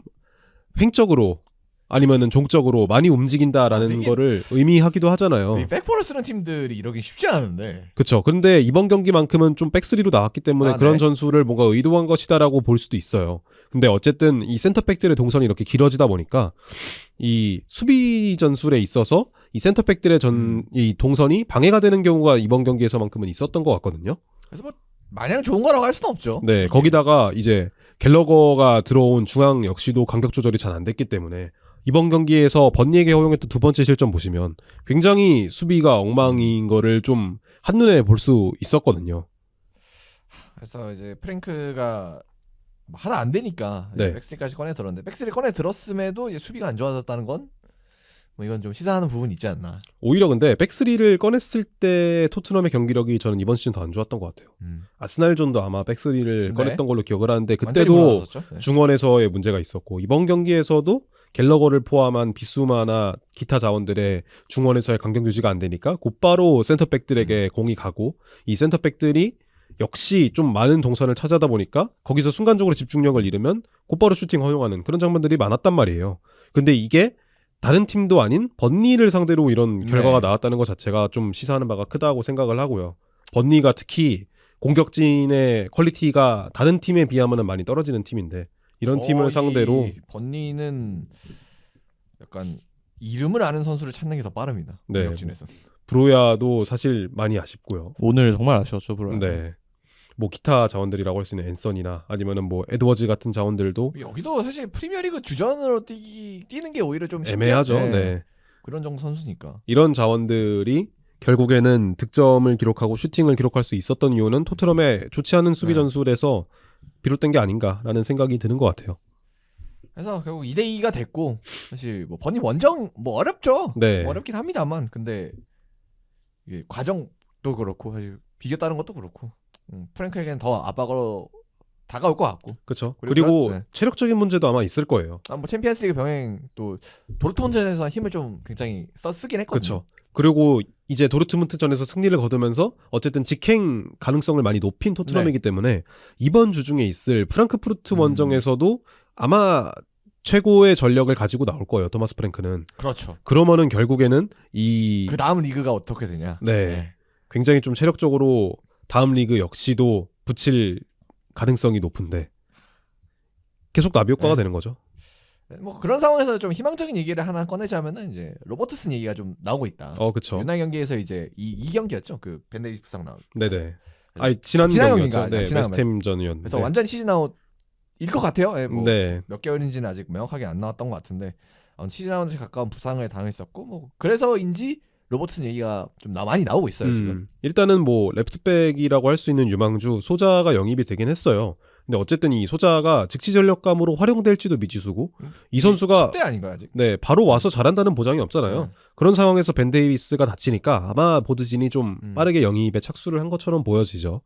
횡적으로 아니면은 종적으로 많이 움직인다라는 거를 의미하기도 하잖아요. 이 백포를 쓰는 팀들이 이러긴 쉽지 않은데. 그렇죠. 근데 이번 경기만큼은 좀 백스리로 나왔기 때문에 그런 네. 전술을 뭔가 의도한 것이다라고 볼 수도 있어요. 근데 어쨌든 이 센터백들의 동선이 이렇게 길어지다 보니까 이 수비 전술에 있어서 이 센터백들의 이 동선이 방해가 되는 경우가 이번 경기에서만큼은 있었던 것 같거든요. 그래서 뭐 마냥 좋은 거라고 할 수는 없죠. 네, 거기다가 이제 갤러거가 들어온 중앙 역시도 간격 조절이 잘 안 됐기 때문에 이번 경기에서 번니에게 허용했던 두 번째 실점 보시면 굉장히 수비가 엉망인 거를 좀 한눈에 볼 수 있었거든요. 그래서 이제 프랭크가 뭐 하나 안 되니까 네. 백스리까지 꺼내 들었는데 백스리 꺼내 들었음에도 이제 수비가 안 좋아졌다는 건 뭐 이건 좀 시사하는 부분이 있지 않나. 오히려 근데 백스리를 꺼냈을 때 토트넘의 경기력이 저는 이번 시즌 더 안 좋았던 것 같아요. 아스날전도 아마 백스리를 네. 꺼냈던 걸로 기억을 하는데 완전히 그때도 무너졌었죠. 네. 중원에서의 문제가 있었고 이번 경기에서도 갤러거를 포함한 비수마나 기타 자원들의 중원에서의 간격 유지가 안 되니까 곧바로 센터백들에게 공이 가고 이 센터백들이 역시 좀 많은 동선을 차지하다 보니까 거기서 순간적으로 집중력을 잃으면 곧바로 슈팅 허용하는 그런 장면들이 많았단 말이에요. 근데 이게 다른 팀도 아닌 번니를 상대로 이런 결과가 네. 나왔다는 것 자체가 좀 시사하는 바가 크다고 생각을 하고요. 번니가 특히 공격진의 퀄리티가 다른 팀에 비하면 많이 떨어지는 팀인데 이런 팀을 상대로 번니는 약간 이름을 아는 선수를 찾는 게 더 빠릅니다. 네. 공격진에서. 브로야도 사실 많이 아쉽고요. 오늘 정말 아쉬웠죠, 브로. 네. 뭐 기타 자원들이라고 할 수 있는 앤서니나 아니면은 뭐 에드워즈 같은 자원들도 여기도 사실 프리미어리그 주전으로 뛰는 게 오히려 좀 애매하죠. 신기한, 네. 그런 정도 선수니까. 이런 자원들이 결국에는 득점을 기록하고 슈팅을 기록할 수 있었던 이유는 토트넘의 좋지 않은 수비 네. 전술에서 비롯된 게 아닌가라는 생각이 드는 것 같아요. 그래서 결국 2대2가 됐고 사실 뭐 번니 원정 뭐 어렵죠. 네. 뭐 어렵긴 합니다만 근데 이게 과정도 그렇고 사실 비겼다는 것도 그렇고 프랭크에게는 더 압박으로 다가올 것 같고. 그렇죠. 그리고 그리고 네. 체력적인 문제도 아마 있을 거예요. 뭐 챔피언스리그 병행 또 도르트문트전에서 힘을 좀 굉장히 쓰긴 했거든요. 그렇죠. 그리고 이제 도르트문트전에서 승리를 거두면서 어쨌든 직행 가능성을 많이 높인 토트넘이기 때문에 이번 주 중에 있을 프랑크푸르트 원정에서도 아마 최고의 전력을 가지고 나올 거예요. 토마스 프랭크는. 그렇죠. 그러면은 결국에는 이 그 다음 리그가 어떻게 되냐. 네. 굉장히 좀 체력적으로 다음 리그 역시도 붙일 가능성이 높은데 계속 나비 효과가 네. 되는 거죠. 뭐 그런 상황에서 좀 희망적인 얘기를 하나 꺼내자면은 이제 로버트슨 얘기가 좀 나오고 있다. 그렇죠. 유나 경기에서 이제 이 경기였죠. 그 밴데이지 부상 나온. 네네. 아니 지난 지난 경기였죠. 경기인가? 네, 지난 웨스트햄전이었는데. 그래서 완전 시즌 아웃일 것 같아요. 예, 뭐 네. 몇 개월인지는 아직 명확하게 안 나왔던 것 같은데 시즌 아웃에 가까운 부상을 당했었고 뭐 그래서인지 로버트슨 얘기가 좀 많이 나오고 있어요 지금. 일단은 뭐 레프트백이라고 할 수 있는 유망주 소자가 영입이 되긴 했어요. 근데 어쨌든 이 소자가 즉시 전력감으로 활용될지도 미지수고 이 선수가 10대 아닌가요 아직? 네 바로 와서 잘한다는 보장이 없잖아요. 그런 상황에서 벤 데이비스가 다치니까 아마 보드진이 좀 빠르게 영입에 착수를 한 것처럼 보여지죠.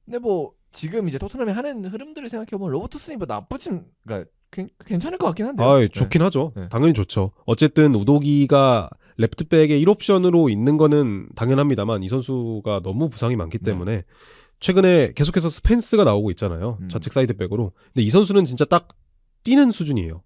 근데 뭐 지금 이제 토트넘이 하는 흐름들을 생각해보면 로버트슨이 뭐 나쁘진 그러니까 괜찮을 것 같긴 한데요. 좋긴 하죠. 네. 당연히 좋죠. 어쨌든 우도기가 레프트백의 1옵션으로 있는 거는 당연합니다만 이 선수가 너무 부상이 많기 때문에 최근에 계속해서 스펜스가 나오고 있잖아요. 좌측 사이드백으로. 근데 이 선수는 진짜 딱 뛰는 수준이에요.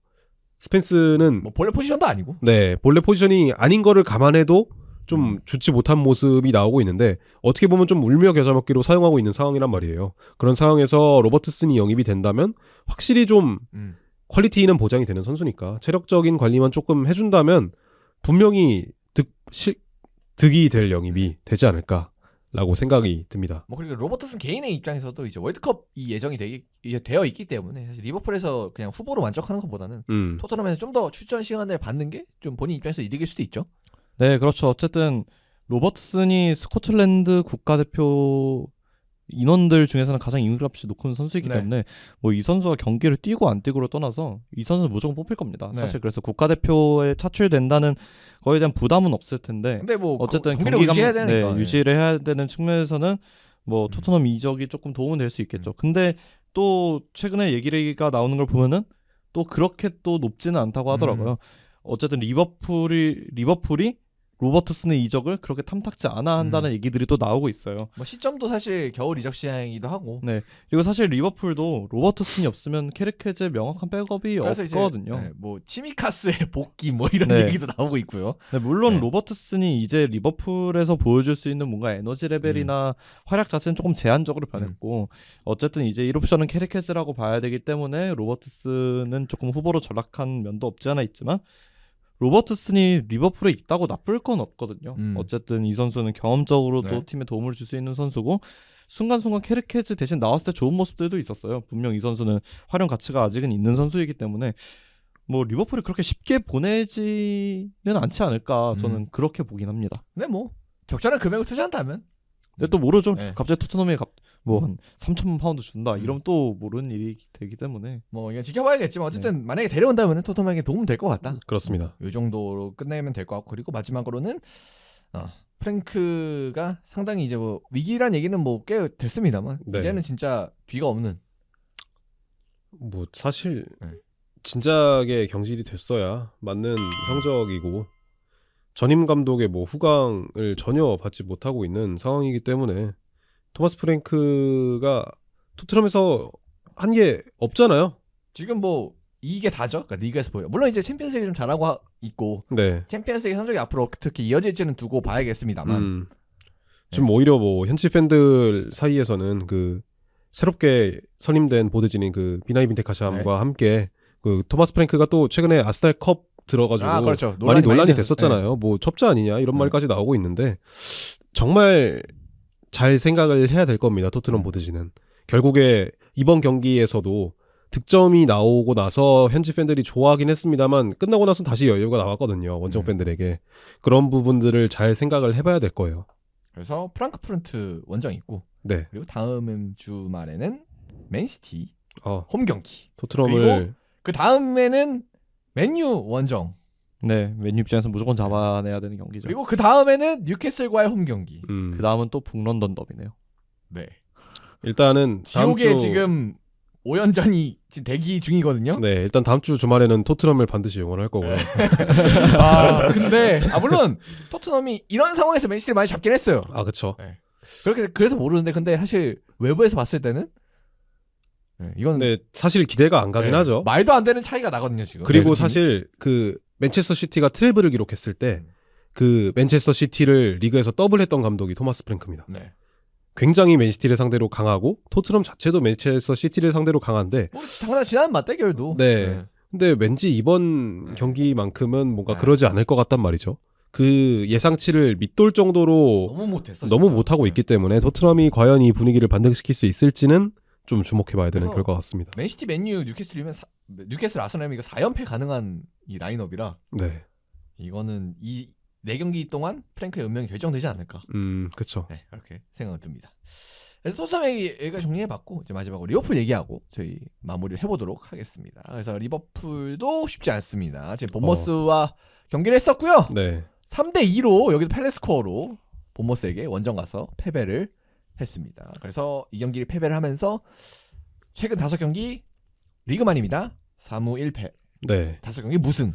스펜스는 뭐 본래 포지션도 아니고. 네, 본래 포지션이 아닌 거를 감안해도 좀 좋지 못한 모습이 나오고 있는데 어떻게 보면 좀 울며 겨자 먹기로 사용하고 있는 상황이란 말이에요. 그런 상황에서 로버트슨이 영입이 된다면 확실히 좀 퀄리티는 보장이 되는 선수니까 체력적인 관리만 조금 해준다면 분명히 득이 될 영입이 되지 않을까라고 생각이 듭니다. 뭐 그리고 로버트슨 개인의 입장에서도 이제 월드컵이 예정이 되어 있기 때문에 사실 리버풀에서 그냥 후보로 만족하는 것보다는 토트넘에서 좀 더 출전 시간을 받는 게 좀 본인 입장에서 이득일 수도 있죠. 네, 그렇죠. 어쨌든 로버트슨이 스코틀랜드 국가대표 인원들 중에서는 가장 임금값이 높은 선수이기 때문에 뭐 이 선수가 경기를 뛰고 안 뛰고를 떠나서 이 선수는 무조건 뽑힐 겁니다. 사실 그래서 국가대표에 차출된다는 거에 대한 부담은 없을 텐데 근데 뭐 어쨌든 경기를 유지해야 되니까 유지를 해야 되는 측면에서는 뭐 토트넘 이적이 조금 도움은 될 수 있겠죠. 근데 또 최근에 얘기가 나오는 걸 보면은 또 그렇게 또 높지는 않다고 하더라고요. 어쨌든 리버풀이 로버트슨의 이적을 그렇게 탐탁지 않아 한다는 얘기들이 또 나오고 있어요. 뭐 시점도 사실 겨울 이적 시장이기도 하고. 네. 그리고 사실 리버풀도 로버트슨이 없으면 케르케즈의 명확한 백업이 없거든요. 이제, 뭐 치미카스의 복귀 뭐 이런 얘기도 나오고 있고요. 네, 물론 로버트슨이 이제 리버풀에서 보여줄 수 있는 뭔가 에너지 레벨이나 활약 자체는 조금 제한적으로 변했고 어쨌든 이제 1옵션은 케르케즈라고 봐야 되기 때문에 로버트슨은 조금 후보로 전락한 면도 없지 않아 있지만 로버트슨이 리버풀에 있다고 나쁠 건 없거든요. 어쨌든 이 선수는 경험적으로도 팀에 도움을 줄 수 있는 선수고 순간순간 캐릭해즈 대신 나왔을 때 좋은 모습들도 있었어요. 분명 이 선수는 활용 가치가 아직은 있는 선수이기 때문에 뭐 리버풀이 그렇게 쉽게 보내지는 않지 않을까 저는 그렇게 보긴 합니다. 근데 뭐 적절한 금액을 투자한다면 근데 또 모르죠. 네. 갑자기 토트넘이 뭐 한 3천만 파운드 준다 이러면 또 모르는 일이 되기 때문에 뭐 이건 지켜봐야겠지만 어쨌든 만약에 데려온다면 토트넘에게 도움 될 것 같다. 그렇습니다. 이 정도로 끝내면 될 것 같고 그리고 마지막으로는 프랭크가 상당히 이제 뭐 위기란 얘기는 뭐 꽤 됐습니다만 네. 이제는 진짜 뒤가 없는 뭐 사실 네. 진작에 경질이 됐어야 맞는 성적이고 전임 감독의 뭐 후광을 전혀 받지 못하고 있는 상황이기 때문에 토마스 프랭크가 토트넘에서 한 게 없잖아요. 지금 뭐 이게 다죠. 그러니까 리그에서 보여. 물론 이제 챔피언스리그 좀 잘하고 있고 네. 챔피언스리그 성적이 앞으로 특히 이어질지는 두고 봐야겠습니다만 지금 오히려 뭐 현지 팬들 사이에서는 그 새롭게 선임된 보드진인 그 비나이 빈테카샴과 함께 그 토마스 프랭크가 또 최근에 아스날 컵 들어가지고 그렇죠. 많이 논란이 됐- 됐었잖아요. 뭐 첩자 아니냐 이런 말까지 나오고 있는데 정말 잘 생각을 해야 될 겁니다. 토트넘 보드진은 결국에 이번 경기에서도 득점이 나오고 나서 현지 팬들이 좋아하긴 했습니다만 끝나고 나서 다시 여유가 나왔거든요. 원정 팬들에게 그런 부분들을 잘 생각을 해봐야 될 거예요. 그래서 프랑크푸르트 원정 있고 네. 그리고 다음 주말에는 맨시티 홈 경기. 토트넘을 그 다음에는 맨유 원정. 네 맨유 입장에서 무조건 잡아내야 되는 경기죠. 그리고 그 다음에는 뉴캐슬과의 홈 경기. 그 다음은 또 북런던 더비네요. 네. 일단은 다음 지옥에 주 지금 5연전이 지금 대기 중이거든요. 네, 일단 다음 주 주말에는 토트넘을 반드시 응원할 거고요. 근데 물론 토트넘이 이런 상황에서 맨시티를 많이 잡긴 했어요. 아, 그렇죠. 그래서 모르는데 근데 사실 외부에서 봤을 때는 이건 근데 사실 기대가 안 가긴 하죠. 말도 안 되는 차이가 나거든요 지금. 그리고 네, 사실 그 맨체스터 시티가 트래블을 기록했을 때 그 맨체스터 시티를 리그에서 더블했던 감독이 토마스 프랭크입니다. 네. 굉장히 맨시티를 상대로 강하고 토트넘 자체도 맨체스터 시티를 상대로 강한데 뭐 당연히 지난 맞대결도. 네. 근데 왠지 이번 경기만큼은 뭔가 그러지 않을 것 같단 말이죠. 그 예상치를 밑돌 정도로 너무 못했어. 너무 진짜. 못하고 있기 때문에 토트넘이 과연 이 분위기를 반등시킬 수 있을지는 좀 주목해봐야 되는 그래서 결과 같습니다. 맨시티, 맨유, 뉴캐슬이면 뉴캐슬 아스날이면 이거 4연패 가능한 이 라인업이라 네. 이거는 이 4경기 동안 프랭크의 운명이 결정되지 않을까. 그렇죠. 네, 그렇게 생각은 듭니다. 그래서 토트넘 얘기가 정리해봤고 이제 마지막으로 리버풀 얘기하고 저희 마무리를 해보도록 하겠습니다. 그래서 리버풀도 쉽지 않습니다. 지금 본머스와 경기를 했었고요. 네. 3대2로 여기도 팰레스코어로 본머스에게 원정 가서 패배를 했습니다. 그래서 이 경기를 패배를 하면서 최근 5경기 리그만입니다. 3무 1패. 네. 5경기 무승.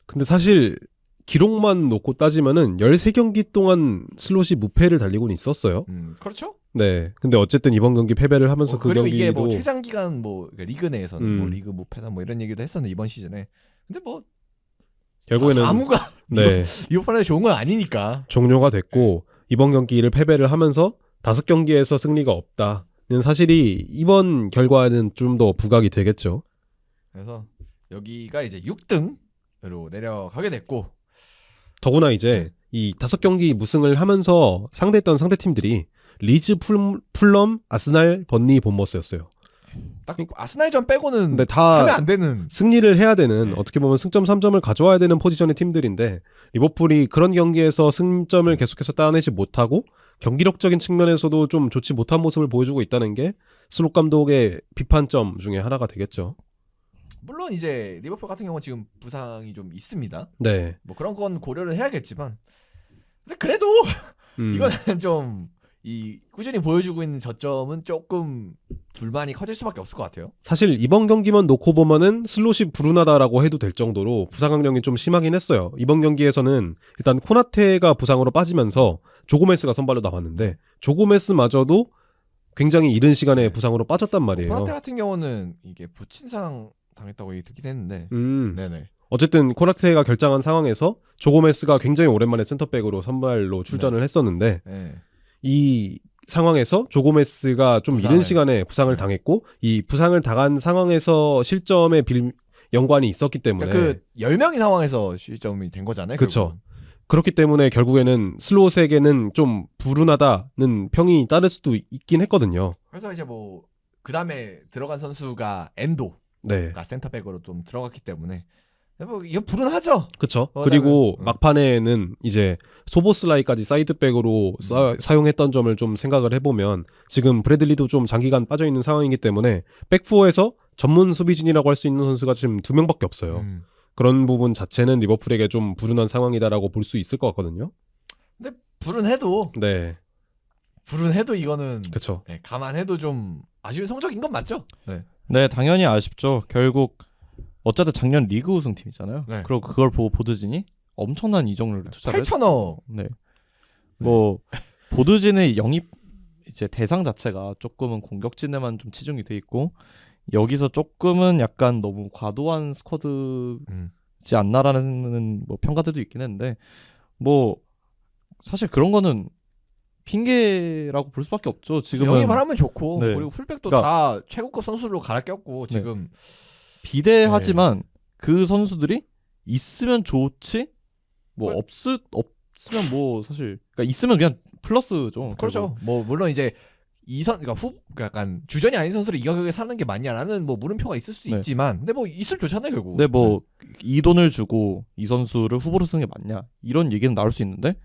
근데 사실 기록만 놓고 따지면은 13경기 동안 슬롯이 무패를 달리고는 있었어요. 그렇죠. 네. 근데 어쨌든 이번 경기 패배를 하면서 그 그리고 경기도 이게 뭐 최장 기간 뭐 리그 내에서는 뭐 리그 무패다 뭐 이런 얘기도 했었는데 이번 시즌에 근데 뭐 결국에는 아무가 네. 리버풀한테 좋은 건 아니니까. 종료가 됐고 이번 경기를 패배를 하면서 5경기에서 승리가 없다는 사실이 이번 결과는 좀 더 부각이 되겠죠. 그래서 여기가 이제 6등으로 내려가게 됐고 더구나 이제 이 5경기 무승을 하면서 상대했던 상대팀들이 리즈, 풀럼, 아스날, 번니, 본머스였어요. 딱 아스날전 빼고는 근데 다 하면 안 되는. 승리를 해야 되는 어떻게 보면 승점 3점을 가져와야 되는 포지션의 팀들인데 리버풀이 그런 경기에서 승점을 계속해서 따내지 못하고 경기력적인 측면에서도 좀 좋지 못한 모습을 보여주고 있다는 게 슬롯 감독의 비판점 중에 하나가 되겠죠. 물론 이제 리버풀 같은 경우는 지금 부상이 좀 있습니다. 네. 뭐 그런 건 고려를 해야겠지만 근데 그래도 이거는 좀 이 꾸준히 보여주고 있는 저점은 조금 불만이 커질 수밖에 없을 것 같아요. 사실 이번 경기만 놓고 보면은 슬롯이 불운하다라고 해도 될 정도로 부상 항령이 좀 심하긴 했어요. 이번 경기에서는 일단 코나테가 부상으로 빠지면서 조고메스가 선발로 나왔는데 조고메스마저도 굉장히 이른 시간에 부상으로 빠졌단 말이에요. 코나테 같은 경우는 이게 부친상 당했다고 얘기 듣긴 했는데 네네. 어쨌든 코나테가 결장한 상황에서 조고메스가 굉장히 오랜만에 센터백으로 선발로 출전을 했었는데 네. 이 상황에서 조고메스가 좀 이른 시간에 부상을 당했고 이 부상을 당한 상황에서 실점에 연관이 있었기 때문에 그러니까 그 10명이 상황에서 실점이 된 거잖아요. 그렇죠. 그렇기 때문에 결국에는 슬롯에게는 좀 불운하다는 평이 따를 수도 있긴 했거든요. 그래서 이제 뭐 그 다음에 들어간 선수가 엔도가 네. 센터백으로 좀 들어갔기 때문에 뭐 이거 불운하죠. 그쵸. 그다음에, 그리고 막판에는 이제 소보슬라이까지 사이드백으로 사용했던 점을 좀 생각을 해보면 지금 브래들리도 좀 장기간 빠져있는 상황이기 때문에 백포에서 전문 수비진이라고 할 수 있는 선수가 지금 2명밖에 없어요. 그런 부분 자체는 리버풀에게 좀 불운한 상황이다라고 볼 수 있을 것 같거든요. 근데 불운해도 네. 이거는 그쵸. 네, 감안해도 좀 아쉬운 성적인 건 맞죠? 네. 네, 당연히 아쉽죠. 결국 어쨌든 작년 리그 우승팀이잖아요. 네. 그리고 그걸 보고 보드진이 엄청난 이적료를 투자를 8천억. 네. 뭐 보드진의 영입 이제 대상 자체가 조금은 공격진에만 좀 치중이 돼 있고 여기서 조금은 약간 너무 과도한 스쿼드지 않나라는 뭐 평가들도 있긴 했는데 뭐 사실 그런 거는 핑계라고 볼 수밖에 없죠. 지금은 영입을 하면 좋고 네. 그리고 풀백도 그러니까 다 최고급 선수로 갈아 꼈고 네. 지금 비대하지만 그 선수들이 있으면 좋지 뭐 없으면 뭐 사실 그러니까 있으면 그냥 플러스죠. 그렇죠. 뭐 물론 이제 그러니까 그러니까 약간 주전이 아닌 선수를 이 가격에 사는 게 맞냐라는 뭐 물음표가 있을 수 네. 있지만 근데 뭐 있으면 좋잖아요 결국. 근데 뭐 이 돈을 주고 이 선수를 후보로 쓰는 게 맞냐 이런 얘기는 나올 수 있는데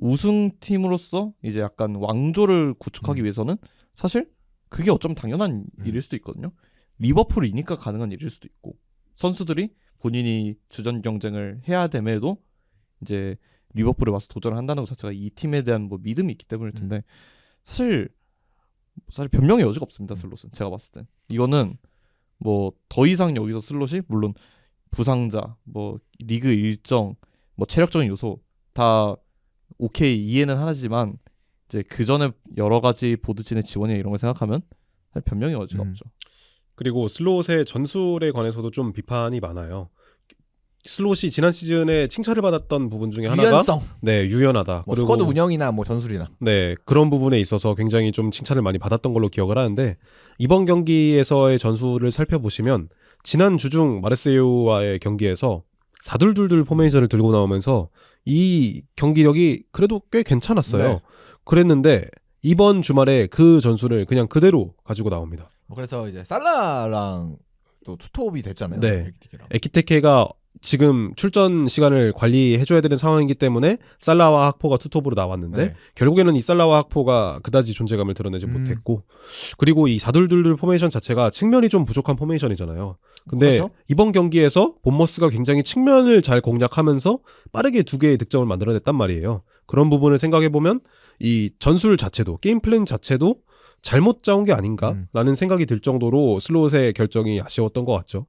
우승팀으로서 이제 약간 왕조를 구축하기 위해서는 사실 그게 어쩌면 당연한 일일 수도 있거든요. 리버풀이니까 가능한 일일 수도 있고 선수들이 본인이 주전 경쟁을 해야 됨에도 이제 리버풀에 와서 도전을 한다는 것 자체가 이 팀에 대한 뭐 믿음이 있기 때문일 텐데 사실 변명의 여지가 없습니다. 슬롯은 제가 봤을 땐 이거는 뭐 더 이상 여기서 슬롯이 물론 부상자 뭐 리그 일정 뭐 체력적인 요소 다 오케이 이해는 하지만 이제 그 전에 여러 가지 보드진의 지원이나 이런 걸 생각하면 사실 변명의 여지가 없죠. 그리고 슬롯의 전술에 관해서도 좀 비판이 많아요. 슬롯이 지난 시즌에 칭찬을 받았던 부분 중에 하나가 유연성, 네, 유연하다. 뭐 그리고 스쿼드 운영이나 뭐 전술이나 네, 그런 부분에 있어서 굉장히 좀 칭찬을 많이 받았던 걸로 기억을 하는데 이번 경기에서의 전술을 살펴보시면 지난 주중 마르세유와의 경기에서 4-2-2 포메이션을 들고 나오면서 이 경기력이 그래도 꽤 괜찮았어요. 네. 그랬는데 이번 주말에 그 전술을 그냥 그대로 가지고 나옵니다. 뭐 그래서 이제 살라랑 또 투톱이 됐잖아요. 네. 에키티케랑. 에키테케가 지금 출전 시간을 관리해줘야 되는 상황이기 때문에 살라와 학포가 투톱으로 나왔는데 네. 결국에는 이 살라와 학포가 그다지 존재감을 드러내지 못했고 그리고 이 4-2-2 포메이션 자체가 측면이 좀 부족한 포메이션이잖아요. 근데 그렇죠? 이번 경기에서 본머스가 굉장히 측면을 잘 공략하면서 빠르게 2개의 득점을 만들어냈단 말이에요. 그런 부분을 생각해보면 이 전술 자체도 게임 플랜 자체도 잘못 짜온 게 아닌가라는 생각이 들 정도로 슬롯의 결정이 아쉬웠던 것 같죠.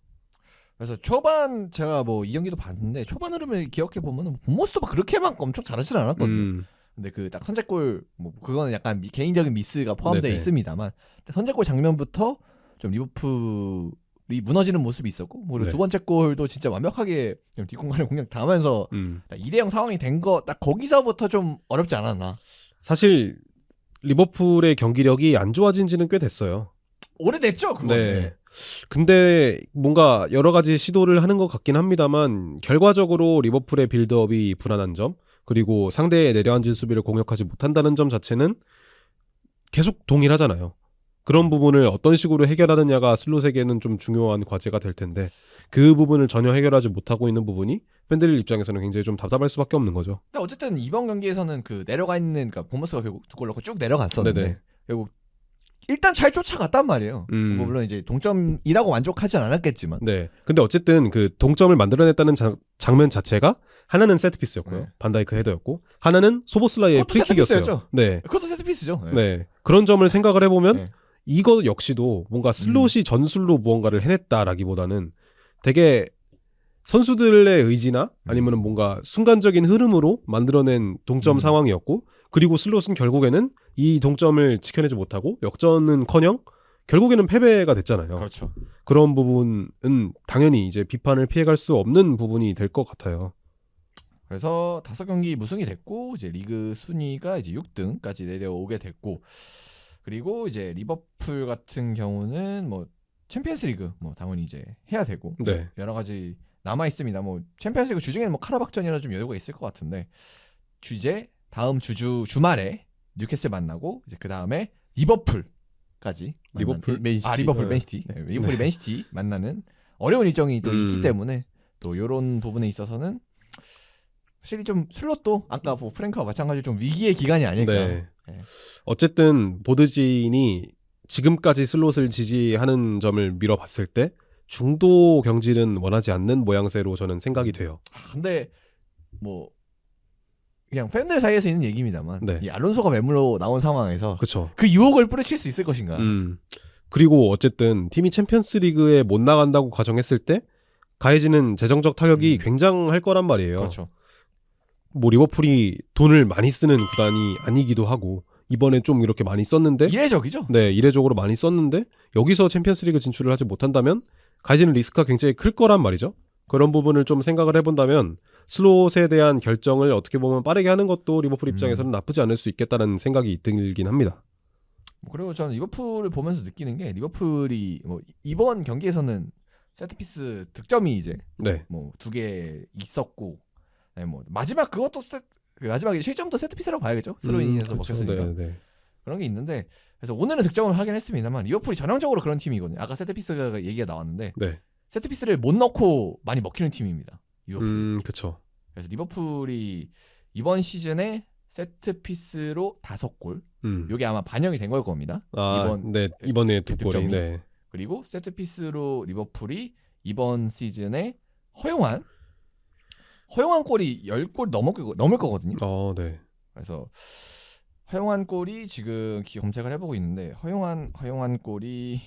그래서 초반 제가 뭐 이 경기도 봤는데 초반 흐름을 기억해 보면은 본머스도 막 그렇게 막 엄청 잘하진 않았거든요. 근데 그 딱 선제골 뭐 그거는 약간 개인적인 미스가 포함되어 네네. 있습니다만 선제골 장면부터 좀 리버풀이 무너지는 모습이 있었고 그리고 네. 두 번째 골도 진짜 완벽하게 좀 뒷공간을 공략 당하면서 2대0 상황이 된 거 딱 거기서부터 좀 어렵지 않았나. 사실 리버풀의 경기력이 안 좋아진 지는 꽤 됐어요. 오래됐죠 그건. 네. 근데 뭔가 여러 가지 시도를 하는 것 같긴 합니다만 결과적으로 리버풀의 빌드업이 불안한 점 그리고 상대의 내려앉은 수비를 공략하지 못한다는 점 자체는 계속 동일하잖아요. 그런 부분을 어떤 식으로 해결하느냐가 슬롯에게는 좀 중요한 과제가 될 텐데 그 부분을 전혀 해결하지 못하고 있는 부분이 팬들 입장에서는 굉장히 좀 답답할 수밖에 없는 거죠. 근데 어쨌든 이번 경기에서는 그 내려가 있는 그러니까 본머스가 결국 두 골 넣고 쭉 내려갔었는데 네네. 결국 일단 잘 쫓아갔단 말이에요. 뭐 물론 이제 동점이라고 만족하진 않았겠지만. 네. 근데 어쨌든 그 동점을 만들어냈다는 장면 자체가 하나는 세트피스였고요. 네. 반다이크 헤더였고 하나는 소보슬라이의 그것도 프리킥이었어요. 세트피스였죠. 네. 그것도 세트피스죠. 네. 네. 그런 점을 생각을 해보면 네. 이거 역시도 뭔가 슬롯이 전술로 무언가를 해냈다라기보다는 되게 선수들의 의지나 아니면 뭔가 순간적인 흐름으로 만들어낸 동점 상황이었고 그리고 슬롯은 결국에는 이 동점을 지켜내지 못하고 역전은커녕 결국에는 패배가 됐잖아요. 그렇죠. 그런 부분은 당연히 이제 비판을 피해갈 수 없는 부분이 될 것 같아요. 그래서 5경기 무승이 됐고 이제 리그 순위가 이제 6등까지 내려오게 됐고 그리고 이제 리버풀 같은 경우는 뭐 챔피언스리그 뭐 당연히 이제 해야 되고 네. 여러 가지 남아 있습니다. 뭐 챔피언스리그 주중에는 뭐 카라박전이라 좀 여유가 있을 것 같은데 다음 주말에 뉴캐슬 만나고 이제 그 다음에 리버풀까지 리버풀? 맨시티. 리버풀 네. 맨시티 리버풀이 맨시티 만나는 어려운 일정이 또 있기 때문에 또 이런 부분에 있어서는 확실히 좀 슬롯도 아까 뭐 프랭크와 마찬가지로 좀 위기의 기간이 아닐까. 네. 네. 어쨌든 보드진이 지금까지 슬롯을 지지하는 점을 미뤄봤을 때 중도 경질은 원하지 않는 모양새로 저는 생각이 돼요. 근데 뭐 그냥 팬들 사이에서 있는 얘기입니다만 네. 이 알론소가 매물로 나온 상황에서 그렇죠. 그 유혹을 뿌리칠 수 있을 것인가. 그리고 어쨌든 팀이 챔피언스리그에 못 나간다고 가정했을 때 가해지는 재정적 타격이 굉장할 거란 말이에요. 그렇죠. 뭐 리버풀이 돈을 많이 쓰는 구단이 아니기도 하고 이번에 좀 이렇게 많이 썼는데 이례적이죠. 네, 이례적으로 많이 썼는데 여기서 챔피언스리그 진출을 하지 못한다면 가해지는 리스크가 굉장히 클 거란 말이죠. 그런 부분을 좀 생각을 해본다면 슬롯에 대한 결정을 어떻게 보면 빠르게 하는 것도 리버풀 입장에서는 나쁘지 않을 수 있겠다는 생각이 들긴 합니다. 그리고 저는 리버풀을 보면서 느끼는 게 리버풀이 뭐 이번 경기에서는 세트피스 득점이 이제 네. 뭐 2개 있었고 네, 뭐 마지막 그것도 마지막에 실점도 세트피스라고 봐야겠죠. 스로인에서 그렇죠. 먹혔으니까. 네, 네. 그런 게 있는데 그래서 오늘은 득점을 하긴 했습니다만 리버풀이 전형적으로 그런 팀이거든요. 아까 세트피스가 얘기가 나왔는데 네. 세트피스를 못 넣고 많이 먹히는 팀입니다. 리버풀. 그렇죠. 그래서 리버풀이 이번 시즌에 세트피스로 5골. 요게 아마 반영이 된 걸 겁니다. 이번에 2골이. 득점이. 네. 그리고 세트피스로 리버풀이 이번 시즌에 허용한 골이 10골 넘을 거거든요. 네. 그래서 허용한 골이 지금 검색을 해보고 있는데 허용한 골이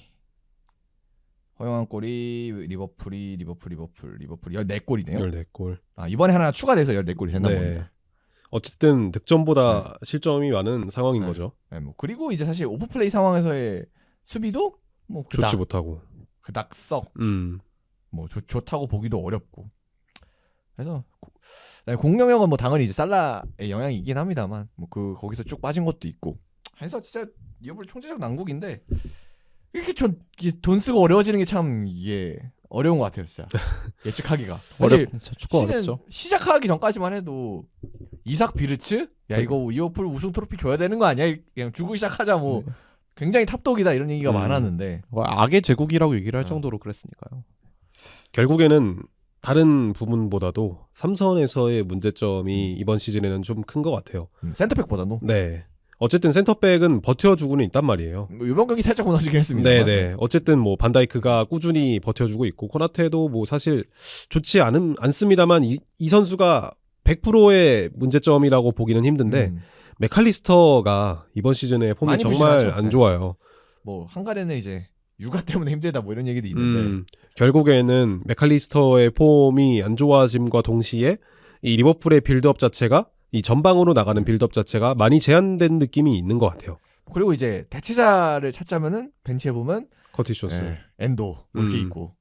리버풀이 14골이네요. 14골. 이번에 하나 추가돼서 14골이 됐나 네. 봅니다. 어쨌든 득점보다 실점이 많은 상황인 네. 거죠. 네, 뭐 그리고 이제 사실 오프플레이 상황에서의 수비도 뭐 좋지 못하고. 그닥 썩 뭐 좋다고 보기도 어렵고. 그래서 공격력은 뭐 당연히 이제 살라의 영향이 있긴 합니다만 뭐 거기서 쭉 빠진 것도 있고. 해서 진짜 리버풀 총체적 난국인데 이렇게 돈 쓰고 어려워지는 게 참 이게 어려운 것 같아요, 진짜. 예측하기가. 사실 축구 어렵죠. 시작하기 전까지만 해도 이삭 비르츠? 야 이거 리버풀 우승 트로피 줘야 되는 거 아니야? 그냥 주고 시작하자 뭐. 굉장히 탑독이다 이런 얘기가 많았는데. 악의 제국이라고 얘기를 할 정도로 그랬으니까요. 결국에는 다른 부분보다도 삼선에서의 문제점이 이번 시즌에는 좀 큰 것 같아요. 센터백보다도. 네. 어쨌든 센터백은 버텨주고는 있단 말이에요. 뭐 이번 경기 살짝 무너지긴 했습니다. 네네. 어쨌든 뭐 반다이크가 꾸준히 버텨주고 있고 코나테도 뭐 사실 좋지 않습니다만 이 선수가 100%의 문제점이라고 보기는 힘든데 맥칼리스터가 이번 시즌에 폼이 많이 정말 부진하죠. 안 좋아요. 뭐 한가래는 이제 육아 때문에 힘들다 뭐 이런 얘기도 있는데. 결국에는 맥칼리스터의 폼이 안 좋아짐과 동시에 이 리버풀의 빌드업 자체가 이 전방으로 나가는 빌드업 자체가 많이 제한된 느낌이 있는 것 같아요. 그리고 이제 대체자를 찾자면은 벤치에 보면 커티스 존스, 엔도 이렇게 있고.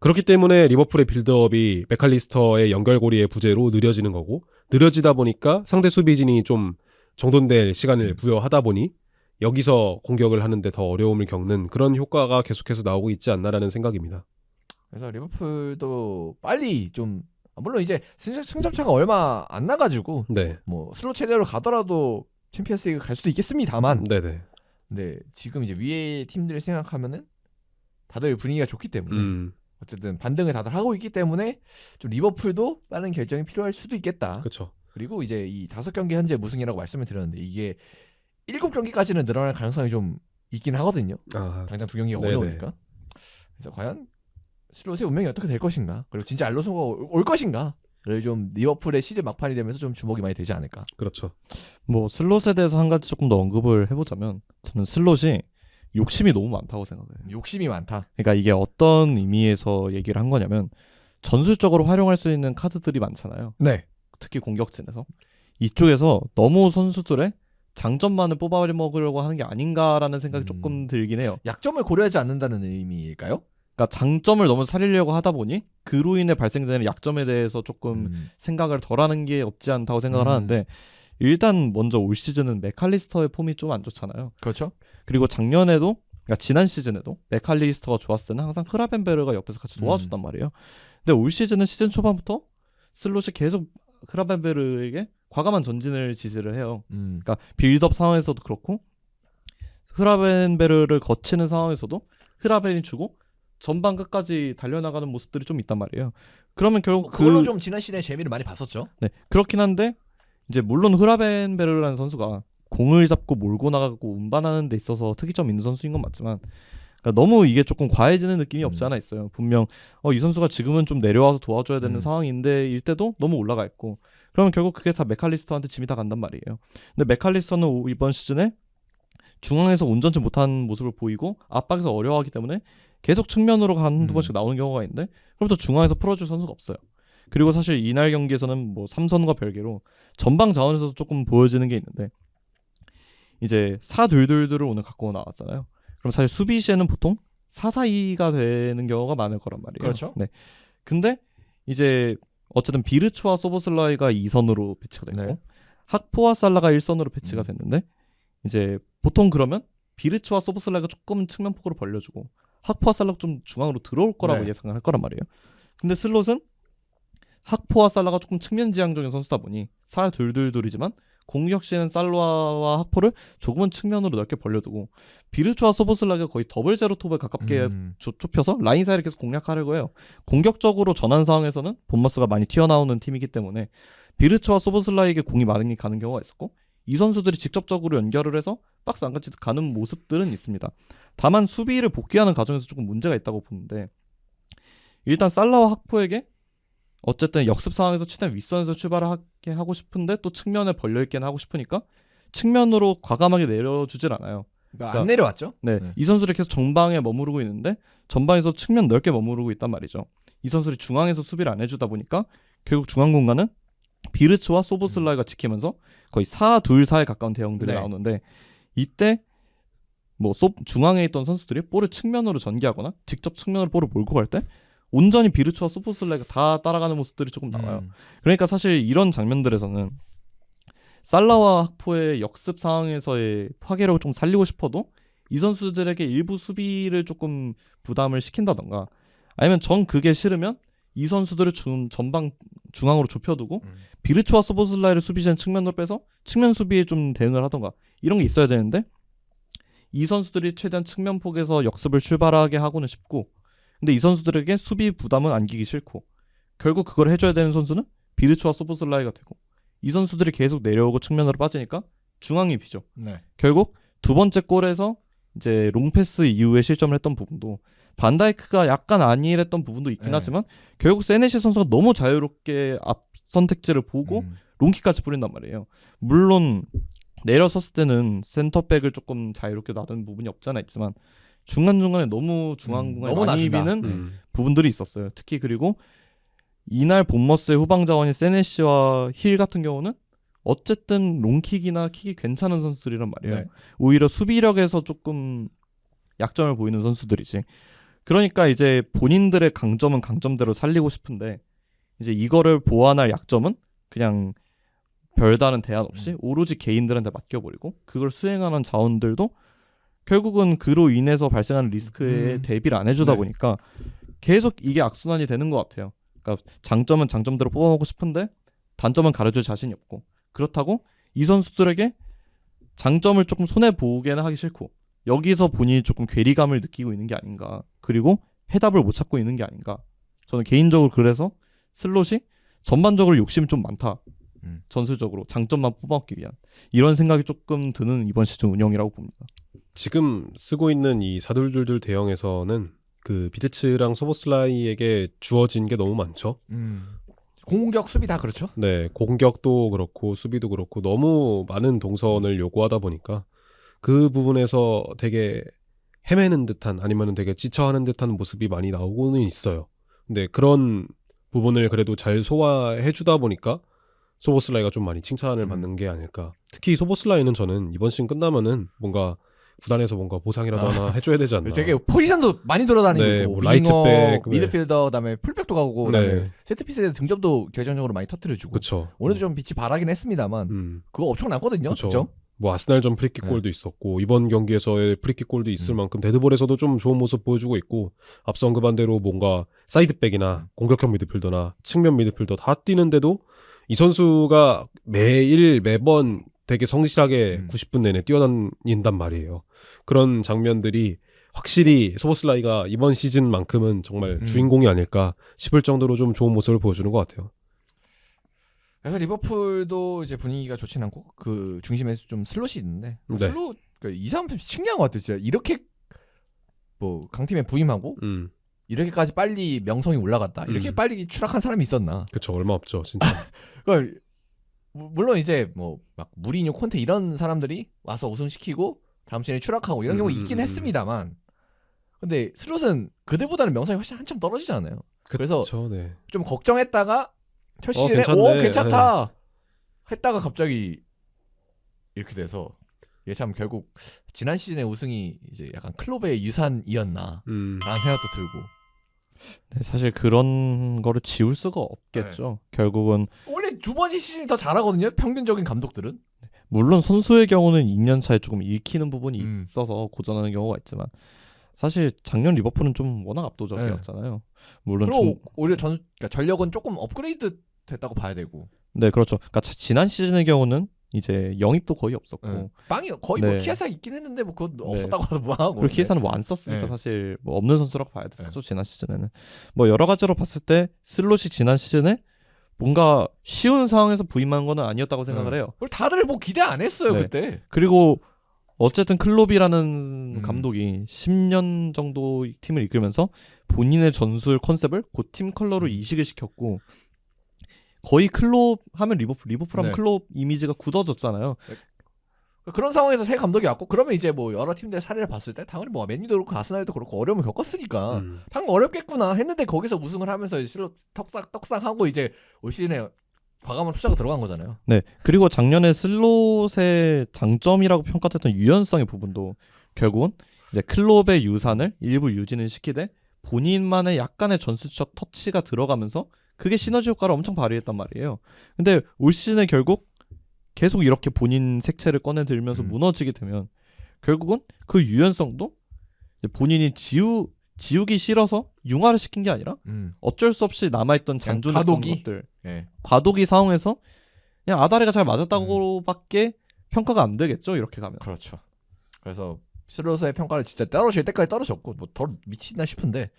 그렇기 때문에 리버풀의 빌드업이 맥칼리스터의 연결고리의 부재로 느려지는 거고 느려지다 보니까 상대 수비진이 좀 정돈될 시간을 부여하다 보니 여기서 공격을 하는데 더 어려움을 겪는 그런 효과가 계속해서 나오고 있지 않나라는 생각입니다. 그래서 리버풀도 빨리 좀 물론 이제 승점차가 얼마 안 나가지고 네, 뭐 슬롯 체제로 가더라도 챔피언스리그 갈 수도 있겠습니다만. 네네. 근데 지금 이제 위에 팀들을 생각하면은 다들 분위기가 좋기 때문에 어쨌든 반등을 다들 하고 있기 때문에 좀 리버풀도 빠른 결정이 필요할 수도 있겠다. 그렇죠. 그리고 이제 이 5경기 현재 무승이라고 말씀을 드렸는데 이게 7경기까지는 늘어날 가능성이 좀 있긴 하거든요. 당장 2경기가 네네. 어려우니까. 그래서 과연 슬롯의 운명이 어떻게 될 것인가, 그리고 진짜 알론소가 올 것인가를 좀 리버풀의 시즌 막판이 되면서 좀 주목이 많이 되지 않을까. 그렇죠. 뭐 슬롯에 대해서 한 가지 조금 더 언급을 해보자면 저는 슬롯이 욕심이 너무 많다고 생각해요. 욕심이 많다. 그러니까 이게 어떤 의미에서 얘기를 한 거냐면 전술적으로 활용할 수 있는 카드들이 많잖아요. 네. 특히 공격진에서 이쪽에서 너무 선수들의 장점만을 뽑아먹으려고 하는 게 아닌가라는 생각이 조금 들긴 해요. 약점을 고려하지 않는다는 의미일까요? 그러니까 장점을 너무 살리려고 하다 보니 그로 인해 발생되는 약점에 대해서 조금 생각을 덜하는 게 없지 않다고 생각을 하는데 일단 먼저 올 시즌은 맥칼리스터의 폼이 좀 안 좋잖아요. 그렇죠. 그리고 작년에도 그러니까 지난 시즌에도 맥칼리스터가 좋았을 때는 항상 흐라벤베르가 옆에서 같이 도와줬단 말이에요. 근데 올 시즌은 시즌 초반부터 슬롯이 계속 흐라벤베르에게 과감한 전진을 지시를 해요. 그러니까 빌드업 상황에서도 그렇고 흐라벤베르를 거치는 상황에서도 흐라벤이 주고 전반 끝까지 달려나가는 모습들이 좀 있단 말이에요. 그러면 결국 그걸로 좀 지난 시즌에 재미를 많이 봤었죠. 네, 그렇긴 한데 이제 물론 흐라벤베르라는 선수가 공을 잡고 몰고 나가고 운반하는 데 있어서 특이점 있는 선수인 건 맞지만 그러니까 너무 이게 조금 과해지는 느낌이 없지 않아 있어요. 분명 이 선수가 지금은 좀 내려와서 도와줘야 되는 상황인데 일 때도 너무 올라가 있고 그러면 결국 그게 다 맥칼리스터한테 짐이 다 간단 말이에요. 근데 맥칼리스터는 이번 시즌에 중앙에서 온전치 못한 모습을 보이고 압박에서 어려워하기 때문에 계속 측면으로 한두 번씩 나오는 경우가 있는데 그럼 또 중앙에서 풀어줄 선수가 없어요. 그리고 사실 이날 경기에서는 뭐 삼선과 별개로 전방 자원에서도 조금 보여지는 게 있는데 이제 4-2-2를 오늘 갖고 나왔잖아요. 그럼 사실 수비 시에는 보통 4-4-2가 되는 경우가 많을 거란 말이에요. 그렇죠. 네. 근데 이제 어쨌든 비르츠와 소보슬라이가 2선으로 배치가 됐고 네. 학포와 살라가 1선으로 배치가 됐는데 이제 보통 그러면 비르츠와 소보슬라이가 조금 측면 폭으로 벌려주고 학포와 살라가 좀 중앙으로 들어올 거라고 네. 예상을 할 거란 말이에요. 근데 슬롯은 학포와 살라가 조금 측면 지향적인 선수다 보니 4-2-2-2이지만 공격 시에는 살라와 학포를 조금은 측면으로 넓게 벌려두고 비르츠와 소보슬라이가 거의 더블 제로 톱에 가깝게 좁혀서 라인 사이를 계속 공략하려고 해요. 공격적으로 전환 상황에서는 본머스가 많이 튀어나오는 팀이기 때문에 비르츠와 소보슬라이에게 공이 많이 가는 경우가 있었고 이 선수들이 직접적으로 연결을 해서 박스 안까지 가는 모습들은 있습니다. 다만 수비를 복귀하는 과정에서 조금 문제가 있다고 보는데 일단 살라와 학포에게 어쨌든 역습 상황에서 최대한 윗선에서 출발을 하게 하고 싶은데 또 측면에 벌려있게는 하고 싶으니까 측면으로 과감하게 내려주질 않아요. 그러니까 안 내려왔죠. 네, 이 선수들이 계속 정방에 머무르고 있는데 전방에서 측면 넓게 머무르고 있단 말이죠. 이 선수들이 중앙에서 수비를 안 해주다 보니까 결국 중앙 공간은 비르츠와 소보슬라이가 지키면서 거의 4-2-4에 가까운 대형들이 네. 나오는데 이때 뭐 중앙에 있던 선수들이 볼을 측면으로 전개하거나 직접 측면으로 볼을 몰고 갈 때 온전히 비르츠와 소보슬라이가 다 따라가는 모습들이 조금 나와요. 그러니까 사실 이런 장면들에서는 살라와 학포의 역습 상황에서의 파괴력을 좀 살리고 싶어도 이 선수들에게 일부 수비를 조금 부담을 시킨다던가 아니면 전 그게 싫으면 이 선수들을 전방 중앙으로 좁혀두고 비르츠와 소보슬라이를 수비진 측면으로 빼서 측면 수비에 좀 대응을 하던가 이런 게 있어야 되는데 이 선수들이 최대한 측면 폭에서 역습을 출발하게 하고는 싶고 근데 이 선수들에게 수비 부담은 안기기 싫고 결국 그걸 해줘야 되는 선수는 비르츠와 소보슬라이가 되고 이 선수들이 계속 내려오고 측면으로 빠지니까 중앙이 비죠. 네. 결국 두 번째 골에서 이제 롱패스 이후에 실점을 했던 부분도 반다이크가 약간 안일했던 부분도 있긴 네. 하지만 결국 세네시 선수가 너무 자유롭게 앞 선택지를 보고 롱킥까지 뿌린단 말이에요. 물론 내려섰을 때는 센터백을 조금 자유롭게 놔두는 부분이 없지 않아 있지만 중간중간에 너무 중앙 공간에 너무 많이 낮은다. 비는 부분들이 있었어요. 특히 그리고 이날 본머스의 후방 자원인 세네시와 힐 같은 경우는 어쨌든 롱킥이나 킥이 괜찮은 선수들이란 말이에요. 네. 오히려 수비력에서 조금 약점을 보이는 선수들이지. 그러니까 이제 본인들의 강점은 강점대로 살리고 싶은데 이제 이거를 보완할 약점은 그냥 별다른 대안 없이 오로지 개인들한테 맡겨버리고 그걸 수행하는 자원들도 결국은 그로 인해서 발생하는 리스크에 대비를 안 해주다 네. 보니까 계속 이게 악순환이 되는 것 같아요. 그러니까 장점은 장점대로 뽑아먹고 싶은데 단점은 가려줄 자신이 없고 그렇다고 이 선수들에게 장점을 조금 손해보게는 하기 싫고 여기서 본인이 조금 괴리감을 느끼고 있는 게 아닌가 그리고 해답을 못 찾고 있는 게 아닌가 저는 개인적으로 그래서 슬롯이 전반적으로 욕심이 좀 많다 전술적으로 장점만 뽑아먹기 위한 이런 생각이 조금 드는 이번 시즌 운영이라고 봅니다. 지금 쓰고 있는 이 4-2-2 대형에서는 그 비르츠랑 소보슬라이에게 주어진 게 너무 많죠. 공격 수비 다 그렇죠. 네, 공격도 그렇고 수비도 그렇고 너무 많은 동선을 요구하다 보니까 그 부분에서 되게 헤매는 듯한 아니면 되게 지쳐하는 듯한 모습이 많이 나오고는 있어요. 근데 그런 부분을 그래도 잘 소화해주다 보니까 소보슬라이가 좀 많이 칭찬을 받는 게 아닐까. 특히 소보슬라이는 저는 이번 시즌 끝나면은 뭔가 구단에서 뭔가 보상이라도 하나 해줘야 되지 않나. 되게 포지션도 많이 돌아다니고 네, 있고 뭐 윙어, 라이트백, 네. 미드필더, 그다음에 풀백도 가고 그다음에 네. 세트피스에서 등점도 결정적으로 많이 터뜨려주고. 그쵸. 오늘도 좀 빛이 바라긴 했습니다만 그거 엄청 났거든요. 그쵸. 득점. 뭐 아스날전 프리킥골도 있었고 이번 경기에서의 프리킥골도 있을 만큼 데드볼에서도 좀 좋은 모습 보여주고 있고 앞서 언급한 대로 뭔가 사이드백이나 공격형 미드필더나 측면 미드필더 다 뛰는데도 이 선수가 매번 되게 성실하게 90분 내내 뛰어다닌단 말이에요. 그런 장면들이 확실히 소보슬라이가 이번 시즌만큼은 정말 주인공이 아닐까 싶을 정도로 좀 좋은 모습을 보여주는 것 같아요. 그래서 리버풀도 이제 분위기가 좋진 않고 그 중심에서 좀 슬롯이 있는데 네. 슬롯 그러니까 이 사람 신기한 것 같아요. 진짜 이렇게 뭐 강팀에 부임하고 이렇게까지 빨리 명성이 올라갔다. 이렇게 빨리 추락한 사람이 있었나? 그쵸, 얼마 없죠, 진짜. 그러니까 물론 이제 뭐 막 무리뉴, 콘테 이런 사람들이 와서 우승시키고 다음 시즌에 추락하고 이런 경우 있긴 했습니다만, 근데 슬롯은 그들보다는 명성이 훨씬 한참 떨어지지 않아요. 그래서 그쵸, 네. 좀 걱정했다가 첫 시즌에 괜찮네. 괜찮다 했다가 갑자기 이렇게 돼서 이게 참 결국 지난 시즌의 우승이 이제 약간 클롭의 유산이었나 라는 생각도 들고. 네, 사실 그런 거를 지울 수가 없겠죠. 결국은 원래 두 번째 시즌이 더 잘하거든요. 평균적인 감독들은. 물론 선수의 경우는 2년 차에 조금 읽히는 부분이 음. 있어서 고전하는 경우가 있지만 사실 작년 리버풀은 좀 워낙 압도적이었잖아요. 물론 그리고 오히려 그러니까 전력은 조금 업그레이드 됐다고 봐야 되고. 네, 그렇죠. 그러니까 지난 시즌의 경우는 이제 영입도 거의 없었고 빵이 거의 뭐 네. 키아사 있긴 했는데 뭐 그거 네. 없었다고 해도 무방하고. 그리고 키에사는 뭐 안 썼으니까 네. 사실 뭐 없는 선수라고 봐야 됐었죠. 지난 시즌에는 뭐 여러 가지로 봤을 때 슬롯이 지난 시즌에 뭔가 쉬운 상황에서 부임한 거는 아니었다고 생각을 해요. 그리고 다들 뭐 기대 안 했어요 네. 그때. 그리고 어쨌든 클롭이라는 감독이 10년 정도 팀을 이끌면서 본인의 전술 컨셉을 그 팀 컬러로 이식을 시켰고 거의 클롭 하면 리버풀 하면 네. 클롭 이미지가 굳어졌잖아요. 그런 상황에서 새 감독이 왔고 그러면 이제 뭐 여러 팀들의 사례를 봤을 때 당연히 뭐 맨유도 그렇고 아스날도 그렇고 어려움을 겪었으니까 당연 어렵겠구나 했는데 거기서 우승을 하면서 실로 떡상하고 이제 올 시즌에 과감한 투자가 들어간 거잖아요. 네. 그리고 작년에 슬롯의 장점이라고 평가됐던 유연성의 부분도 결국은 이제 클롭의 유산을 일부 유지는 시키되 본인만의 약간의 전술적 터치가 들어가면서 그게 시너지 효과를 엄청 발휘했단 말이에요. 근데 올 시즌에 결국 계속 이렇게 본인 색채를 꺼내들면서 무너지게 되면 결국은 그 유연성도 이제 본인이 지우기 싫어서 융화를 시킨 게 아니라 어쩔 수 없이 남아있던 잔존했던 과도기? 것들 네. 과도기 상황에서 그냥 아다리가 잘 맞았다고밖에 평가가 안 되겠죠. 이렇게 가면. 그렇죠. 그래서 슬롯의 평가를 진짜 떨어질 때까지 떨어졌고 뭐 더 미치나 싶은데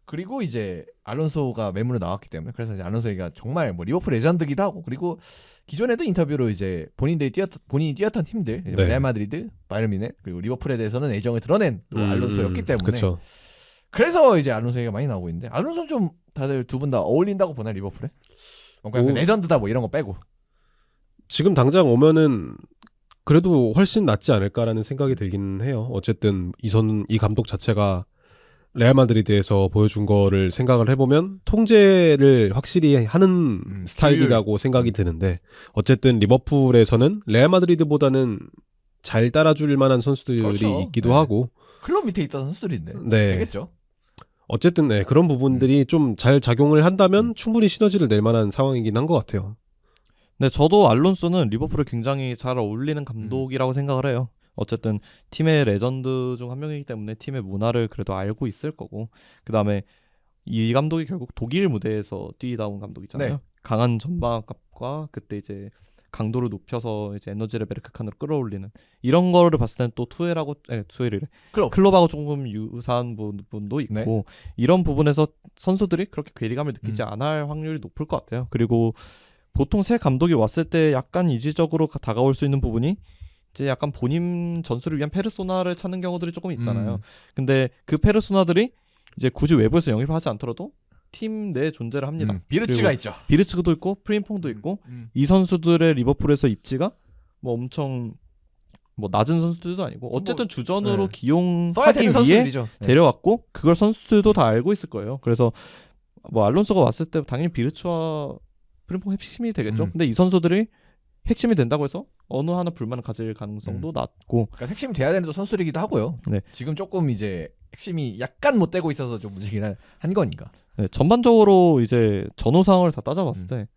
그리고 이제 알론소가 매물로 나왔기 때문에 그래서 이제 알론소가 정말 뭐 리버풀 레전드기도 하고 그리고 기존에도 인터뷰로 이제 본인이 뛰었던 팀들 이제 네. 레알 마드리드, 바이에른 뮤니크 그리고 리버풀에 대해서는 애정을 드러낸 또 알론소였기 때문에 그쵸. 그래서 이제 알론소 얘기가 많이 나오고 있는데 알론소는 좀 다들 두 분 다 어울린다고 보나요 리버풀에? 뭔가 오. 레전드다 뭐 이런 거 빼고. 지금 당장 오면은 그래도 훨씬 낫지 않을까라는 생각이 들긴 해요. 어쨌든 이 감독 자체가 레알 마드리드에서 보여준 거를 생각을 해보면 통제를 확실히 하는 스타일이라고 생각이 드는데 어쨌든 리버풀에서는 레알 마드리드보다는 잘 따라줄 만한 선수들이 그렇죠. 있기도 네. 하고 클럽 밑에 있던 선수들인데 네. 되겠죠. 어쨌든 네, 그런 부분들이 좀 잘 작용을 한다면 충분히 시너지를 낼 만한 상황이긴 한 것 같아요. 네, 저도 알론소는 리버풀에 굉장히 잘 어울리는 감독이라고 생각을 해요. 어쨌든 팀의 레전드 중 한 명이기 때문에 팀의 문화를 그래도 알고 있을 거고 그다음에 이 감독이 결국 독일 무대에서 뛰다 온 감독이잖아요. 네. 강한 전방압과 그때 이제 강도를 높여서 이제 에너지 레벨을 극한으로 끌어올리는 이런 거를 봤을 때는 또 투엘이래. 클럽하고 조금 유사한 부분도 있고 네. 이런 부분에서 선수들이 그렇게 괴리감을 느끼지 않을 확률이 높을 것 같아요. 그리고 보통 새 감독이 왔을 때 약간 이지적으로 다가올 수 있는 부분이 이제 약간 본인 전술을 위한 페르소나를 찾는 경우들이 조금 있잖아요. 근데 그 페르소나들이 이제 굳이 외부에서 영입을 하지 않더라도 팀 내에 존재를 합니다. 비르츠가 있죠. 비르츠도 있고 프림퐁도 있고 이 선수들의 리버풀에서 입지가 뭐 엄청 뭐 낮은 선수들도 아니고 어쨌든 주전으로 네. 써야 기용하기 되는 위해 선수들이죠. 네. 데려왔고 그걸 선수들도 다 알고 있을 거예요. 그래서 뭐 알론소가 왔을 때 당연히 비르츠와 프림퐁 핵심이 되겠죠. 근데 이 선수들이 핵심이 된다고 해서 어느 하나 불만을 가질 가능성도 낮고 그러니까 핵심이 돼야 되는 또 선수들이기도 하고요. 네. 지금 조금 이제 핵심이 약간 못 되고 있어서 좀 문제긴 한 거니까. 네, 전반적으로 이제 전후 상황을 다 따져봤을 때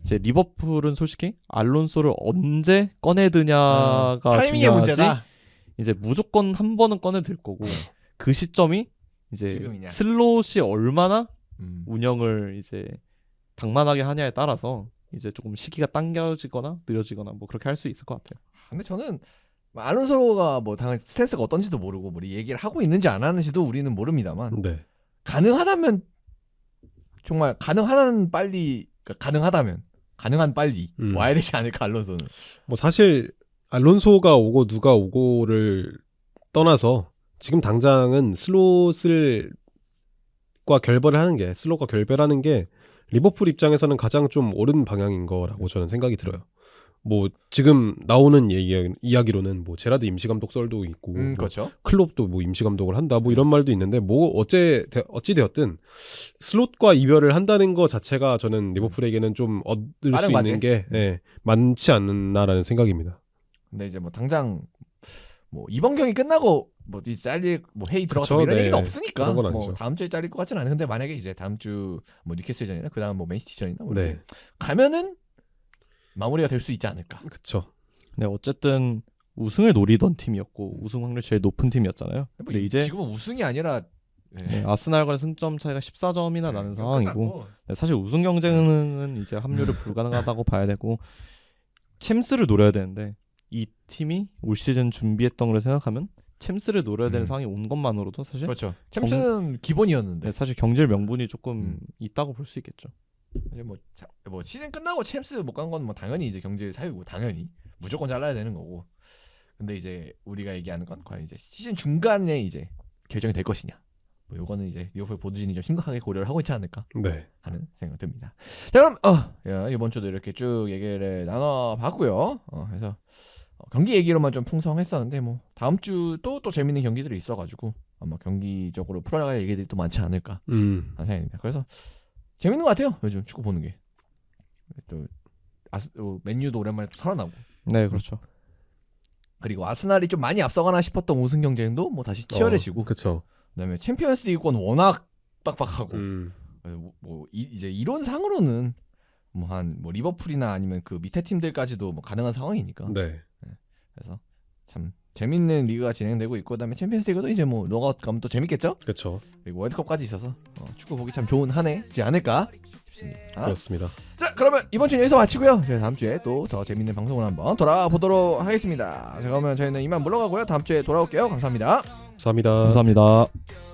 이제 리버풀은 솔직히 알론소를 언제 꺼내드냐가 타이밍의 중요하지. 문제다. 이제 무조건 한 번은 꺼내들 거고 그 시점이 이제 지금이냐. 슬롯이 얼마나 음. 운영을 이제 방만하게 하냐에 따라서 이제 조금 시기가 당겨지거나 느려지거나 뭐 그렇게 할 수 있을 것 같아요. 근데 저는 알론소가 뭐 당연히 스탠스가 어떤지도 모르고 뭐 얘기를 하고 있는지 안 하는지도 우리는 모릅니다만 네. 가능하다면 정말 가능한 빨리 그러니까 가능하다면 가능한 빨리 와야 되지 않을까 알론소는. 뭐 사실 알론소가 오고 누가 오고를 떠나서 지금 당장은 슬롯과 결별하는 게 리버풀 입장에서는 가장 좀 옳은 방향인 거라고 저는 생각이 들어요. 뭐 지금 나오는 이야기로는 뭐 제라드 임시 감독 썰도 있고 뭐 그렇죠. 클롭도 뭐 임시 감독을 한다 뭐 이런 말도 있는데 뭐 어찌 되었든 슬롯과 이별을 한다는 거 자체가 저는 리버풀에게는 좀 얻을 빠른 수 과제? 있는 게 많지 않나라는 생각입니다. 근데 이제 뭐 당장 뭐 이번 경기 끝나고 뭐 이 잘릴 뭐 회의 들어가서 그쵸, 이런 네. 얘기는 없으니까 그런 건 뭐 아니죠. 다음 주에 잘릴 것 같지는 않은데 근데 만약에 이제 다음 주 뭐 뉴캐슬전이나 그다음 뭐 맨시티전이나 뭐 이렇게 네, 가면은 마무리가 될 수 있지 않을까. 그렇죠. 네, 어쨌든 우승을 노리던 팀이었고 우승 확률 제일 높은 팀이었잖아요. 뭐 근데 이제 지금은 우승이 아니라 네, 아스날과의 승점 차이가 14점이나 나는 상황이고 끝났고. 네, 사실 우승 경쟁은 이제 합류를 불가능하다고 봐야 되고 챔스를 노려야 되는데 이 팀이 올 시즌 준비했던 걸 생각하면 챔스를 노려야 되는 상황이 온 것만으로도 사실 그렇죠. 챔스는 기본이었는데 네, 사실 경질 명분이 조금 있다고 볼 수 있겠죠. 이제 뭐 시즌 끝나고 챔스 못 간 건 뭐 당연히 이제 경질 사유고 당연히 무조건 잘라야 되는 거고. 근데 이제 우리가 얘기하는 건 과연 이제 시즌 중간에 이제 결정이 될 것이냐. 뭐 요거는 이제 리버풀 보드진이 좀 심각하게 고려를 하고 있지 않을까 네, 하는 생각 듭니다. 자 그럼 이번 주도 이렇게 쭉 얘기를 나눠봤고요. 그래서 경기 얘기로만 좀 풍성했었는데 뭐 다음 주도 또 재밌는 경기들이 있어가지고 아마 경기적으로 풀어나갈 얘기들이 또 많지 않을까 하는 생각입니다. 그래서 재밌는 것 같아요. 요즘 축구 보는 게. 또 맨유도 오랜만에 또 살아나고. 네, 그렇죠. 그리고 아스날이 좀 많이 앞서가나 싶었던 우승 경쟁도 뭐 다시 치열해지고. 그렇죠. 그다음에 챔피언스리그권 워낙 빡빡하고. 이제 이론상으로는 뭐 한 뭐 리버풀이나 아니면 그 밑에 팀들까지도 뭐 가능한 상황이니까. 네, 그래서 참 재밌는 리그가 진행되고 있고 그다음에 챔피언스리그도 이제 뭐 노가웃 가면 또 재밌겠죠. 그렇죠. 그리고 월드컵까지 있어서 축구 보기 참 좋은 한 해지 않을까 싶습니다. 그렇습니다. 자 그러면 이번 주는 여기서 마치고요. 저희 다음 주에 또 더 재밌는 방송을 한번 돌아보도록 하겠습니다. 자 그러면 저희는 이만 물러가고요. 다음 주에 돌아올게요. 감사합니다. 감사합니다. 감사합니다.